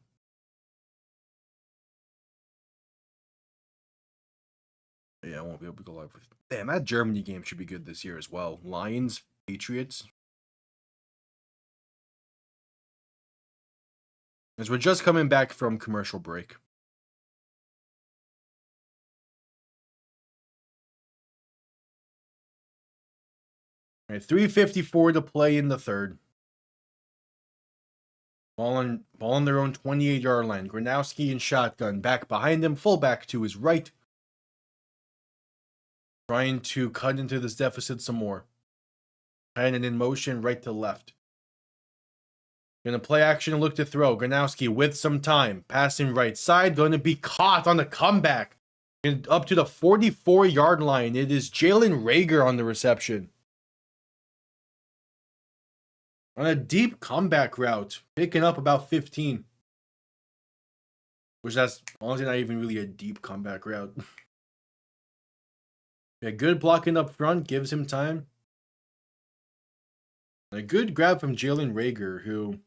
A: Yeah, I won't be able to go live with... Damn, that Germany game should be good this year as well. Lions, Patriots. As we're just coming back from commercial break. All right, 3:54 to play in the third. Ball on their own 28-yard line. Gronowski in shotgun. Back behind him. Fullback to his right. Trying to cut into this deficit some more. And in motion, right to left. Gonna play action and look to throw. Gronowski with some time. Passing right side. Gonna be caught on the comeback. And up to the 44-yard line. It is Jalen Reagor on the reception. On a deep comeback route. Picking up about 15. Which that's honestly not even really a deep comeback route. Yeah, good blocking up front. Gives him time. A good grab from Jalen Reagor, who,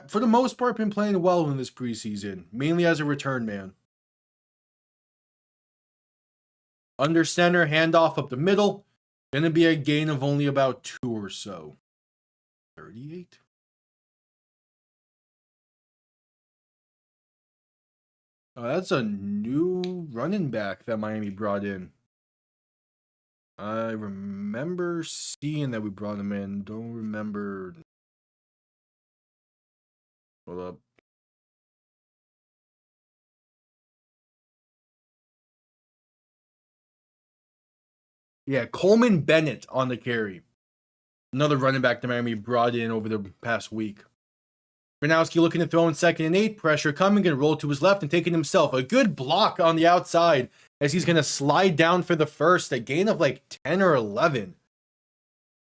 A: for the most part, been playing well in this preseason, mainly as a return man. Under center, handoff up the middle. Gonna be a gain of only about 2 or so. 38? Oh, that's a new running back that Miami brought in. I remember seeing that we brought him in. Don't remember. Hold up. Yeah, Coleman Bennett on the carry. Another running back that Miami brought in over the past week. Gronowski looking to throw in 2nd and 8. Pressure coming, going to roll to his left and taking himself. A good block on the outside as he's going to slide down for the first. A gain of like 10 or 11.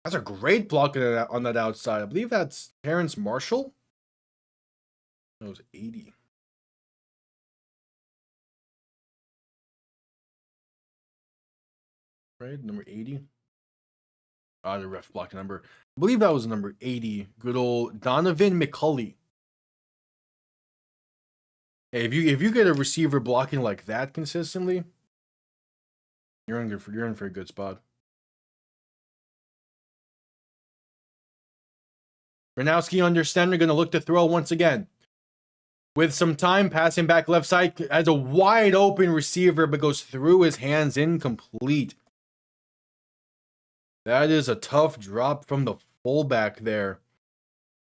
A: That's a great block on that outside. I believe that's Terrence Marshall. That was 80. Right? Number 80. The ref block number. I believe that was number 80. Good old Donovan McCulley. Hey, if you get a receiver blocking like that consistently, you're in for a good spot. Gronowski under center, going to look to throw once again. With some time, passing back left side, has a wide open receiver, but goes through his hands, incomplete. That is a tough drop from the fullback there.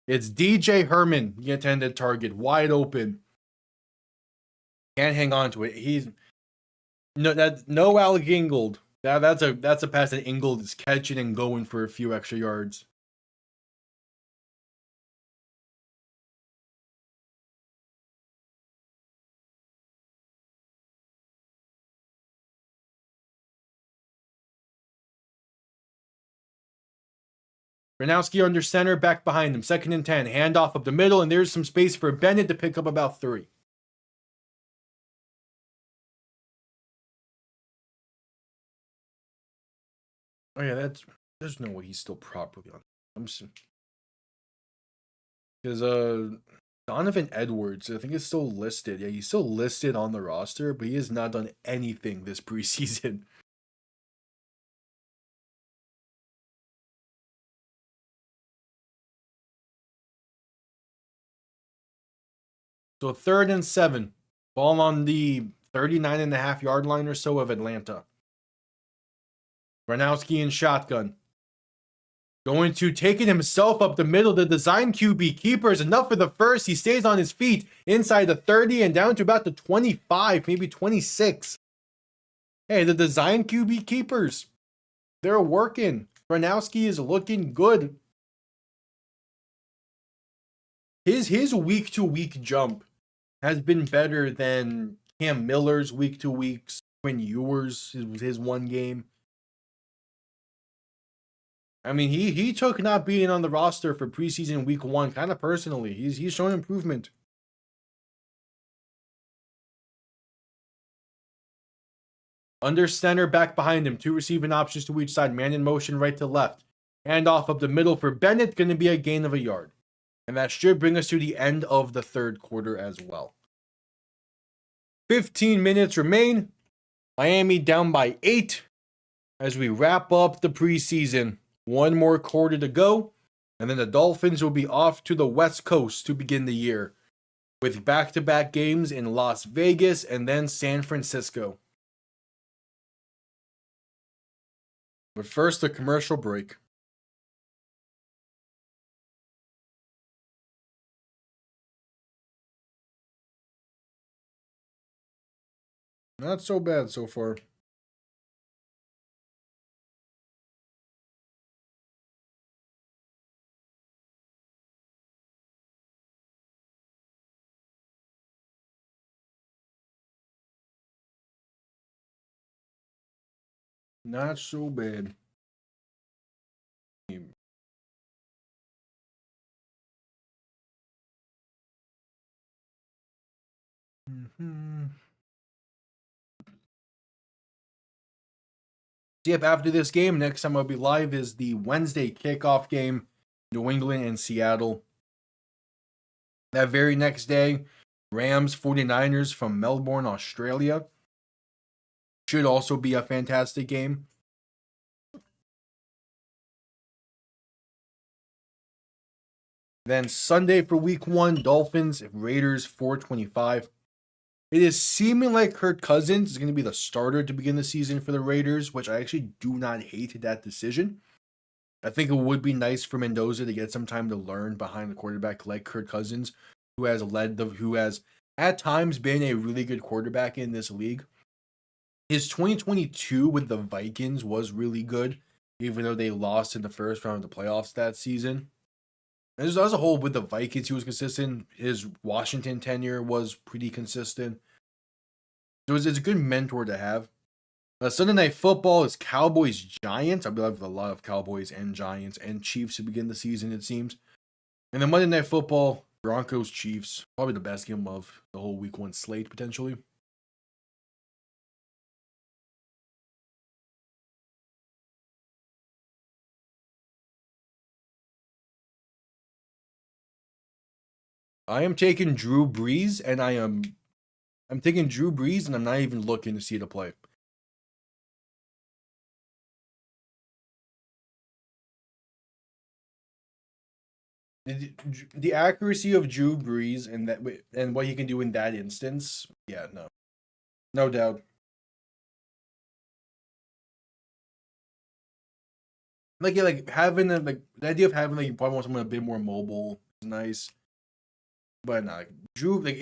A: It's DJ Herman, the intended target, wide open. Can't hang on to it. He's no Alec Ingold. That's a pass that Ingold is catching and going for a few extra yards. Gronowski under center, back behind him. 2nd and 10. Handoff up the middle, and there's some space for Bennett to pick up about 3. Oh yeah, there's no way he's still properly on. Because Donovan Edwards, I think, is still listed. Yeah, he's still listed on the roster, but he has not done anything this preseason. So 3rd and 7. Ball on the 39.5-yard line or so of Atlanta. Gronowski in shotgun. Going to take it himself up the middle. The design QB keeper is enough for the first. He stays on his feet inside the 30 and down to about the 25, maybe 26. Hey, the design QB keepers, they're working. Gronowski is looking good. His week-to-week jump has been better than Cam Miller's week-to-week, Quinn Ewers, his one game. I mean, he took not being on the roster for preseason week 1 kind of personally. He's shown improvement. Under center, back behind him. 2 receiving options to each side. Man in motion, right to left. Handoff up the middle for Bennett. Going to be a gain of a yard. And that should bring us to the end of the 3rd quarter as well. 15 minutes remain. Miami down by 8 as we wrap up the preseason. 1 more quarter to go, and then the Dolphins will be off to the West Coast to begin the year with back-to-back games in Las Vegas and then San Francisco. But first, a commercial break. Not so bad so far. Not so bad. Yep, after this game, next time I'll be live is the Wednesday kickoff game, New England and Seattle. That very next day, Rams 49ers from Melbourne, Australia. Should also be a fantastic game. Then Sunday for week 1, Dolphins, Raiders 425. It is seeming like Kirk Cousins is going to be the starter to begin the season for the Raiders, which I actually do not hate that decision. I think it would be nice for Mendoza to get some time to learn behind the quarterback like Kirk Cousins, who has at times been a really good quarterback in this league. His 2022 with the Vikings was really good, even though they lost in the first round of the playoffs that season. As a whole, with the Vikings, he was consistent. His Washington tenure was pretty consistent. It's a good mentor to have. Sunday Night Football is Cowboys-Giants. I'll be live with a lot of Cowboys and Giants and Chiefs to begin the season, it seems. And then Monday Night Football, Broncos-Chiefs. Probably the best game of the whole week 1 slate, potentially. I am taking Drew Brees, and I'm taking Drew Brees, and I'm not even looking to see the play. The accuracy of Drew Brees and what he can do in that instance, yeah, no doubt. Like having the idea of having you probably want someone a bit more mobile is nice. But no, Drew, like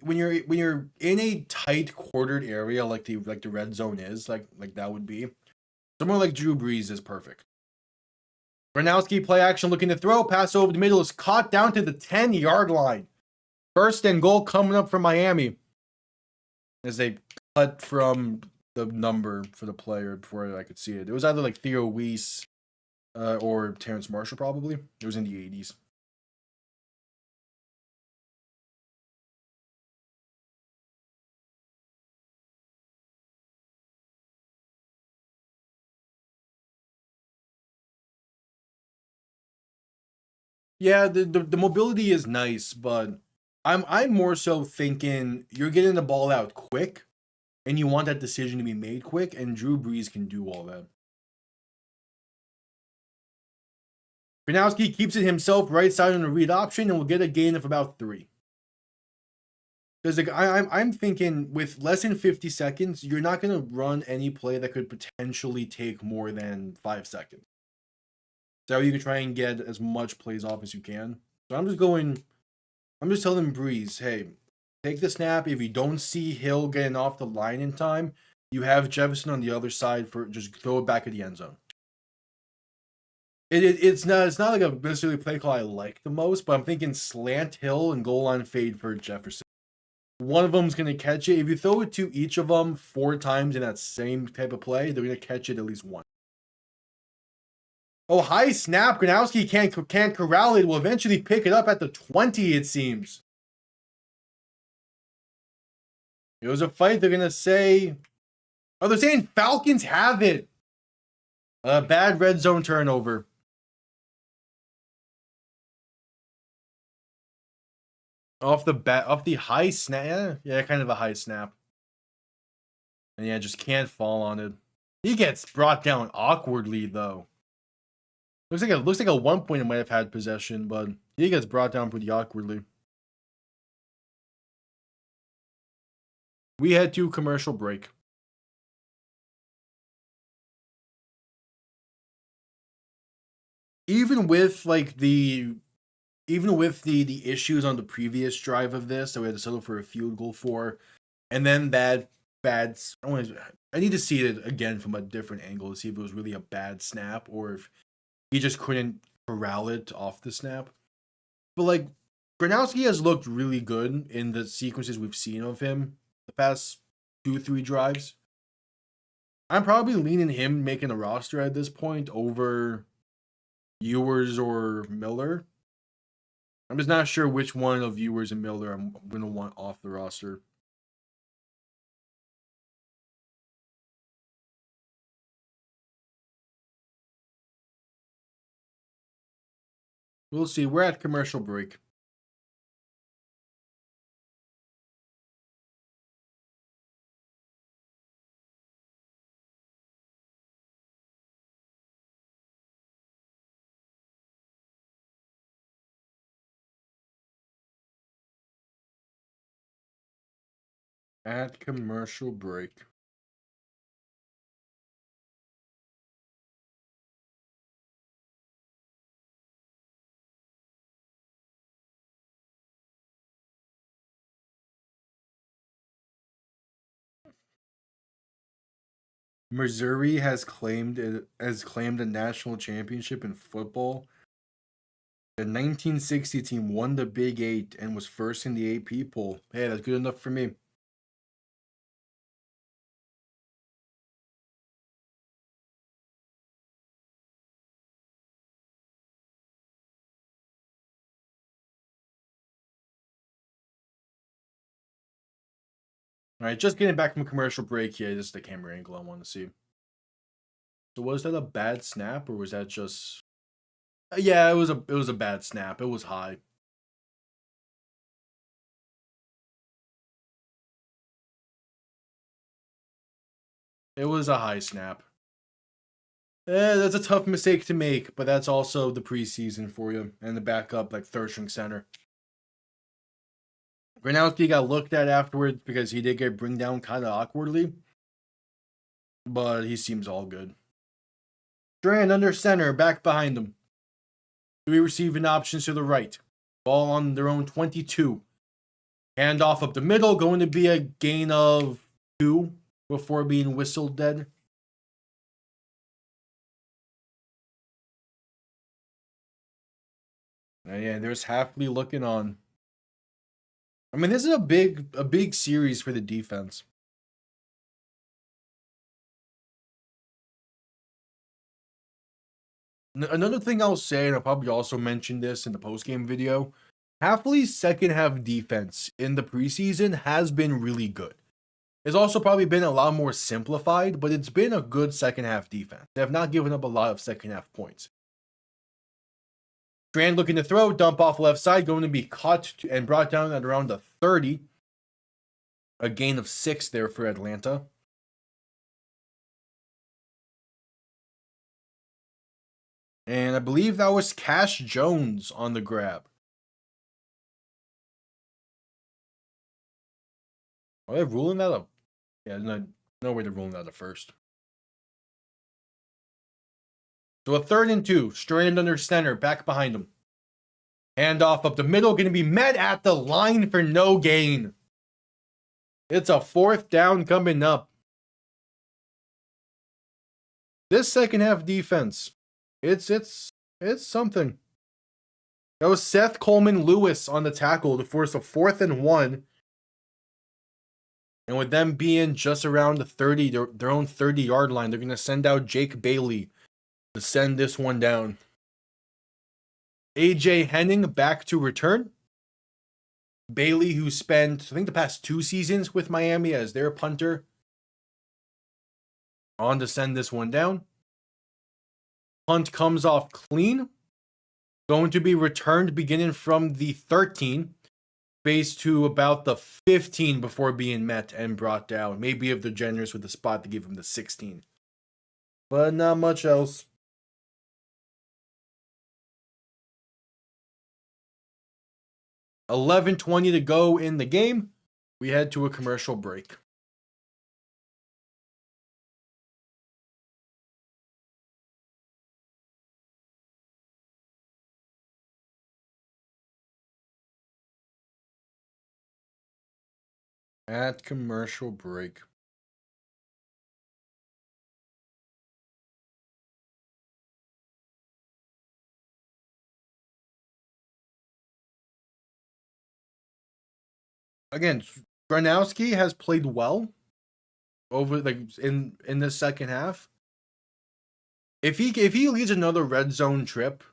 A: when you're in a tight quartered area like the red zone is, like that would be, someone like Drew Brees is perfect. Gronowski play action looking to throw, pass over the middle is caught down to the 10-yard line. 1st and goal coming up for Miami as they cut from the number for the player before I could see it. It was either like Theo Weiss, or Terrence Marshall probably. It was in the 80s. Yeah, the mobility is nice, but I'm more so thinking you're getting the ball out quick, and you want that decision to be made quick, and Drew Brees can do all that. Gronowski keeps it himself right side on the read option, and will get a gain of about 3. Because I'm thinking with less than 50 seconds, you're not going to run any play that could potentially take more than 5 seconds. So you can try and get as much plays off as you can. So I'm just telling Breeze, hey, take the snap. If you don't see Hill getting off the line in time, you have Jefferson on the other side for just throw it back at the end zone. It's not like a necessarily play call I like the most, but I'm thinking slant Hill and goal line fade for Jefferson. One of them's going to catch it. If you throw it to each of them 4 times in that same type of play, they're going to catch it at least once. Oh, high snap. Gronowski can't corral it. Will eventually pick it up at the 20, it seems. It was a fight. They're going to say... Oh, they're saying Falcons have it. A bad red zone turnover. Off the high snap. Yeah, kind of a high snap. And yeah, just can't fall on it. He gets brought down awkwardly, though. Looks like at one point it might have had possession, but he gets brought down pretty awkwardly. We head to commercial break. Even with the issues on the previous drive of this that we had to settle for a field goal for, and then that bad. I need to see it again from a different angle to see if it was really a bad snap or if he just couldn't corral it off the snap. But Gronowski has looked really good in the sequences we've seen of him the past 2-3 drives. I'm probably leaning him making a roster at this point over Ewers or Miller. I'm just not sure which one of Ewers and Miller I'm going to want off the roster. We'll see. We're at commercial break. At commercial break. Missouri has claimed a national championship in football. The 1960 team won the Big 8 and was first in the AP poll. Hey, that's good enough for me. All right, just getting back from commercial break here. This is the camera angle I want to see. So was that a bad snap or was that just... Yeah, it was a bad snap. It was high. It was a high snap. That's a tough mistake to make, but that's also the preseason for you and the backup, third string center. Gronowski got looked at afterwards because he did get bring down kind of awkwardly, but he seems all good. Strand under center, back behind him. 3 receiving options to the right. Ball on their own 22. Handoff up the middle, going to be a gain of 2 before being whistled dead. Yeah, there's Hafley looking on. I mean, this is a big series for the defense. Another thing I'll say, and I'll probably also mention this in the post-game video, Hafley's second half defense in the preseason has been really good. It's also probably been a lot more simplified, but it's been a good second half defense. They have not given up a lot of second half points. Strand looking to throw, dump off left side, going to be caught and brought down at around the 30. A gain of 6 there for Atlanta. And I believe that was Cash Jones on the grab. Are they ruling that up? Yeah, no way they're ruling that up first. So a 3rd and 2, Strand under center, back behind him. Handoff up the middle, going to be met at the line for no gain. It's a 4th down coming up. This second half defense, it's something. That was Seth Coleman Lewis on the tackle to force a 4th and 1. And with them being just around the 30, their own 30-yard line, they're going to send out Jake Bailey to send this one down. AJ Henning back to return. Bailey, who spent, I think, the past 2 seasons with Miami as their punter, on to send this one down. Punt comes off clean. Going to be returned beginning from the 13, phase to about the 15 before being met and brought down. Maybe if they're generous with the spot, to give him the 16. But not much else. $11:20 to go in the game. We head to a commercial break. At commercial break. Again, Gronowski has played well over in the second half. If he leads another red zone trip,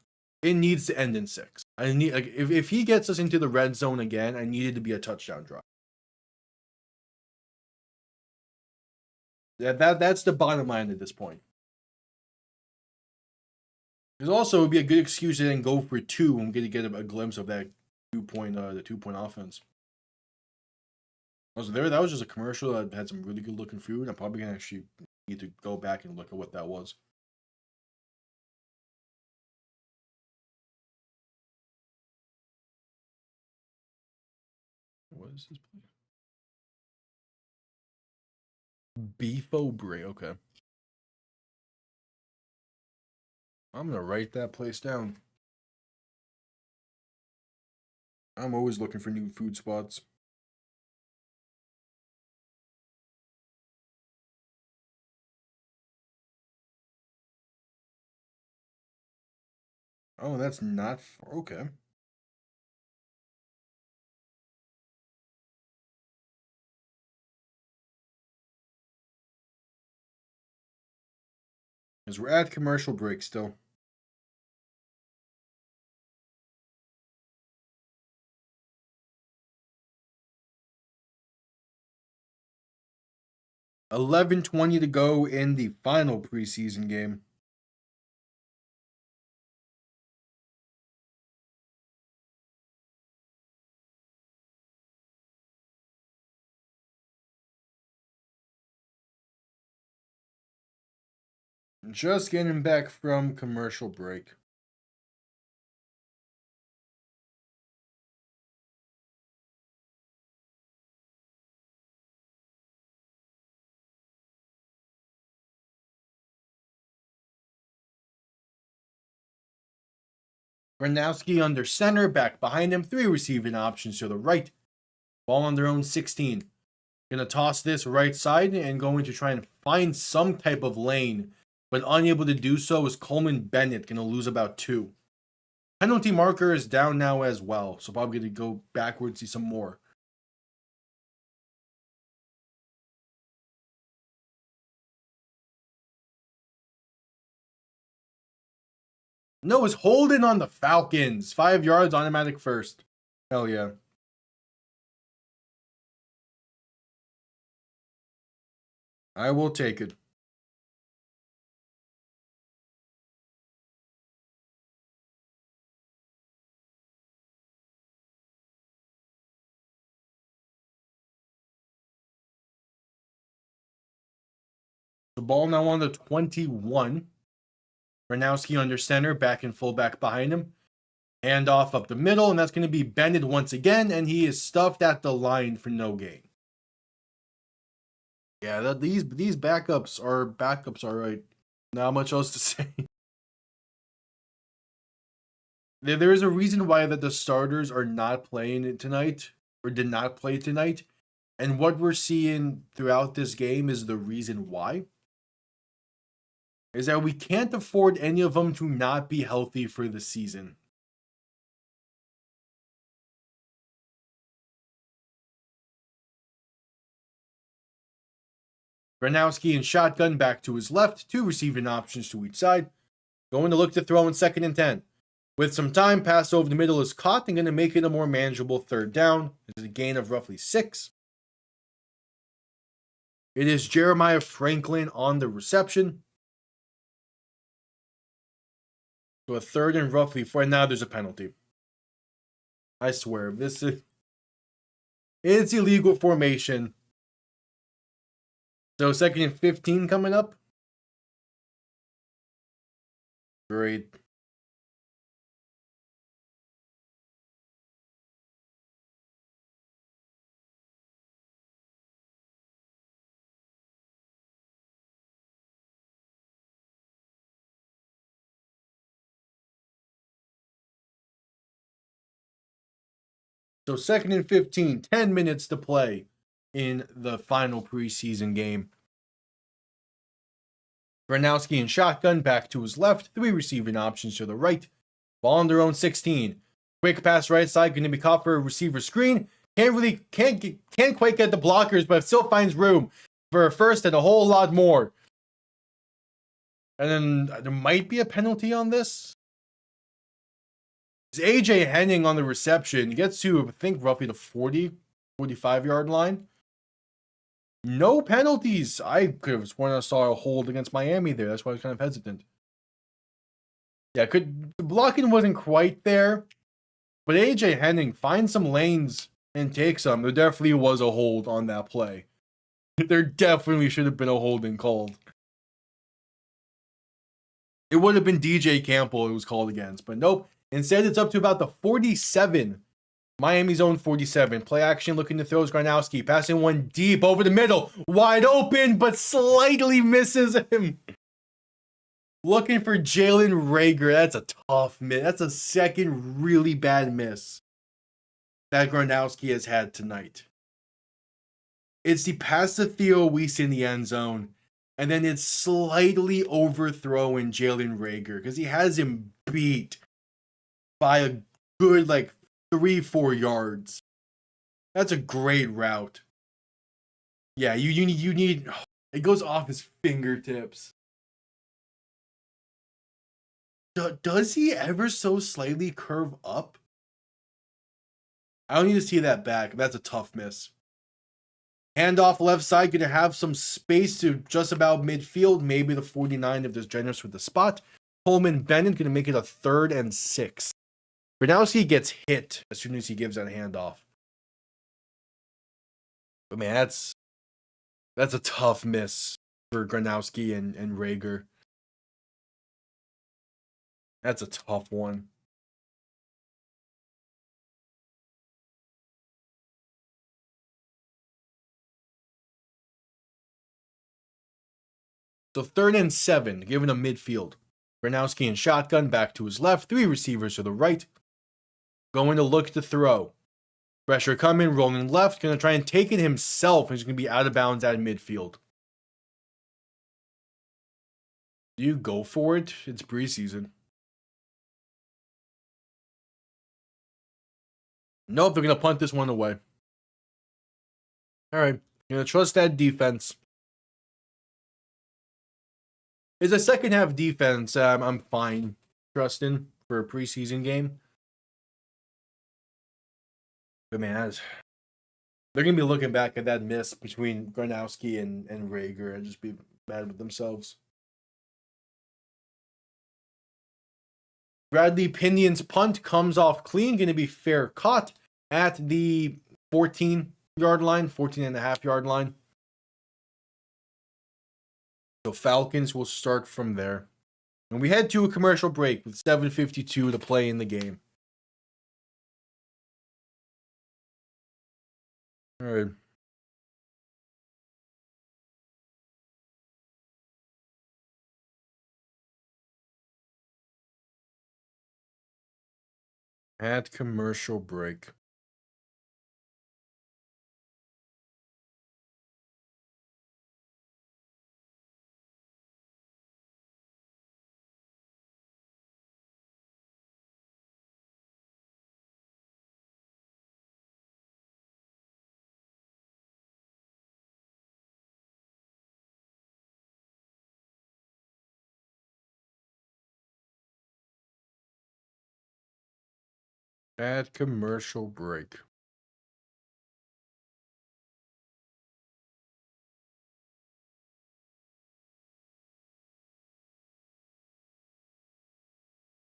A: it needs to end in 6. If he gets us into the red zone again, I need it to be a touchdown drive. That's the bottom line at this point. Because also it would be a good excuse to then go for 2 and get a glimpse of that 2-point offense. Also, that was just a commercial that had some really good looking food. I'm probably gonna actually need to go back and look at what that was. What is this place? Beefo Bray, okay. I'm gonna write that place down. I'm always looking for new food spots. Oh, that's not okay. Because we're at commercial break still. $11:20 to go in the final preseason game. Just getting back from commercial break. Gronowski under center, back behind him, 3 receiving options to the right. Ball on their own 16. Gonna toss this right side and going to try and find some type of lane, but unable to do so is Coleman Bennett, gonna lose about 2. Penalty marker is down now as well, so probably gonna go backwards, see some more. No, it's holding on the Falcons. 5 yards, automatic first. Hell yeah. I will take it. The ball now on the 21. Gronowski under center, back and fullback behind him. Handoff up the middle, and that's going to be Bennett once again, and he is stuffed at the line for no gain. Yeah, these backups are right. Not much else to say. There is a reason why that the starters are not playing tonight, or did not play tonight, and what we're seeing throughout this game is the reason why. Is that we can't afford any of them to not be healthy for the season. Gronowski in shotgun back to his left, 2 receiving options to each side. Going to look to throw in 2nd and 10. With some time, pass over the middle is caught and going to make it a more manageable 3rd down. This is a gain of roughly 6. It is Jeremiah Franklin on the reception. So a 3rd and roughly 4. And now there's a penalty. I swear, it's illegal formation. So 2nd and 15 coming up. Great. So 2nd and 15, 10 minutes to play in the final preseason game. Gronowski in shotgun back to his left, 3 receiving options to the right. Ball on their own 16. Quick pass right side, going to be caught for a receiver screen. Can't quite get the blockers, but still finds room for a first and a whole lot more. And then there might be a penalty on this. AJ Henning on the reception gets to, I think, roughly the 45-yard line. No penalties. I could have sworn I saw a hold against Miami there. That's why I was kind of hesitant. Yeah, the blocking wasn't quite there, but AJ Henning finds some lanes and takes them. There definitely was a hold on that play. There definitely should have been a holding called. It would have been DJ Campbell it was called against, but nope. Instead, it's up to about the 47. Miami's own 47. Play action looking to throw Gronowski. Passing one deep over the middle. Wide open, but slightly misses him. Looking for Jalen Reagor. That's a tough miss. That's a second really bad miss that Gronowski has had tonight. It's the pass to Theo Weiss in the end zone. And then it's slightly overthrowing Jalen Reagor because he has him beat by a good 3-4 yards. That's a great route. Yeah, you need it goes off his fingertips. Does he ever so slightly curve up? I don't need to see that back. That's a tough miss. Handoff left side, going to have some space to just about midfield. Maybe the 49 if there's generous with the spot. Coleman Bennett going to make it a 3rd and 6. Gronowski gets hit as soon as he gives that handoff. But man, that's a tough miss for Gronowski and Reagor. That's a tough one. So 3rd and 7, given a midfield. Gronowski in shotgun back to his left, 3 receivers to the right. Going to look to throw. Pressure coming, rolling left, going to try and take it himself. He's going to be out of bounds at midfield. Do you go for it? It's preseason. Nope, they're going to punt this one away. All right, going to trust that defense. It's a second half defense. I'm fine. trust in for a preseason game. But man, they're gonna be looking back at that miss between Gronowski and Rager and just be mad with themselves. Bradley Pinion's punt comes off clean, going to be fair caught at the 14-yard line, 14.5-yard line. So Falcons will start from there. And we head to a commercial break with 7:52 to play in the game. All right. At commercial break. At commercial break.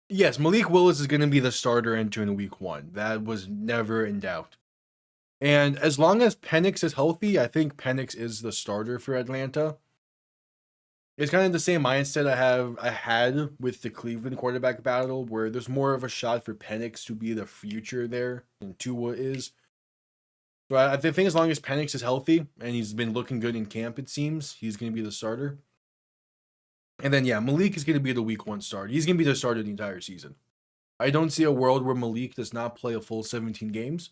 A: Yes, Malik Willis is going to be the starter entering week 1. That was never in doubt. And as long as Penix is healthy, I think Penix is the starter for Atlanta. It's kind of the same mindset I had with the Cleveland quarterback battle, where there's more of a shot for Penix to be the future there than Tua is. So I think as long as Penix is healthy and he's been looking good in camp, it seems he's going to be the starter. And then yeah, Malik is going to be the week 1 starter. He's going to be the starter the entire season. I don't see a world where Malik does not play a full 17 games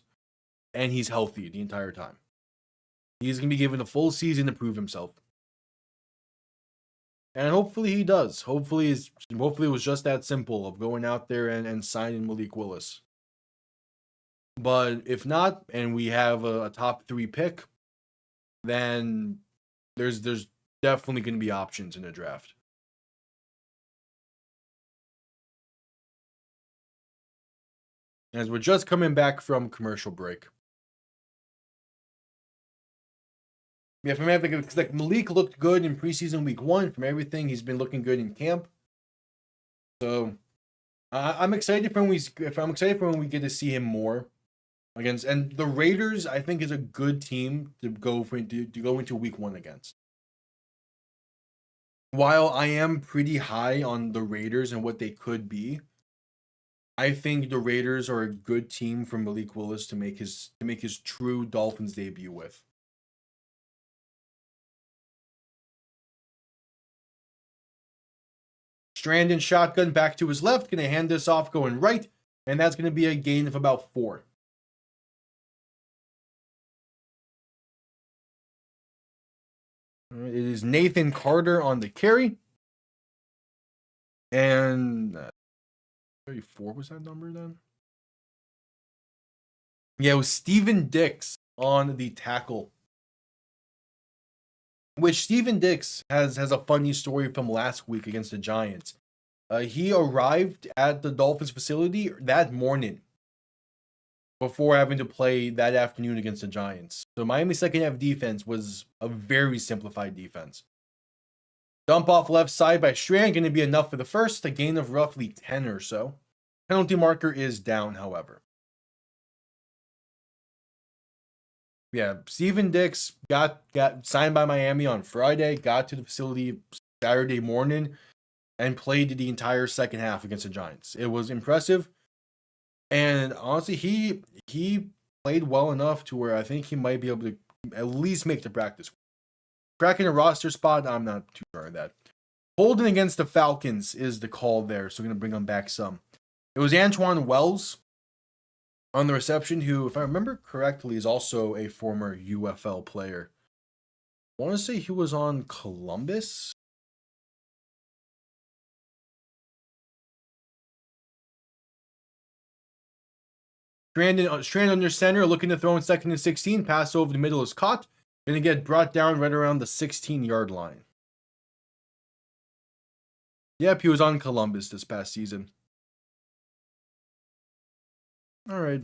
A: and he's healthy the entire time. He's going to be given a full season to prove himself. And hopefully he does. Hopefully it was just that simple of going out there and signing Malik Willis. But if not, and we have a top 3 pick, then there's definitely going to be options in the draft. As we're just coming back from commercial break. Yeah, from everything, because like Malik looked good in preseason week 1. From everything, he's been looking good in camp. So I'm excited for when we get to see him more against. And the Raiders, I think, is a good team to go into week 1 against. While I am pretty high on the Raiders and what they could be, I think the Raiders are a good team for Malik Willis to make his true Dolphins debut with. Strandon shotgun back to his left, going to hand this off going right, and that's going to be a gain of about 4. It is Nathan Carter on the carry. And 34 was that number then? Yeah, it was Steven Dix on the tackle. Which Steven Dix has a funny story from last week against the Giants. He arrived at the Dolphins facility that morning before having to play that afternoon against the Giants. So Miami's second half defense was a very simplified defense. Dump off left side by Strand, going to be enough for the first, a gain of roughly 10 or so. Penalty marker is down, however. Yeah, Steven Dix got signed by Miami on Friday, got to the facility Saturday morning, and played the entire second half against the Giants. It was impressive. And honestly, he played well enough to where I think he might be able to at least make the practice. Cracking a roster spot, I'm not too sure of that. Holding against the Falcons is the call there, so I'm going to bring him back some. It was Antoine Wells on the reception, who, if I remember correctly, is also a former UFL player. I want to say he was on Columbus. Strand under center, looking to throw in 2nd and 16. Pass over the middle is caught. Going to get brought down right around the 16-yard line. Yep, he was on Columbus this past season. All right.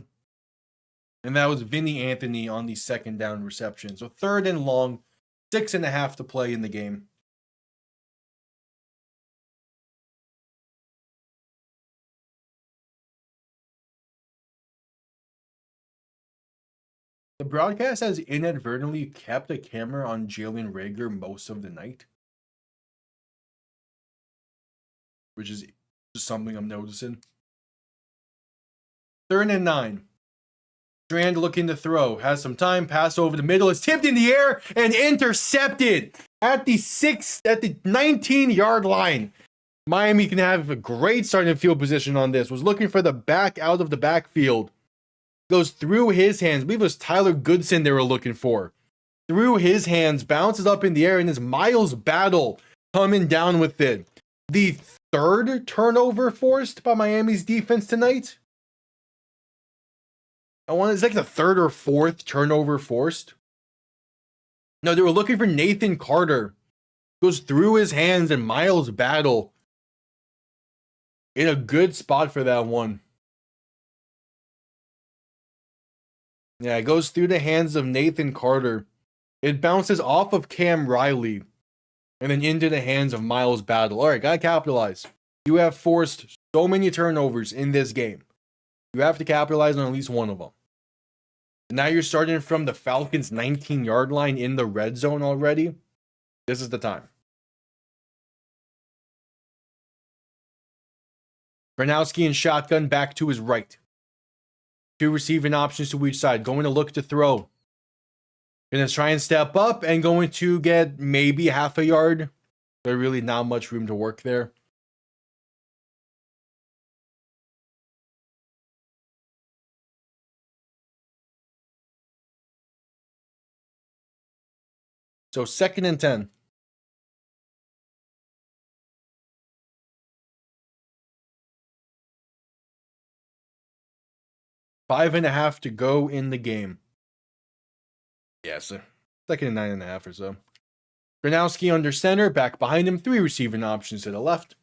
A: And that was Vinny Anthony on the second down reception. So 3rd and long, 6.5 to play in the game. The broadcast has inadvertently kept a camera on Jalen Reagor most of the night, which is just something I'm noticing. 3rd and 9. Strand looking to throw. Has some time. Pass over the middle. Is tipped in the air and intercepted at the 19-yard line. Miami can have a great starting field position on this. Was looking for the back out of the backfield. Goes through his hands. I believe it was Tyler Goodson they were looking for. Through his hands. Bounces up in the air. And is Miles Battle coming down with it. The 3rd turnover forced by Miami's defense tonight. It's like the 3rd or 4th turnover forced. No, they were looking for Nathan Carter. Goes through his hands and Miles Battle. In a good spot for that one. Yeah, it goes through the hands of Nathan Carter. It bounces off of Cam Riley. And then into the hands of Miles Battle. Alright, gotta capitalize. You have forced so many turnovers in this game. You have to capitalize on at least one of them. Now you're starting from the Falcons' 19-yard line in the red zone already. This is the time. Gronowski in shotgun back to his right. 2 receiving options to each side. Going to look to throw. Going to try and step up and going to get maybe half a yard. There's really not much room to work there. So 2nd and 10. 5.5 to go in the game. Yes, 2nd and 9.5 or so. Gronowski under center, back behind him, 3 receiving options to the left.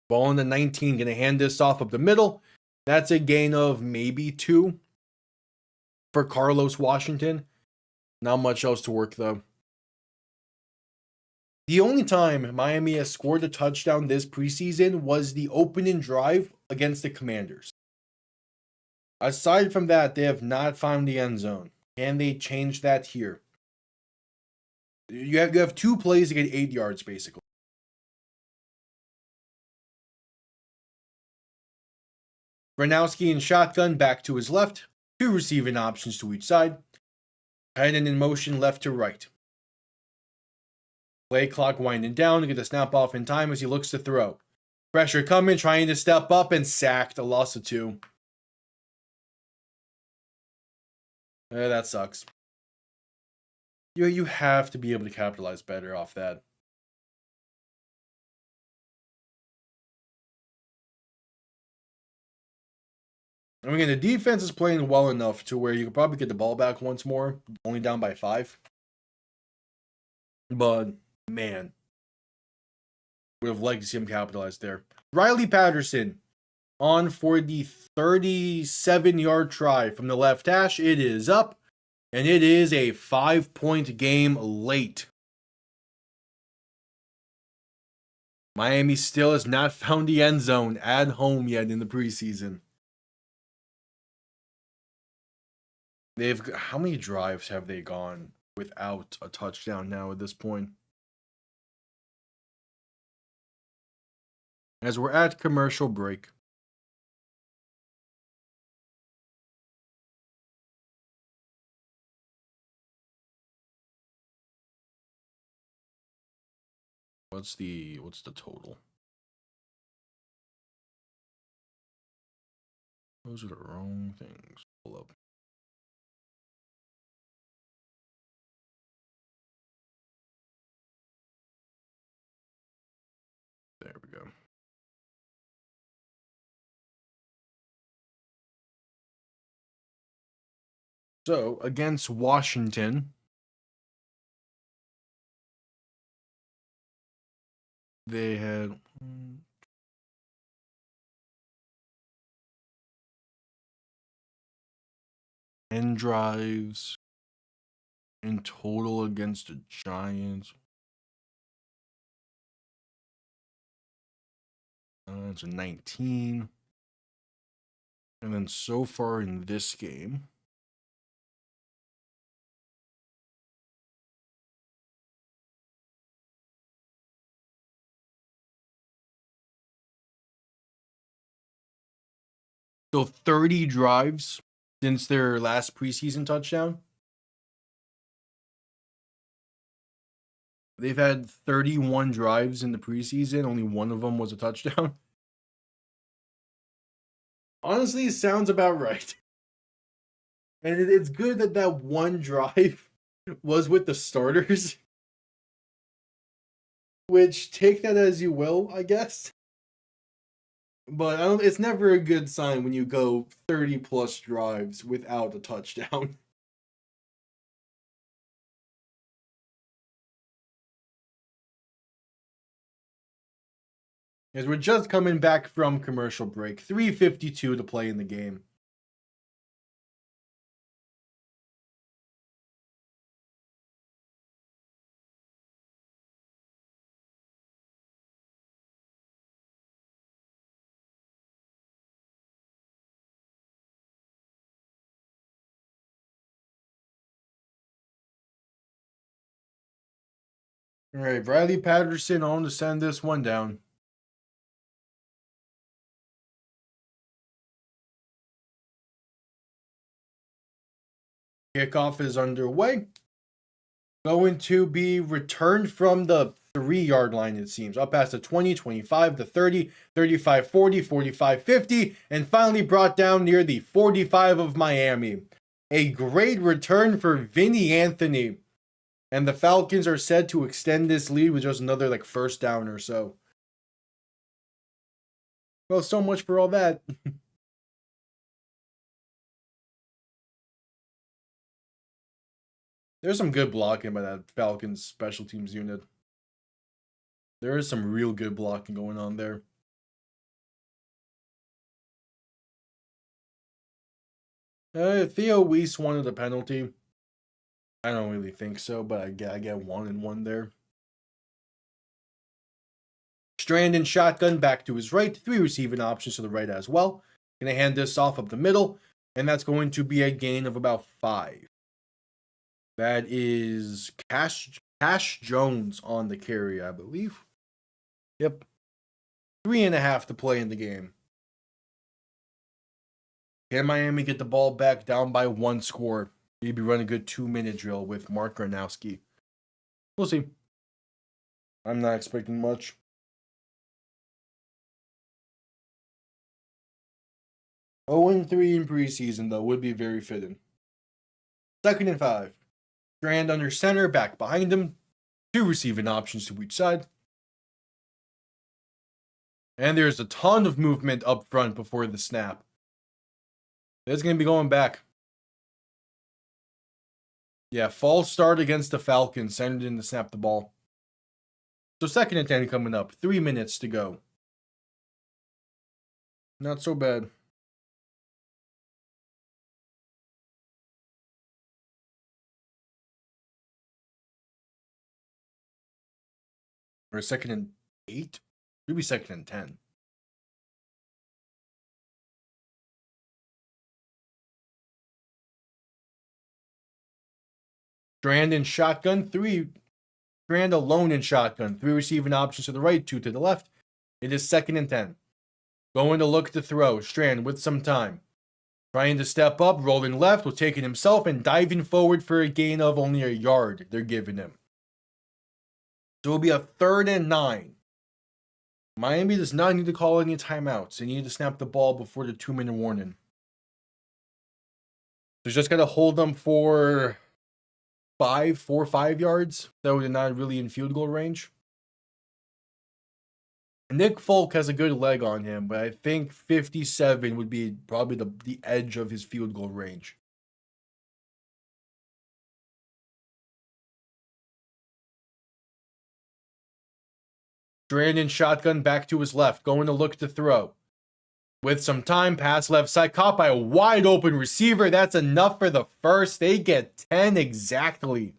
A: Ball on the 19, gonna hand this off up the middle. That's a gain of maybe 2 for Carlos Washington. Not much else to work though. The only time Miami has scored a touchdown this preseason was the opening drive against the Commanders. Aside from that, they have not found the end zone. Can they change that here? You have 2 plays to get 8 yards, basically. Gronowski in shotgun, back to his left. 2 receiving options to each side. Tight end in motion, left to right. Play clock winding down to get the snap off in time as he looks to throw. Pressure coming, trying to step up and sacked. A loss of 2. That sucks. You have to be able to capitalize better off that. I mean, the defense is playing well enough to where you could probably get the ball back once more, only down by 5. But, man, would have liked to see him capitalize there. Riley Patterson on for the 37-yard try from the left hash. It is up, and it is a 5-point game late. Miami still has not found the end zone at home yet in the preseason. How many drives have they gone without a touchdown now at this point? As we're at commercial break. What's the total? Those are the wrong things. Pull up. There we go. So, against Washington, they had 10 drives in total against the Giants. It's a 19. And then so far in this game, so 30 drives since their last preseason touchdown. They've had 31 drives in the preseason. Only one of them was a touchdown. Honestly, it sounds about right. And it's good that that one drive was with the starters. Which, take that as you will, I guess. But it's never a good sign when you go 30 plus drives without a touchdown. As we're just coming back from commercial break. 3:52 to play in the game. All right, Riley Patterson on to send this one down. Kickoff is underway. Going to be returned from the 3-yard line, it seems. Up past the 20, 25, the 30, 35, 40, 45, 50, and finally brought down near the 45 of Miami. A great return for Vinny Anthony. And the Falcons are set to extend this lead with just another first down or so. Well, so much for all that. There's some good blocking by that Falcons special teams unit. There is some real good blocking going on there. Theo Weiss wanted a penalty. I don't really think so, but I get 1 and 1 there. Strand in shotgun back to his right. 3 receiving options to the right as well. Gonna hand this off up the middle, and that's going to be a gain of about 5. That is Cash Jones on the carry, I believe. Yep. 3.5 to play in the game. Can Miami get the ball back down by 1 score? Maybe run a good 2-minute drill with Mark Gronowski. We'll see. I'm not expecting much. Oh, 3 in preseason, though, would be very fitting. 2nd and 5. Strand under center, back behind him. 2 receiving options to each side. And there's a ton of movement up front before the snap. It's going to be going back. Yeah, false start against the Falcons. Centered in to snap the ball. So 2nd and 10 coming up. 3 minutes to go. Not so bad. Or 2nd and 8? Maybe 2nd and 10. Strand in shotgun. 3. Strand alone in shotgun. 3 receiving options to the right, 2 to the left. It is 2nd and 10. Going to look to throw. Strand with some time. Trying to step up, rolling left, will take it himself, and diving forward for a gain of only a yard they're giving him. So it'll be a 3rd and 9. Miami does not need to call any timeouts. They need to snap the ball before the 2-minute warning. So just got to hold them for 4 or 5 yards. Though they're not really in field goal range. Nick Folk has a good leg on him, but I think 57 would be probably the edge of his field goal range. Strand in shotgun back to his left, going to look to throw. With some time, pass left side, caught by a wide open receiver. That's enough for the first. They get 10 exactly.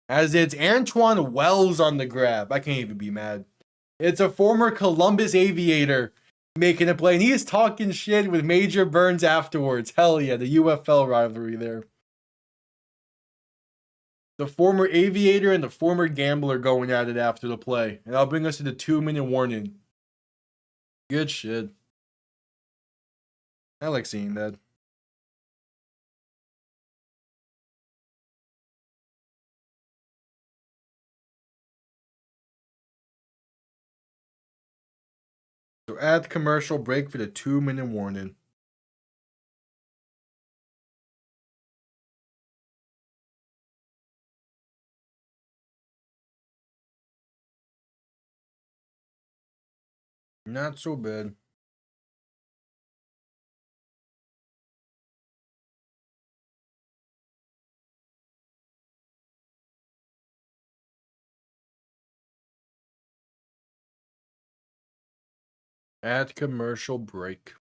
A: As it's Antoine Wells on the grab. I can't even be mad. It's a former Columbus Aviator making a play. And he is talking shit with Major Burns afterwards. Hell yeah, the UFL rivalry there. The former Aviator and the former Gambler going at it after the play. And that'll bring us to the 2-minute warning. Good shit. I like seeing that. So add commercial break for the 2-minute warning. Not so bad. Add commercial break.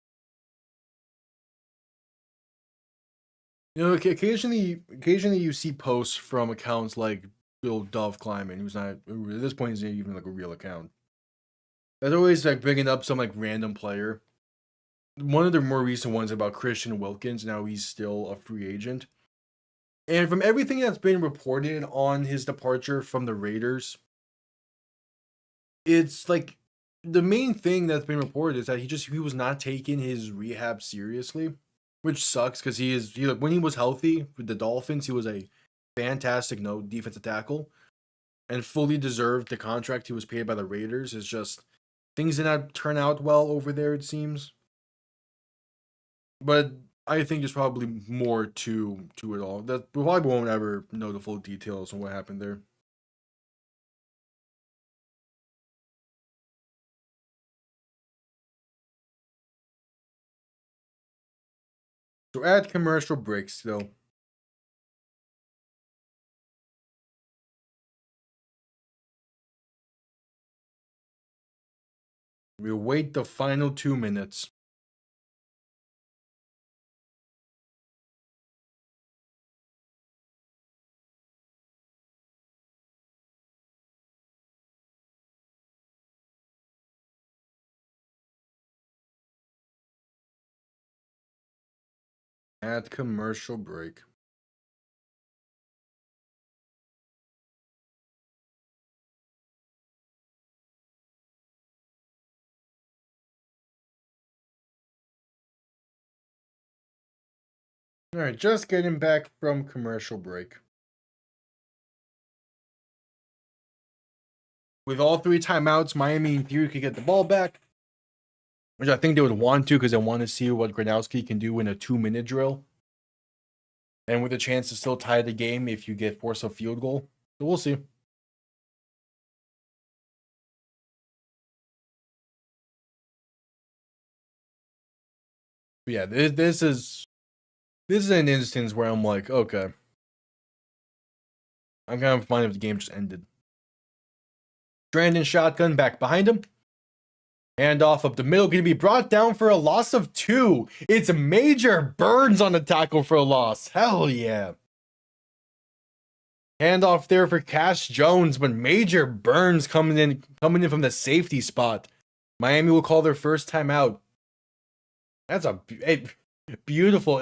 A: You know, occasionally you see posts from accounts like Bill Dove Kleiman, who's not, at this point, isn't even like a real account. That's always like bringing up some like random player. One of the more recent ones about Christian Wilkins. Now he's still a free agent. And from everything that's been reported on his departure from the Raiders, it's like the main thing that's been reported is that he was not taking his rehab seriously, which sucks because when he was healthy with the Dolphins, he was a fantastic defensive tackle and fully deserved the contract he was paid by the Raiders. It's just things did not turn out well over there, it seems. But I think there's probably more to it all. That we probably won't ever know the full details on what happened there. So add commercial breaks still. We'll wait the final 2 minutes. Add commercial break. All right, just getting back from commercial break. With all 3 timeouts, Miami in theory could get the ball back, which I think they would want to because they want to see what Gronowski can do in a 2-minute drill. And with a chance to still tie the game if you force a field goal. So we'll see. But yeah, this is an instance where I'm like, okay. I'm kind of fine if the game just ended. Brandon shotgun back behind him. Handoff up the middle, going to be brought down for a loss of 2. It's Major Burns on the tackle for a loss. Hell yeah. Handoff there for Cash Jones, but Major Burns coming in from the safety spot. Miami will call their first timeout. That's a beautiful.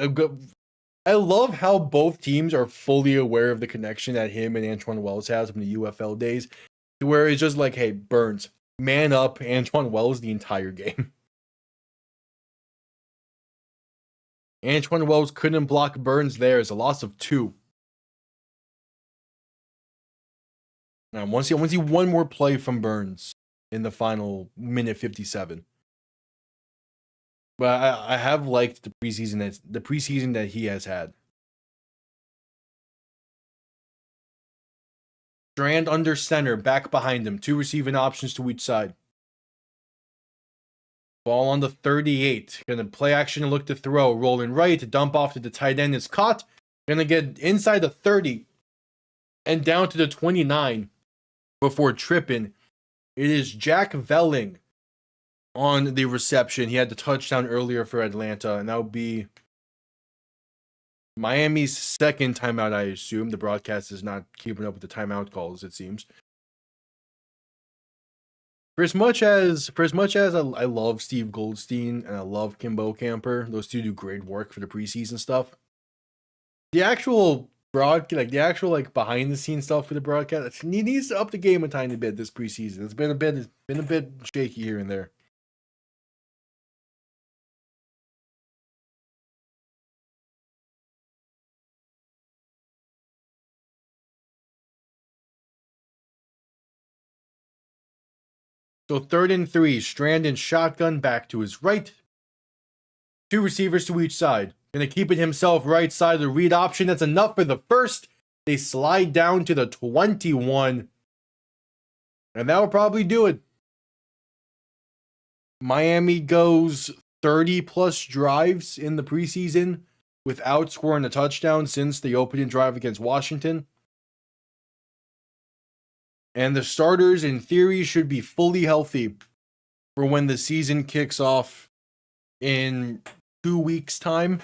A: I love how both teams are fully aware of the connection that him and Antoine Wells has from the UFL days, where it's just like, hey, Burns, man up, Antoine Wells the entire game. Antoine Wells couldn't block Burns there. It's a loss of 2. Now, I want to see one more play from Burns in the final minute 57. But I have liked the preseason that he has had. Strand under center, back behind him. 2 receiving options to each side. Ball on the 38. Gonna play action and look to throw. Rolling right to dump off to the tight end. It's caught. Gonna get inside the 30 and down to the 29 before tripping. It is Jack Velling on the reception. He had the touchdown earlier for Atlanta, and that would be Miami's second timeout, I assume. The broadcast is not keeping up with the timeout calls, it seems. For as much as I love Steve Goldstein and I love Kimbo Camper, those two do great work for the preseason stuff. The actual behind the scenes stuff for the broadcast, he needs to up the game a tiny bit this preseason. It's been a bit shaky here and there. So 3rd and 3, Strand in shotgun back to his right. 2 receivers to each side. Gonna keep it himself right side of the read option. That's enough for the first. They slide down to the 21. And that will probably do it. Miami goes 30 plus drives in the preseason without scoring a touchdown since the opening drive against Washington. And the starters, in theory, should be fully healthy for when the season kicks off in 2 weeks' time.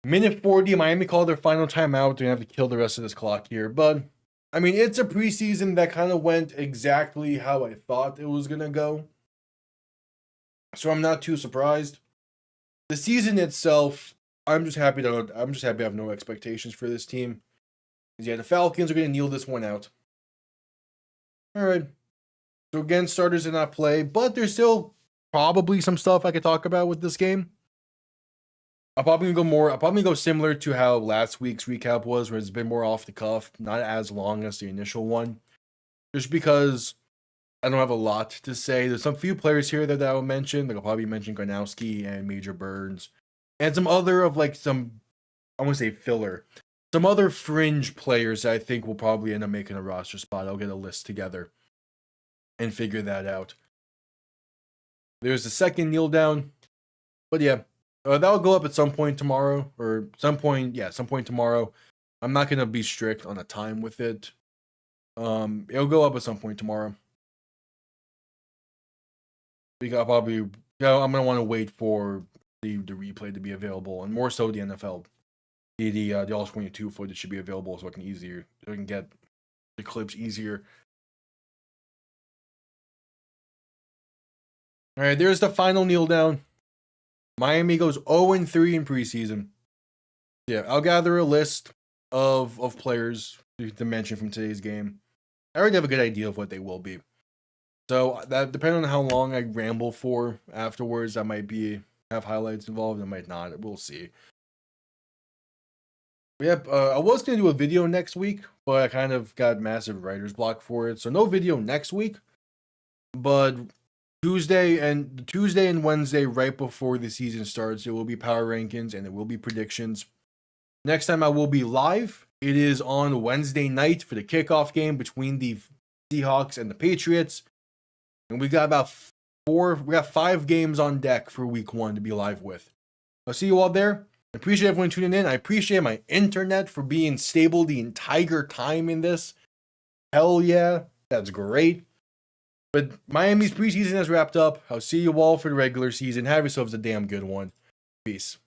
A: Minute 40, Miami called their final timeout. They're going to have to kill the rest of this clock here. But, I mean, it's a preseason that kind of went exactly how I thought it was going to go. So I'm not too surprised. The season itself, I'm just happy I have no expectations for this team. Yeah, the Falcons are going to kneel this one out. All right. So again, starters did not play, but there's still probably some stuff I could talk about with this game. I'll probably go similar to how last week's recap was, where it's been more off the cuff, not as long as the initial one. Just because I don't have a lot to say. There's some few players here that I will mention. Like I'll probably mention Gronowski and Major Burns. And some other of like some, I want to say filler. Some other fringe players that I think will probably end up making a roster spot. I'll get a list together and figure that out. There's the second kneel down. But yeah, that'll go up at some point tomorrow. Some point tomorrow. I'm not going to be strict on a time with it. It'll go up at some point tomorrow. Because I'm going to want to wait for the replay to be available, and more so the NFL. The All 22 footage should be available so I can get the clips easier. All right, there's the final kneel down. Miami goes 0-3 in preseason. Yeah, I'll gather a list of players to mention from today's game. I already have a good idea of what they will be. So that depending on how long I ramble for afterwards, I might have highlights involved, I might not. We'll see. Yep, I was going to do a video next week, but I kind of got massive writer's block for it. So no video next week, but Tuesday and Wednesday, right before the season starts, there will be power rankings and there will be predictions. Next time I will be live, it is on Wednesday night for the kickoff game between the Seahawks and the Patriots. And we got 5 games on deck for week 1 to be live with. I'll see you all there. I appreciate everyone tuning in. I appreciate my internet for being stable the entire time in this. Hell yeah, that's great. But Miami's preseason has wrapped up. I'll see you all for the regular season. Have yourselves a damn good one. Peace.